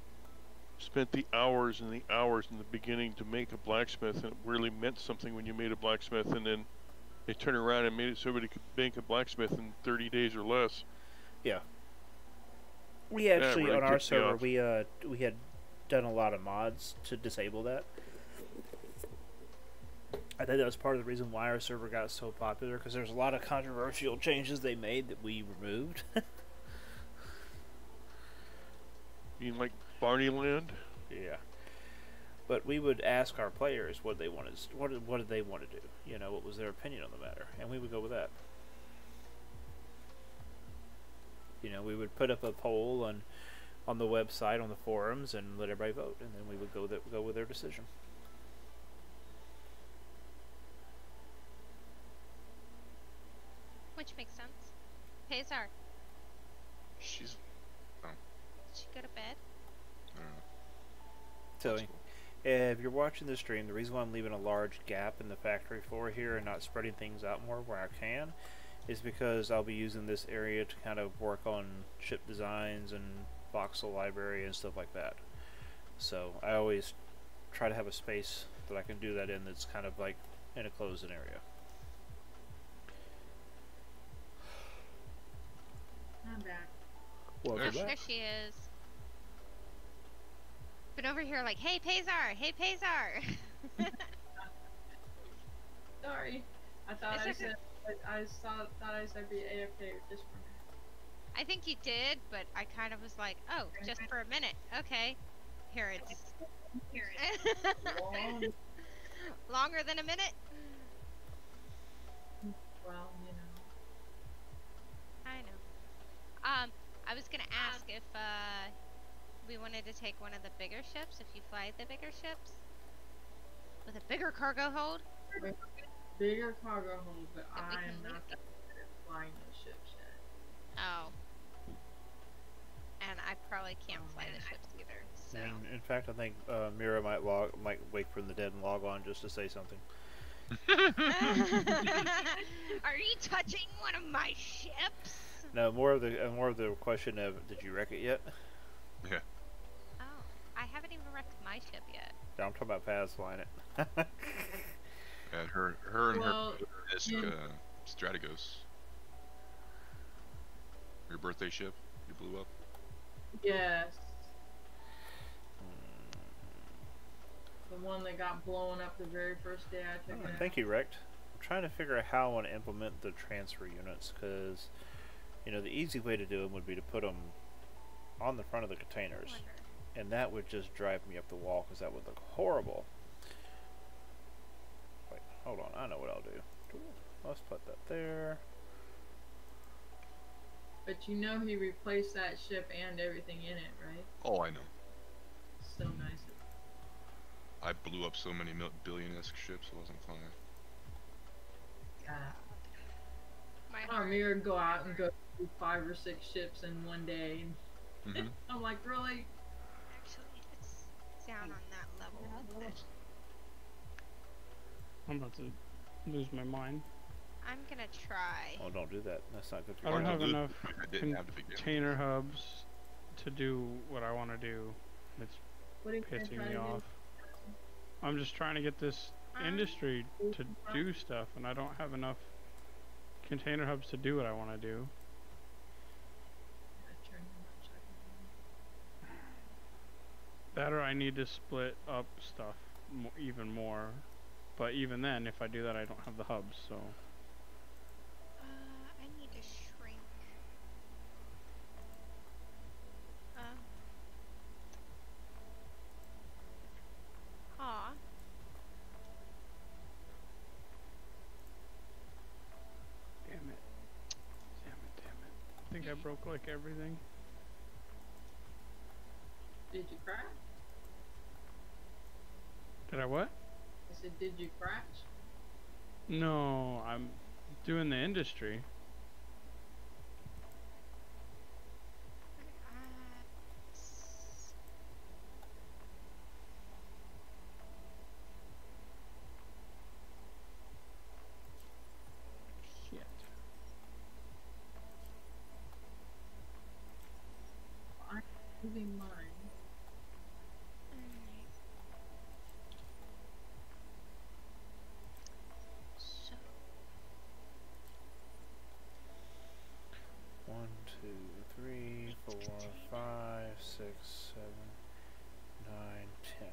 spent the hours and the hours in the beginning to make a blacksmith, and it really meant something when you made a blacksmith, and then they turned around and made it so everybody could make a blacksmith in 30 days or less. Yeah. We actually, really on our ticked me server, off. we had done a lot of mods to disable that. I think that was part of the reason why our server got so popular, because there's a lot of controversial changes they made that we removed. You mean like Barney Land? Yeah. But we would ask our players what they wanted, what did they want to do? You know, what was their opinion on the matter, and we would go with that. You know, we would put up a poll on the website, on the forums, and let everybody vote, and then we would go with their decision. Which makes sense. Pazar. She's... Did she go to bed? So, if you're watching the stream, the reason why I'm leaving a large gap in the factory floor here and not spreading things out more where I can is because I'll be using this area to kind of work on ship designs and voxel library and stuff like that. So I always try to have a space that I can do that in that's kind of like in a closed area. I'm back. Welcome There back. she is. Been over here like, hey Pazar, hey Pazar. Sorry. I thought It's I okay. said thought I said be AFK just for a minute. I think you did, but I kind of was like, oh, just for a minute. Okay. Here it's Long, longer than a minute. well, you know. I know. I was gonna ask if we wanted to take one of the bigger ships. If you fly the bigger ships with a bigger cargo hold. Bigger cargo hold, but That we I can am not leave. that good at flying those ships yet. Oh. And I probably can't fly the ships either. So. In fact, I think Mira might wake from the dead and log on just to say something. Are you touching one of my ships? No, more of the question of, did you wreck it yet? Yeah. Oh, I haven't even wrecked my ship yet. No, I'm talking about Paz flying it. And her and Well, her Strategos. Your birthday ship you blew up. yes. The one that got blown up the very first day I took it out. Thank you, Rect. I'm trying to figure out how I want to implement the transfer units, because, you know, the easy way to do them would be to put them on the front of the containers, and that would just drive me up the wall, because that would look horrible. Wait, hold on, I know what I'll do. Let's put that there. But you know he replaced that ship and everything in it, right? Oh, I know. So nice. I blew up so many billion-esque ships, it wasn't fun. Our mirror go out and go through 5 or 6 ships in one day. I'm like, really? Actually, it's down on that level. I'm about to lose my mind. I'm gonna try. Oh, don't do that. That's not good for I you. don't have enough didn't have to begin. container hubs to do what I want to do. It's What are you gonna pissing try me to do? off. I'm just trying to get this industry to do stuff, and I don't have enough container hubs to do what I want to do. That or I need to split up stuff even more. But even then, if I do that, I don't have the hubs, so... I need to shrink. Aw. Damn it. I think I broke, like, everything. Did you crash? Did I what? I said, did you crash? No, I'm doing the industry. Shit. I'm moving mine. So. 1, 2, 3, 4, 5, 6, 7, 9, 10.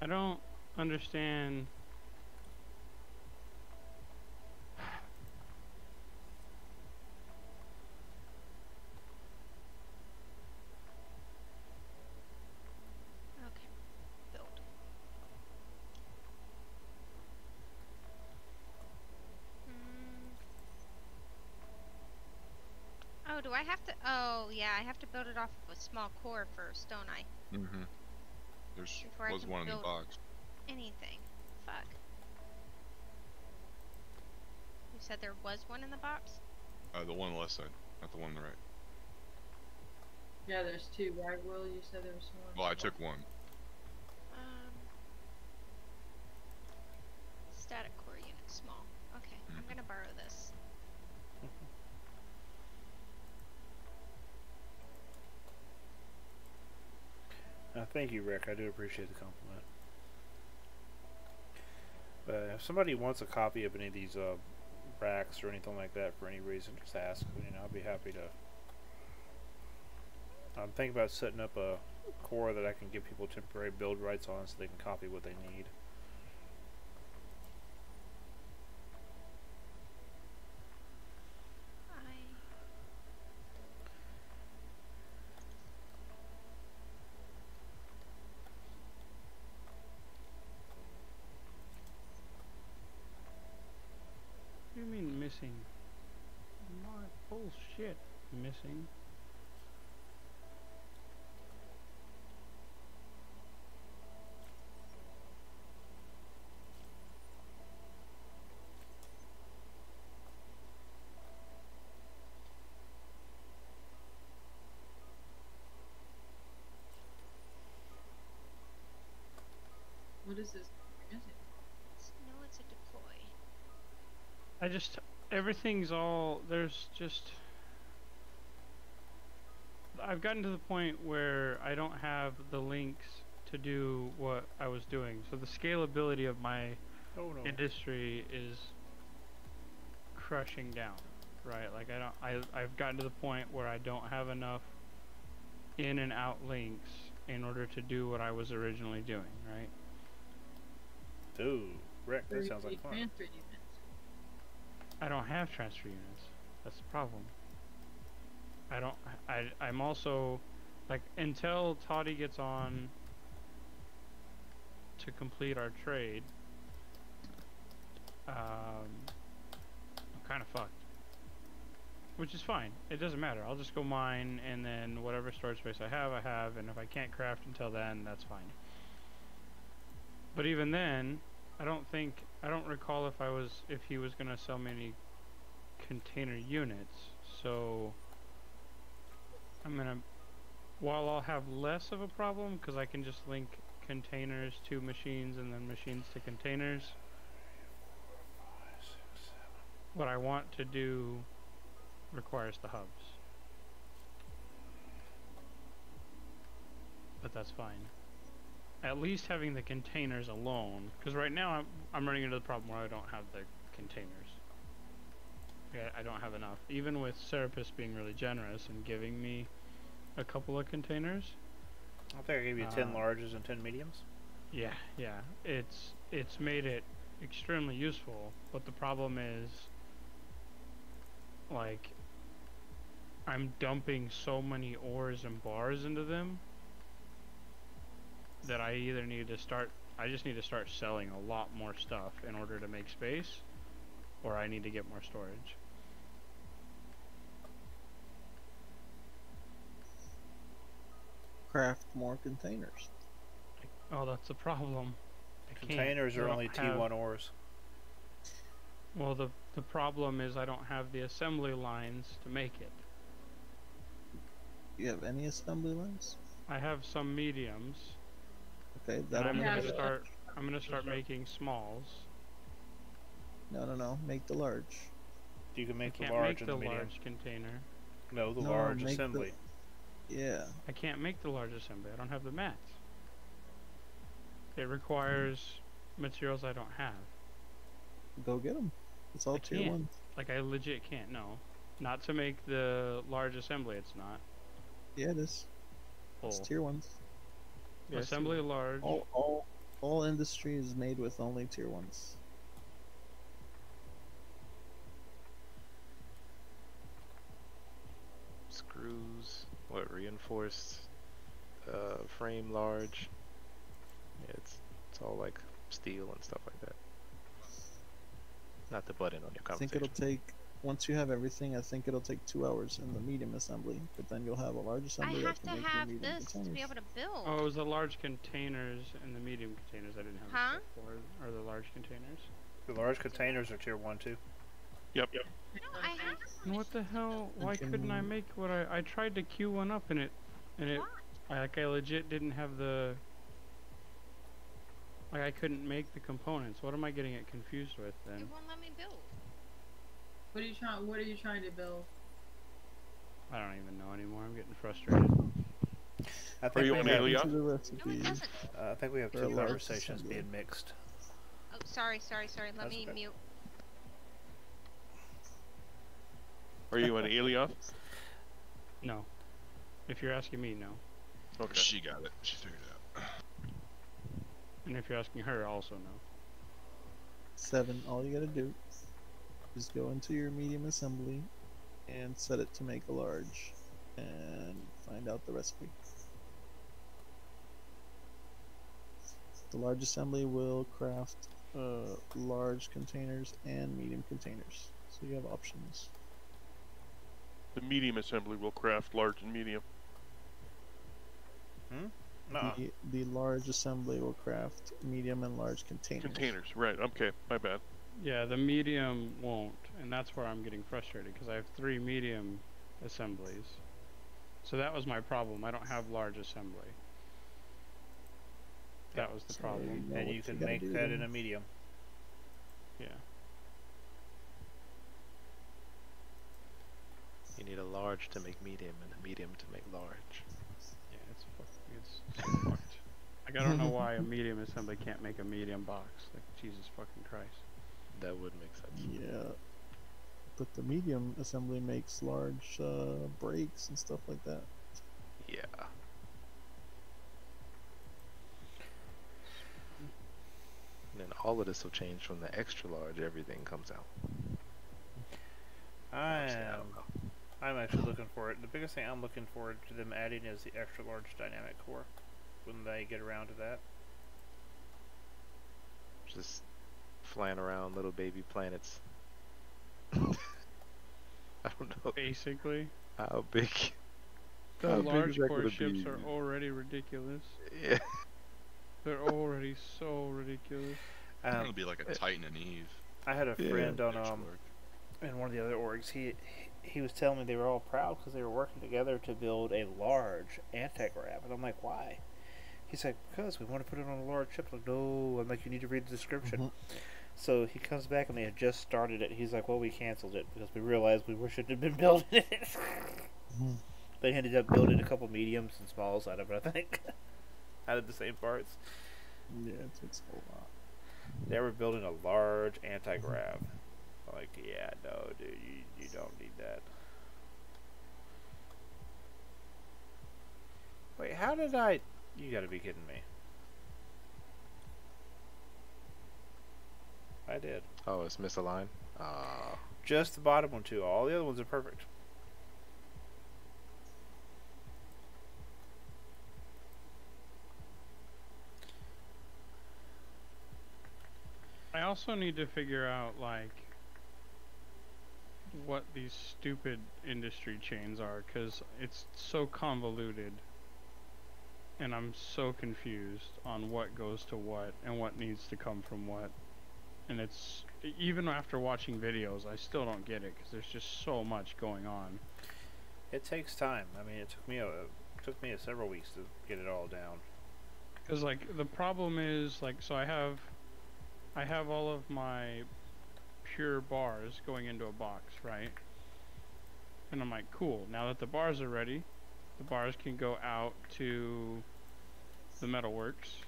I don't understand. Okay. Build. Oh, do I have to? Oh, yeah, I have to build it off of a small core first, don't I? There's Before I was can one in the build box. anything. Fuck. You said there was one in the box? The one on the left side, not the one on the right. Yeah, there's 2, right, Will? You said there was one. Well, I took one. Static core unit, small. Okay, I'm gonna borrow this. Thank you, Rick. I do appreciate the compliment. But if somebody wants a copy of any of these racks or anything like that for any reason, just ask. You know, I'll be happy to I'm thinking about setting up a core that I can give people temporary build rights on so they can copy what they need. What do you mean missing? My bullshit missing. What is this? No, it's a deploy. Everything's all, I've gotten to the point where I don't have the links to do what I was doing. So the scalability of my industry is crushing down, right? Like I've gotten to the point where I don't have enough in and out links in order to do what I was originally doing, right? Ooh, Rick, that sounds like fun. Transfer units. I don't have transfer units. That's the problem. I'm also, like, until Toddy gets on to complete our trade, I'm kind of fucked. Which is fine. It doesn't matter. I'll just go mine, and then whatever storage space I have, and if I can't craft until then, that's fine. But even then, I don't recall if he was gonna sell me any container units, so while I'll have less of a problem because I can just link containers to machines and then machines to containers, what I want to do requires the hubs. But that's fine. At least having the containers alone, because right now I'm running into the problem where I don't have the containers. Yeah, I don't have enough. Even with Serapis being really generous and giving me a couple of containers. I think I gave you 10 larges and 10 mediums. Yeah. It's made it extremely useful, but the problem is, like, I'm dumping so many ores and bars into them that I either I just need to start selling a lot more stuff in order to make space, or I need to get more storage. Craft more containers. Oh, that's the problem. Containers are only T1 ores. Well, the problem is I don't have the assembly lines to make it. You have any assembly lines? I have some mediums. Okay, I'm gonna start making smalls. No. Make the large. You can make I the large can't make and the the medium. large container. No, the large assembly. Yeah. I can't make the large assembly. I don't have the mats. It requires materials I don't have. Go get them. It's all tier 1. Like, I legit can't. No. Not to make the large assembly, it's not. Yeah, it is. It's tier 1s. Yeah, assembly large. All industry is made with only tier 1s. Screws, reinforced frame large. Yeah, it's all like steel and stuff like that. Not to butt in on your conversation. I think it'll take, once you have everything, I think it'll take 2 hours in the medium assembly, but then you'll have a large assembly that can make your medium containers. To be able to build. Oh, it was the large containers and the medium containers I didn't have the stuff for. Or the large containers. The large containers are tier 1 too. Yep. No, I have. What the hell? Why couldn't I make what I tried to queue one up and it I legit didn't have the, like, I couldn't make the components. What am I getting it confused with then? It won't let me build. What are you trying to build? I don't even know anymore. I'm getting frustrated. I think we have Alioth? No, it doesn't. I think we have two conversations being mixed. Oh, sorry. Let me mute. Are you on Alioth? No. If you're asking me, no. Okay. She got it. She figured it out. And if you're asking her, also no. 7. All you gotta do is go into your medium assembly and set it to make a large, and find out the recipe. The large assembly will craft large containers and medium containers, so you have options. The medium assembly will craft large and medium. No. The large assembly will craft medium and large containers. Containers, right? Okay, my bad. Yeah, the medium won't, and that's where I'm getting frustrated because I have 3 medium assemblies. So that was my problem. I don't have large assembly. That was the problem. know And what you can gotta make do that then. in a medium. Yeah. You need a large to make medium and a medium to make large. Yeah, it's so fucked. Like, I don't know why a medium assembly can't make a medium box. Like, Jesus fucking Christ. That would make sense. Yeah, but the medium assembly makes large brakes and stuff like that. Yeah. And then all of this will change when the extra large everything comes out. I'm actually looking for it. The biggest thing I'm looking forward to them adding is the extra large dynamic core when they get around to that. Just flying around little baby planets. I don't know Basically. how big. The How big is large that core gonna ships be? are already ridiculous. Yeah. They're already so ridiculous. It'll be like a Titan and Eve. I had a Yeah. friend on Extra large. in one of the other orgs. He was telling me they were all proud because they were working together to build a large anti-grav, and I'm like, why? He's like, because we want to put it on a large ship. I'm like, no. I'm like, you need to read the description. So he comes back and they had just started it. He's like, well, we canceled it because we realized we shouldn't have been building it. They ended up building a couple mediums and smalls out of it, I think. Out of the same parts. Yeah, it takes a lot. They were building a large anti-grav. Like, yeah, no, dude, you don't need that. Wait, how did I... You gotta be kidding me. I did. Oh, it's misaligned? Just the bottom one, too. All the other ones are perfect. I also need to figure out, like, what these stupid industry chains are, because it's so convoluted. And I'm so confused on what goes to what and what needs to come from what. And it's, even after watching videos, I still don't get it, because there's just so much going on. It takes time. I mean, it took me several weeks to get it all down. Because, like, the problem is, like, so I have all of my pure bars going into a box, right? And I'm like, cool, now that the bars are ready, the bars can go out to the metalworks,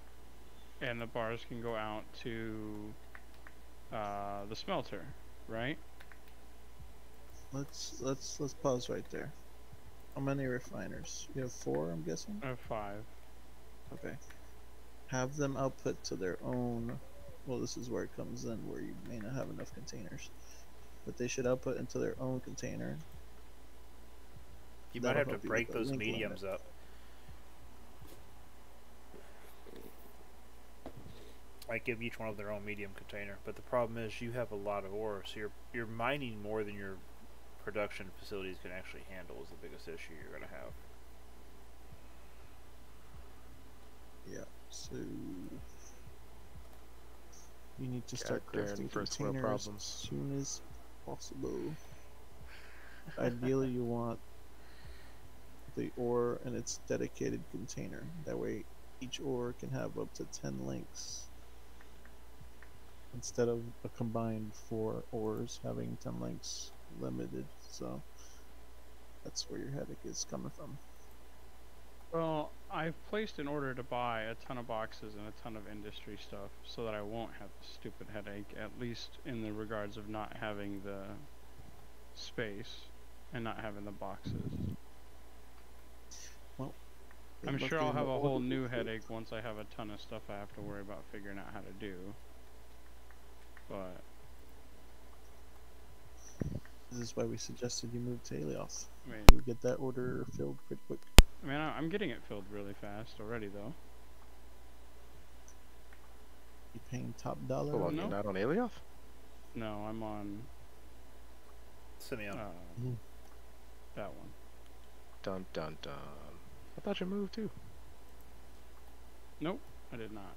and the bars can go out to the smelter, right? Let's pause right there. How many refiners? You have 4, I'm guessing? I have 5. Okay. Have them output to their own. Well, this is where it comes in, where you may not have enough containers, but they should output into their own container. You might That'll have to help you break with the those link mediums limit. up. Like, give each one of their own medium container. But the problem is you have a lot of ore, so you're mining more than your production facilities can actually handle is the biggest issue you're going to have. Yeah, so you need to start Darren, crafting first world containers problems. as soon as possible. Ideally, you want the ore in its dedicated container. That way, each ore can have up to 10 links. Instead of a combined 4 ores having 10 links limited. So that's where your headache is coming from. Well, I've placed an order to buy a ton of boxes and a ton of industry stuff so that I won't have the stupid headache, at least in the regards of not having the space and not having the boxes. Well, I'm good luck sure I'll getting have the a whole order new fulfilled. headache once I have a ton of stuff I have to worry about figuring out how to do. But This is why we suggested you move to Alioth. I mean, You'll get that order filled pretty quick. I'm getting it filled really fast already, though. You paying top dollar? Hold on, No. you're not on Alioth? No, I'm on Simeon. that one. Dun dun dun. I thought you moved too. Nope, I did not.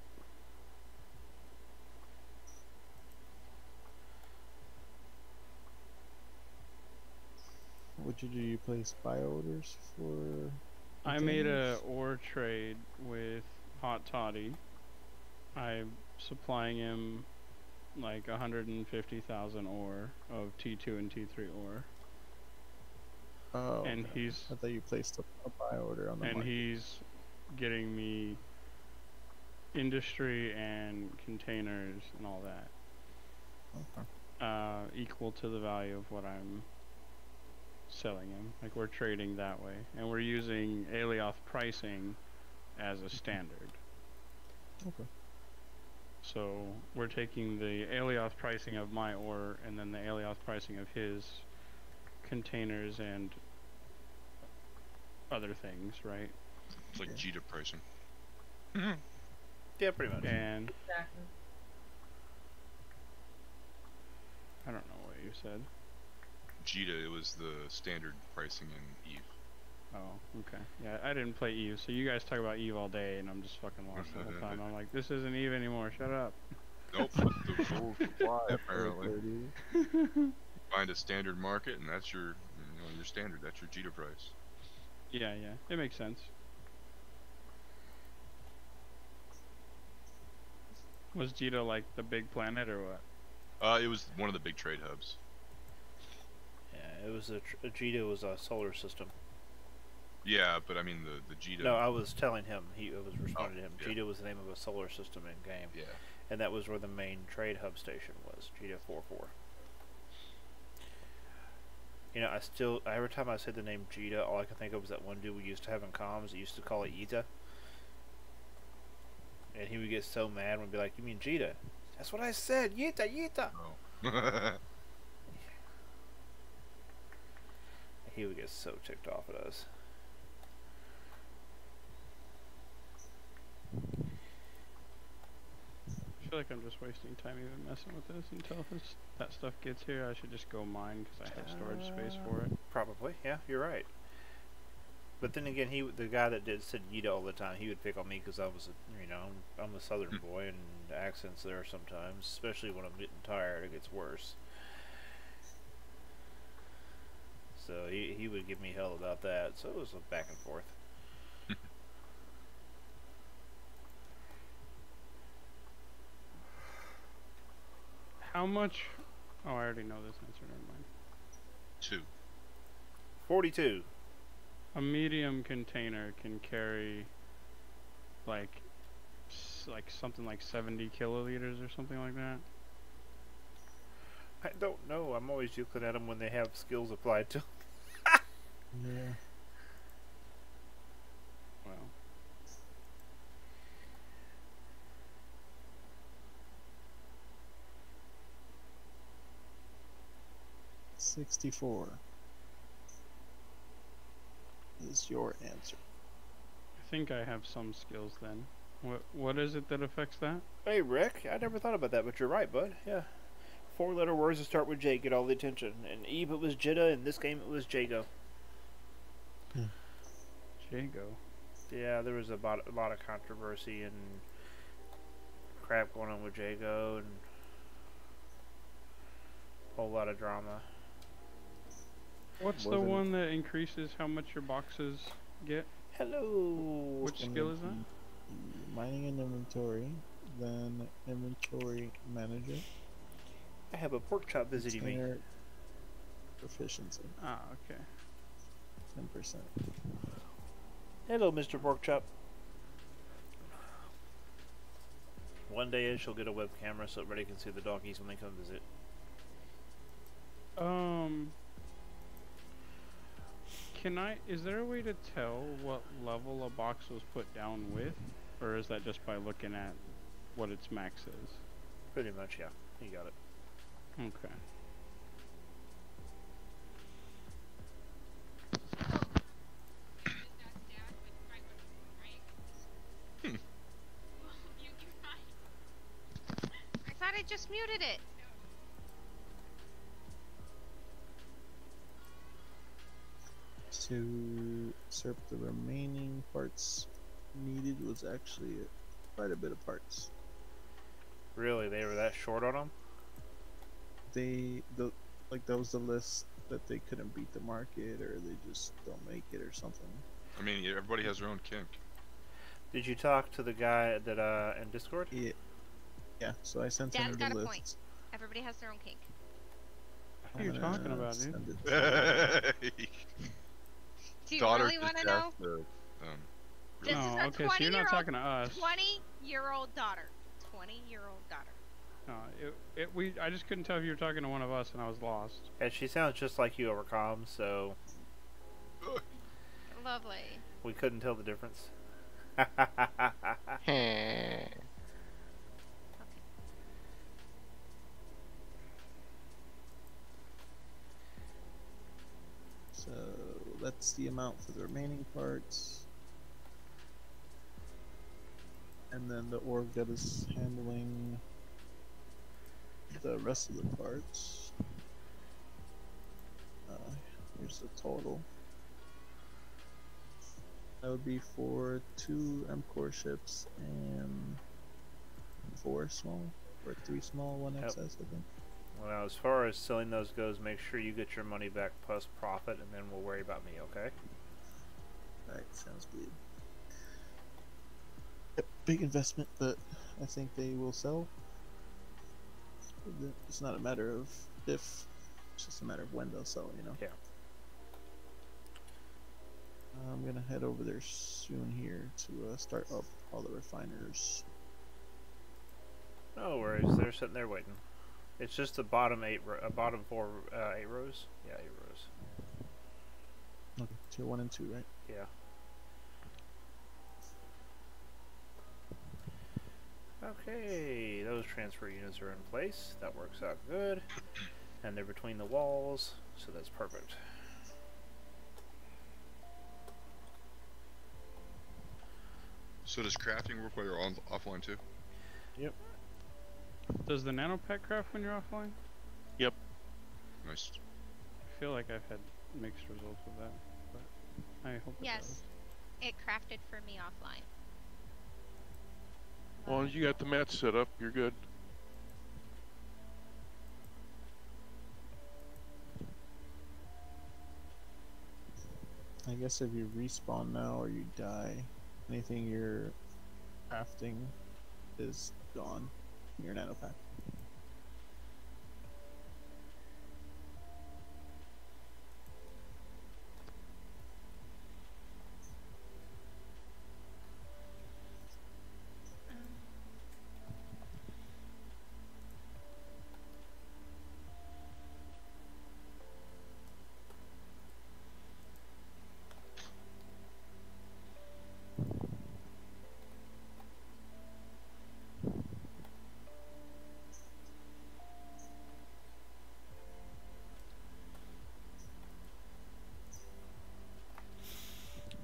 What'd you do? You place buy orders for? I made a containers? ore trade with Hot Toddy. I'm supplying him like 150,000 ore of T2 and T3 ore. Oh, And okay. he's I thought you placed a buy order on the and market. he's getting me industry and containers and all that. Okay. Equal to the value of what I'm selling him. Like, we're trading that way. And we're using Alioth pricing as a standard. Okay. So we're taking the Alioth pricing of my ore and then the Alioth pricing of his containers and other things, right? It's like Jita pricing. Yeah, pretty much. And Exactly. I don't know what you said. Jita, it was the standard pricing in Eve. Oh, okay. Yeah, I didn't play Eve, so you guys talk about Eve all day, and I'm just fucking lost the whole time. I'm like, this isn't Eve anymore. Shut up. Nope, that's the full supply apparently. Find a standard market, and that's your, your standard. That's your Jita price. Yeah, it makes sense. Was Jita like the big planet or what? It was one of the big trade hubs. Yeah, it was Jita was a solar system. Yeah, but I mean the Jita. No, I was telling him. I was responding to him. yeah. Jita was the name of a solar system in game. Yeah. And that was where the main trade hub station was. Jita 44. You know, every time I said the name Jita, all I could think of was that one dude we used to have in comms that used to call it Yita. And he would get so mad and be like, "You mean Jita?" "That's what I said, Yita, Yita." Oh. He would get so ticked off at us. I feel like I'm just wasting time even messing with this until that stuff gets here. I should just go mine because I have storage space for it. Probably, yeah, you're right. But then again, the guy that said Yita all the time, he would pick on me because I was, I'm a Southern boy, and the accents there sometimes, especially when I'm getting tired, it gets worse. So he would give me hell about that. So it was a back and forth. How much? Oh, I already know this answer. Never mind. 2. 42. A medium container can carry like something like 70 kiloliters or something like that. I don't know. I'm always looking at them when they have skills applied to. Yeah. Well, 64 is your answer. I think I have some skills then. What is it that affects that? Hey, Rick, I never thought about that, but you're right, bud. Yeah. 4-letter words that start with J get all the attention. In Eve it was Jita, in this game it was Jago. Jago. Yeah, there was a lot of controversy and crap going on with Jago, and a whole lot of drama. What's the one that increases how much your boxes get? Hello! Which skill is that? Mining and inventory, then inventory manager. I have a pork chop visiting me. Container proficiency, Ah, okay. 10%. Hello, Mr. Pork Chop. One day she'll get a web camera so everybody can see the doggies when they come visit. Is there a way to tell what level a box was put down with? Or is that just by looking at what its max is? Pretty much, yeah. You got it. Okay. I thought I just muted it. To serve the remaining parts needed was actually quite a bit of parts. Really, they were that short on them? That was the list that they couldn't beat the market, or they just don't make it, or something. I mean, everybody has their own kink. Did you talk to the guy that in Discord? Yeah. Yeah. So I sent him Dad's the got a list. point. Everybody has their own kink. What are you talking about, dude? Do you Daughter really want just to know? asked the, This is No, a okay, so you're not talking to us. 20-year-old daughter. 20-year-old daughter. No, I just couldn't tell if you were talking to one of us, and I was lost. And she sounds just like you over comm, so Lovely. we couldn't tell the difference. So that's the amount for the remaining parts. And then the org that is handling the rest of the parts. Here's the total. That would be for 2 M-Core ships and 4 small, or 3 small, 1 XS, I think. Well, as far as selling those goes, make sure you get your money back plus profit, and then we'll worry about me, okay? Alright, sounds good. Yep, big investment, but I think they will sell. It's not a matter of if, it's just a matter of when they'll sell, you know? Yeah. I'm gonna head over there soon here to start up all the refiners. No worries, they're sitting there waiting. It's just the bottom 4, 8 rows? Yeah, 8 rows. Okay, tier 1 and 2, right? Yeah. Okay, those transfer units are in place. That works out good. And they're between the walls, so that's perfect. So does crafting work while you're offline too? Yep. Does the nanopack craft when you're offline? Yep. Nice. I feel like I've had mixed results with that, but I hope it Yes. does. It crafted for me offline. As long as you got the mats set up, you're good. I guess if you respawn now or you die, anything you're crafting is gone in your nanopack.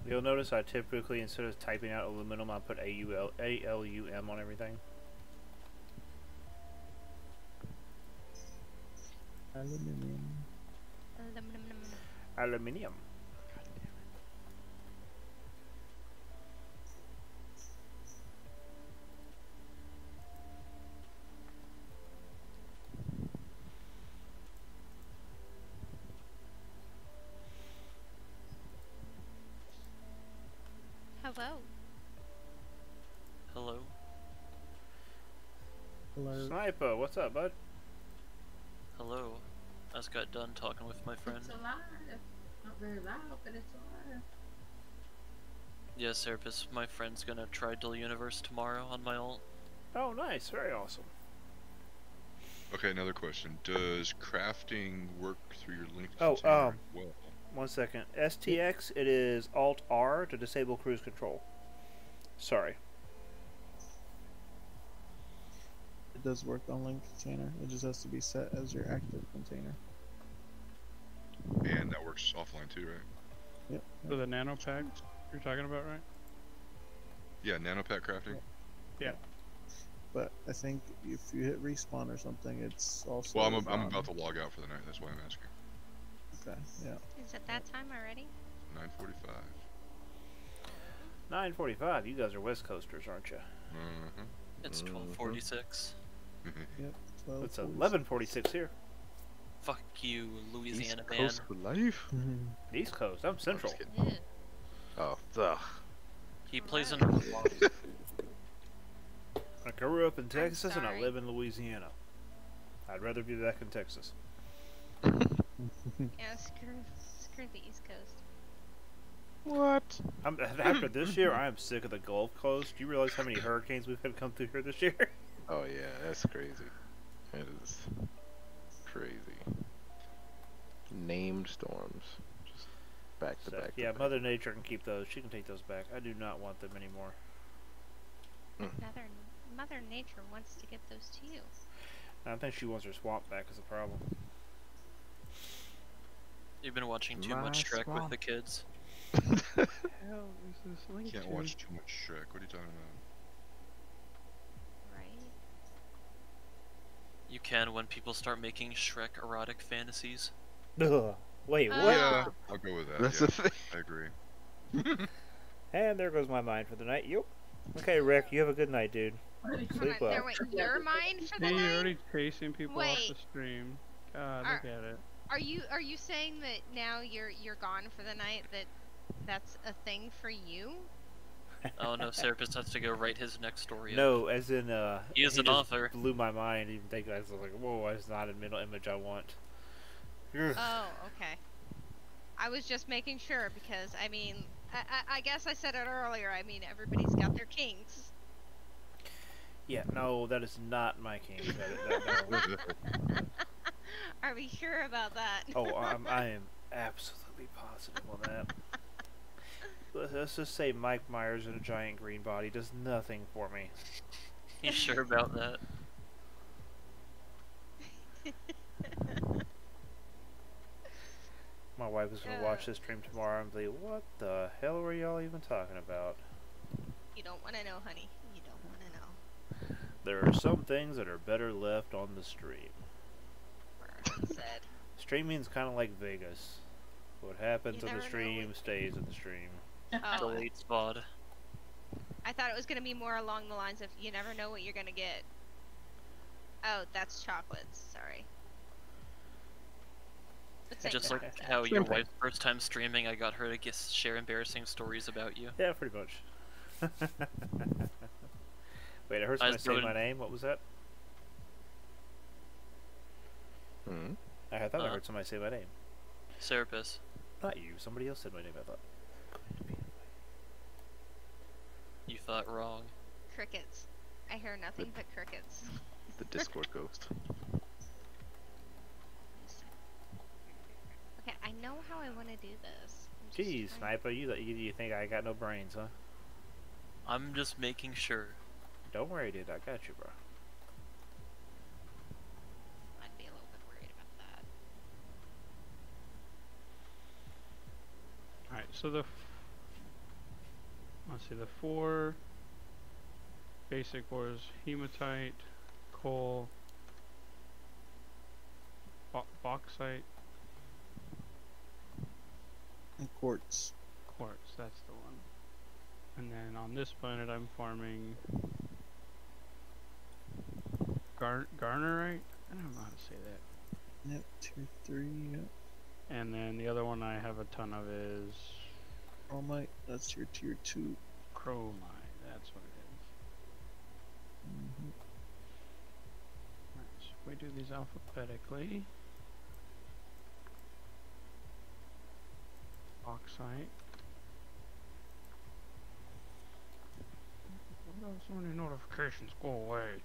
You'll notice I typically, instead of typing out aluminum, I put ALUM on everything. Aluminium. Aluminium. Hello. Hello. Hello. Sniper, what's up, bud? Hello. I just got done talking with my friend. It's alive. Not very loud, but it's alive. Yeah, Serapis, my friend's gonna try Dual Universe tomorrow on my ult. Oh, nice. Very awesome. Okay, another question. Does crafting work through your link Oh, container well? 1 second. STX, it is Alt R to disable cruise control. Sorry. It does work on link container. It just has to be set as your active container. And that works offline too, right? Yep. So the nano pack you're talking about, right? Yeah, nanopack crafting. Yeah. But I think if you hit respawn or something, it's also. Well, I'm about to log out for the night. That's why I'm asking. Okay. Yeah. Is it that time already? 9:45. 9:45. You guys are West Coasters, aren't you? Mm-hmm. It's 12:46. Yep. It's 11:46 here. Fuck you, Louisiana East man. Coast for life? East Coast. I'm Central. Yeah. Oh, ugh. He plays in. I grew up in Texas and I sorry. live in Louisiana. I'd rather be back in Texas. Yeah, screw the East Coast. What? After this year, I am sick of the Gulf Coast. Do you realize how many hurricanes we've had come through here this year? Oh yeah, that's crazy. It is crazy. Named storms. Just back to So, back. yeah, to Mother Nature can keep those. She can take those back. I do not want them anymore. Mother Nature wants to give those to you. I think she wants her swamp back as a problem. You've been watching too My much Shrek with swamp. the kids. Hell is this link Can't to? watch too much Shrek. What are you talking about? Right? You can when people start making Shrek erotic fantasies. Ugh. Wait, what? Yeah, I'll go with that. That's yeah, the thing. I agree. And there goes my mind for the night. Yep. Okay, Rick, you have a good night, dude. Sleep well. There went your mind for the See, you're night? already chasing people off Wait. the stream. God, Are- look at it. Are you saying that now you're gone for the night? That's a thing for you? Oh no, Serapis has to go write his next story. No, as in, He is an just author. Blew my mind. Even think I was like, whoa, that's not a middle image I want. Ugh. Oh, okay. I was just making sure because I mean, I guess I said it earlier. I mean, everybody's got their kinks. Yeah, no, that is not my king. No. Are we sure about that? Oh, I am absolutely positive on that. Let's just say Mike Myers in a giant green body does nothing for me. You sure about that? My wife is gonna watch this stream tomorrow and be, what the hell were y'all even talking about? You don't want to know, honey. You don't want to know. There are some things that are better left on the stream. Said. Streaming's kind of like Vegas. What happens You on the never know stream what- stays in the stream. Oh, Delete spot. I thought it was gonna be more along the lines of you never know what you're gonna get. Oh, that's chocolates. Sorry. But thank Just God like for that. how your wife's first time streaming, I got her to share embarrassing stories about you. Yeah, pretty much. Wait, I heard I somebody was say doing- my name. What was that? Hmm? I thought I Huh? heard somebody say my name. Serapis. Not you. Somebody else said my name, I thought. You thought wrong. Crickets. I hear nothing but crickets. The Discord ghost. Okay, I know how I want to do this. I'm just Geez, trying- Sniper, you think I got no brains, huh? I'm just making sure. Don't worry, dude. I got you, bro. I'd be a little bit worried about that. Alright, so let's see, the 4 basic ores: hematite, coal, bauxite, And quartz. quartz. That's the one. And then on this planet, I'm farming garnerite. I don't know how to say that. Yep. Tier 3. Yep. And then the other one I have a ton of is Chromite. That's your tier 2. chromite. That's what it is. Mm-hmm. Right, so if we do these alphabetically. Bauxite. What else? So many notifications. Go away.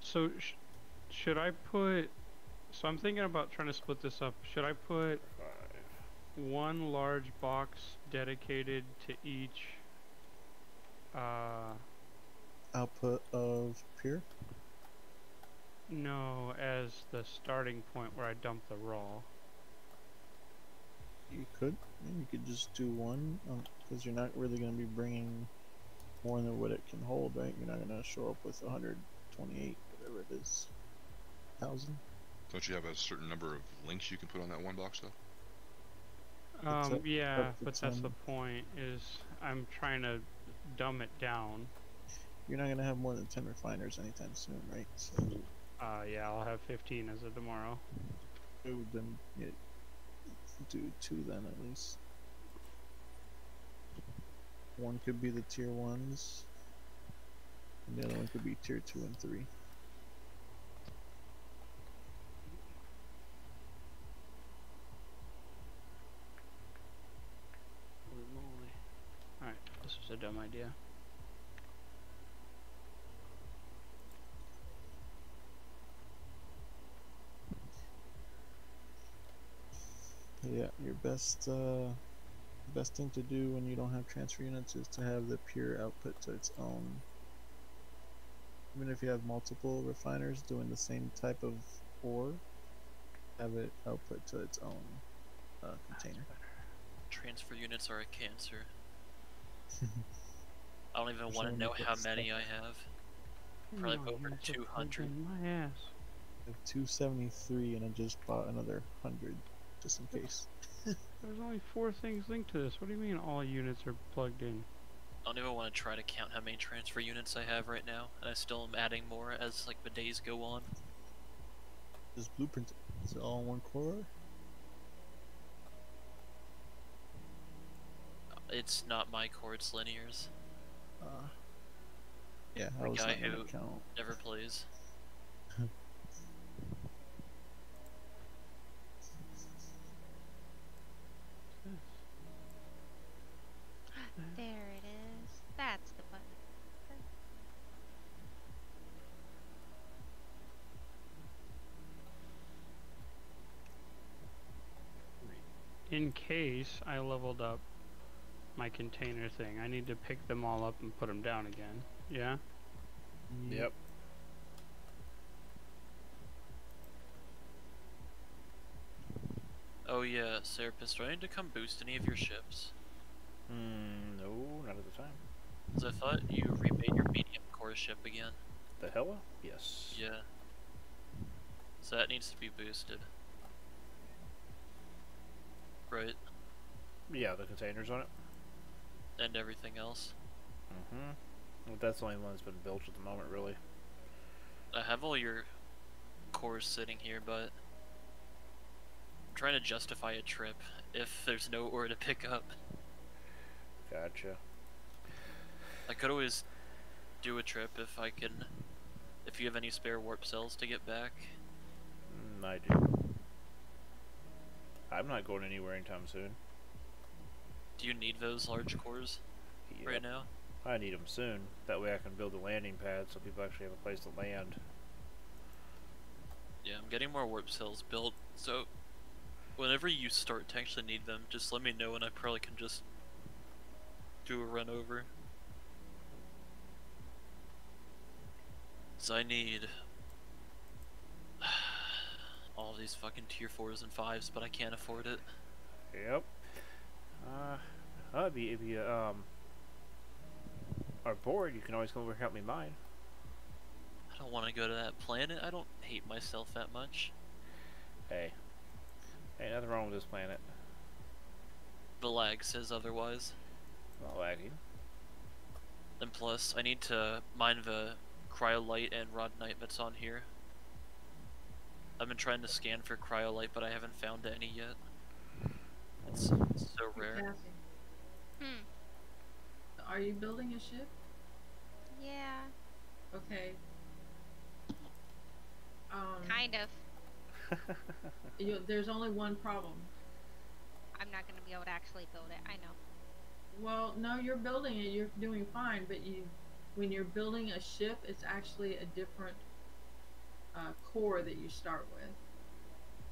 So should I put? So I'm thinking about trying to split this up. Should I put one large box dedicated to each output of pure? No, as the starting point where I dump the raw. You could. You could just do one, because you're not really going to be bringing more than what it can hold, right? You're not going to show up with 128, whatever it is, 1,000. Don't you have a certain number of links you can put on that one box though? Yeah, but 10. that's the point, is I'm trying to dumb it down. You're not going to have more than 10 refiners anytime soon, right? So, yeah, I'll have 15 as of tomorrow. then do 2 then at least. One could be the tier 1s, and the other one could be tier 2 and 3. Holy moly. Alright, this was a dumb idea. Yeah, your best thing to do when you don't have transfer units is to have the pure output to its own. Even if you have multiple refiners doing the same type of ore, have it output to its own container. Transfer units are a cancer. I don't even want to know how many I have. Probably over 200. My ass. I have 273 and I just bought another 100 just in case. There's only 4 things linked to this. What do you mean all units are plugged in? I don't even want to try to count how many transfer units I have right now, and I still am adding more as like the days go on. This blueprint, is it all in one core? It's not my core, it's Linear's. Yeah, The I was guy not who gonna count. never plays. There it is. That's the button. In case I leveled up my container thing, I need to pick them all up and put them down again. Yeah? Yep. Oh yeah, Serapis, do I need to come boost any of your ships? No, not at the time. Because I thought you remade your medium core ship again. The Hella? Yes. Yeah. So that needs to be boosted. Right. Yeah, the containers on it. And everything else. Well, that's the only one that's been built at the moment, really. I have all your cores sitting here, but I'm trying to justify a trip if there's no ore to pick up. Gotcha. I could always do a trip if you have any spare warp cells to get back. I do. I'm not going anywhere anytime soon. Do you need those large cores right now? I need them soon. That way I can build a landing pad so people actually have a place to land. Yeah, I'm getting more warp cells built, so whenever you start to actually need them, just let me know and I probably can just do a run over. So I need all these fucking tier 4s and 5s, but I can't afford it. Yep. If you are bored, you can always come over and help me mine. I don't want to go to that planet. I don't hate myself that much. Hey, ain't nothing wrong with this planet. The lag says otherwise. Not lagging. And plus, I need to mine the cryolite and rodnite that's on here. I've been trying to scan for cryolite, but I haven't found any yet. It's so rare. Are you building a ship? Yeah. Okay. Kind of. There's only one problem. I'm not going to be able to actually build it. I know. Well, no, you're building it. You're doing fine, but when you're building a ship, it's actually a different core that you start with.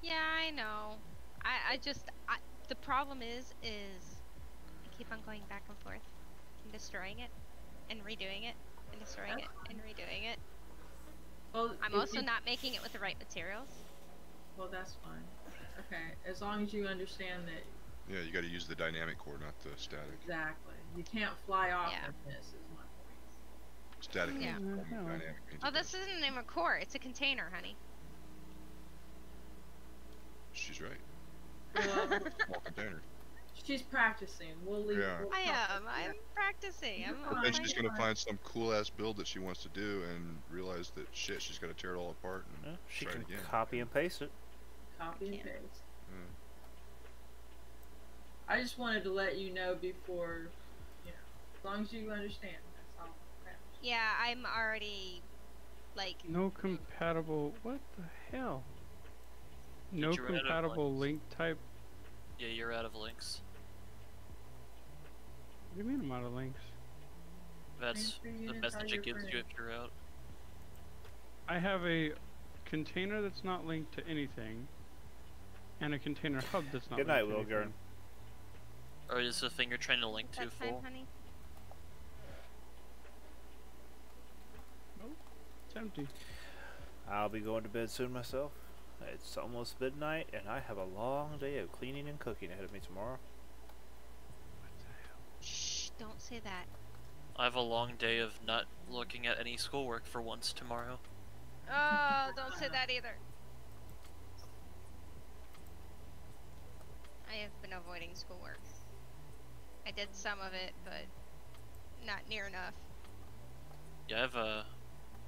Yeah, I know. The problem is I keep on going back and forth and destroying it and redoing it and destroying it and redoing it. Well, I'm also not making it with the right materials. Well, that's fine. Okay, as long as you understand that. Yeah, you got to use the dynamic core, not the static. Exactly. You can't fly off in this, is my point. Static Yeah. means dynamic means Oh, this isn't even a core. It's a container, honey. She's right. Small container. She's practicing. We'll leave. Yeah. I am. I'm practicing. But then she's gonna find some cool ass build that she wants to do and realize that shit, she's got to tear it all apart and she try can it again. copy and paste it. Copy and paste. Yeah. I just wanted to let you know before, as long as you understand. That's all. Okay. Yeah, I'm already, like. No compatible. What the hell? No compatible link type. Yeah, you're out of links. What do you mean I'm out of links? That's the message it gives you if you're out. I have a container that's not linked to anything, and a container hub that's not Good linked night, to anything. Or is the thing you're trying to link to full? Honey? Nope, it's empty. I'll be going to bed soon myself. It's almost midnight, and I have a long day of cleaning and cooking ahead of me tomorrow. Shh, don't say that. I have a long day of not looking at any schoolwork for once tomorrow. Oh, don't say that either. I have been avoiding schoolwork. I did some of it, but not near enough. Yeah, I have a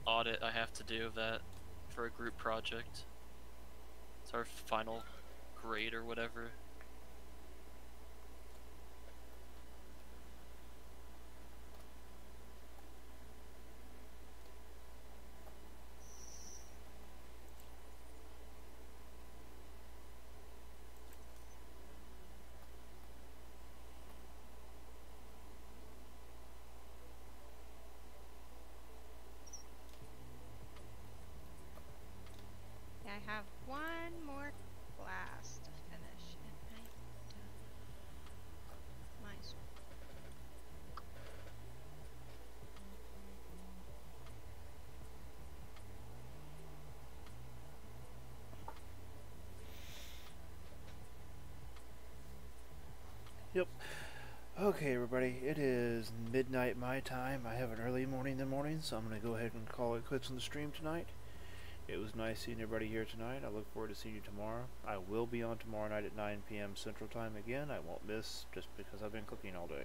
audit I have to do of that for a group project. It's our final grade or whatever. I have one more class to finish, and I'm done. My school. Yep. Okay, everybody, it is midnight my time. I have an early morning in the morning, so I'm going to go ahead and call it quits on the stream tonight. It was nice seeing everybody here tonight. I look forward to seeing you tomorrow. I will be on tomorrow night at 9 p.m. Central Time again. I won't miss just because I've been cooking all day.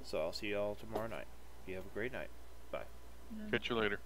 So I'll see you all tomorrow night. You have a great night. Bye. Catch you later.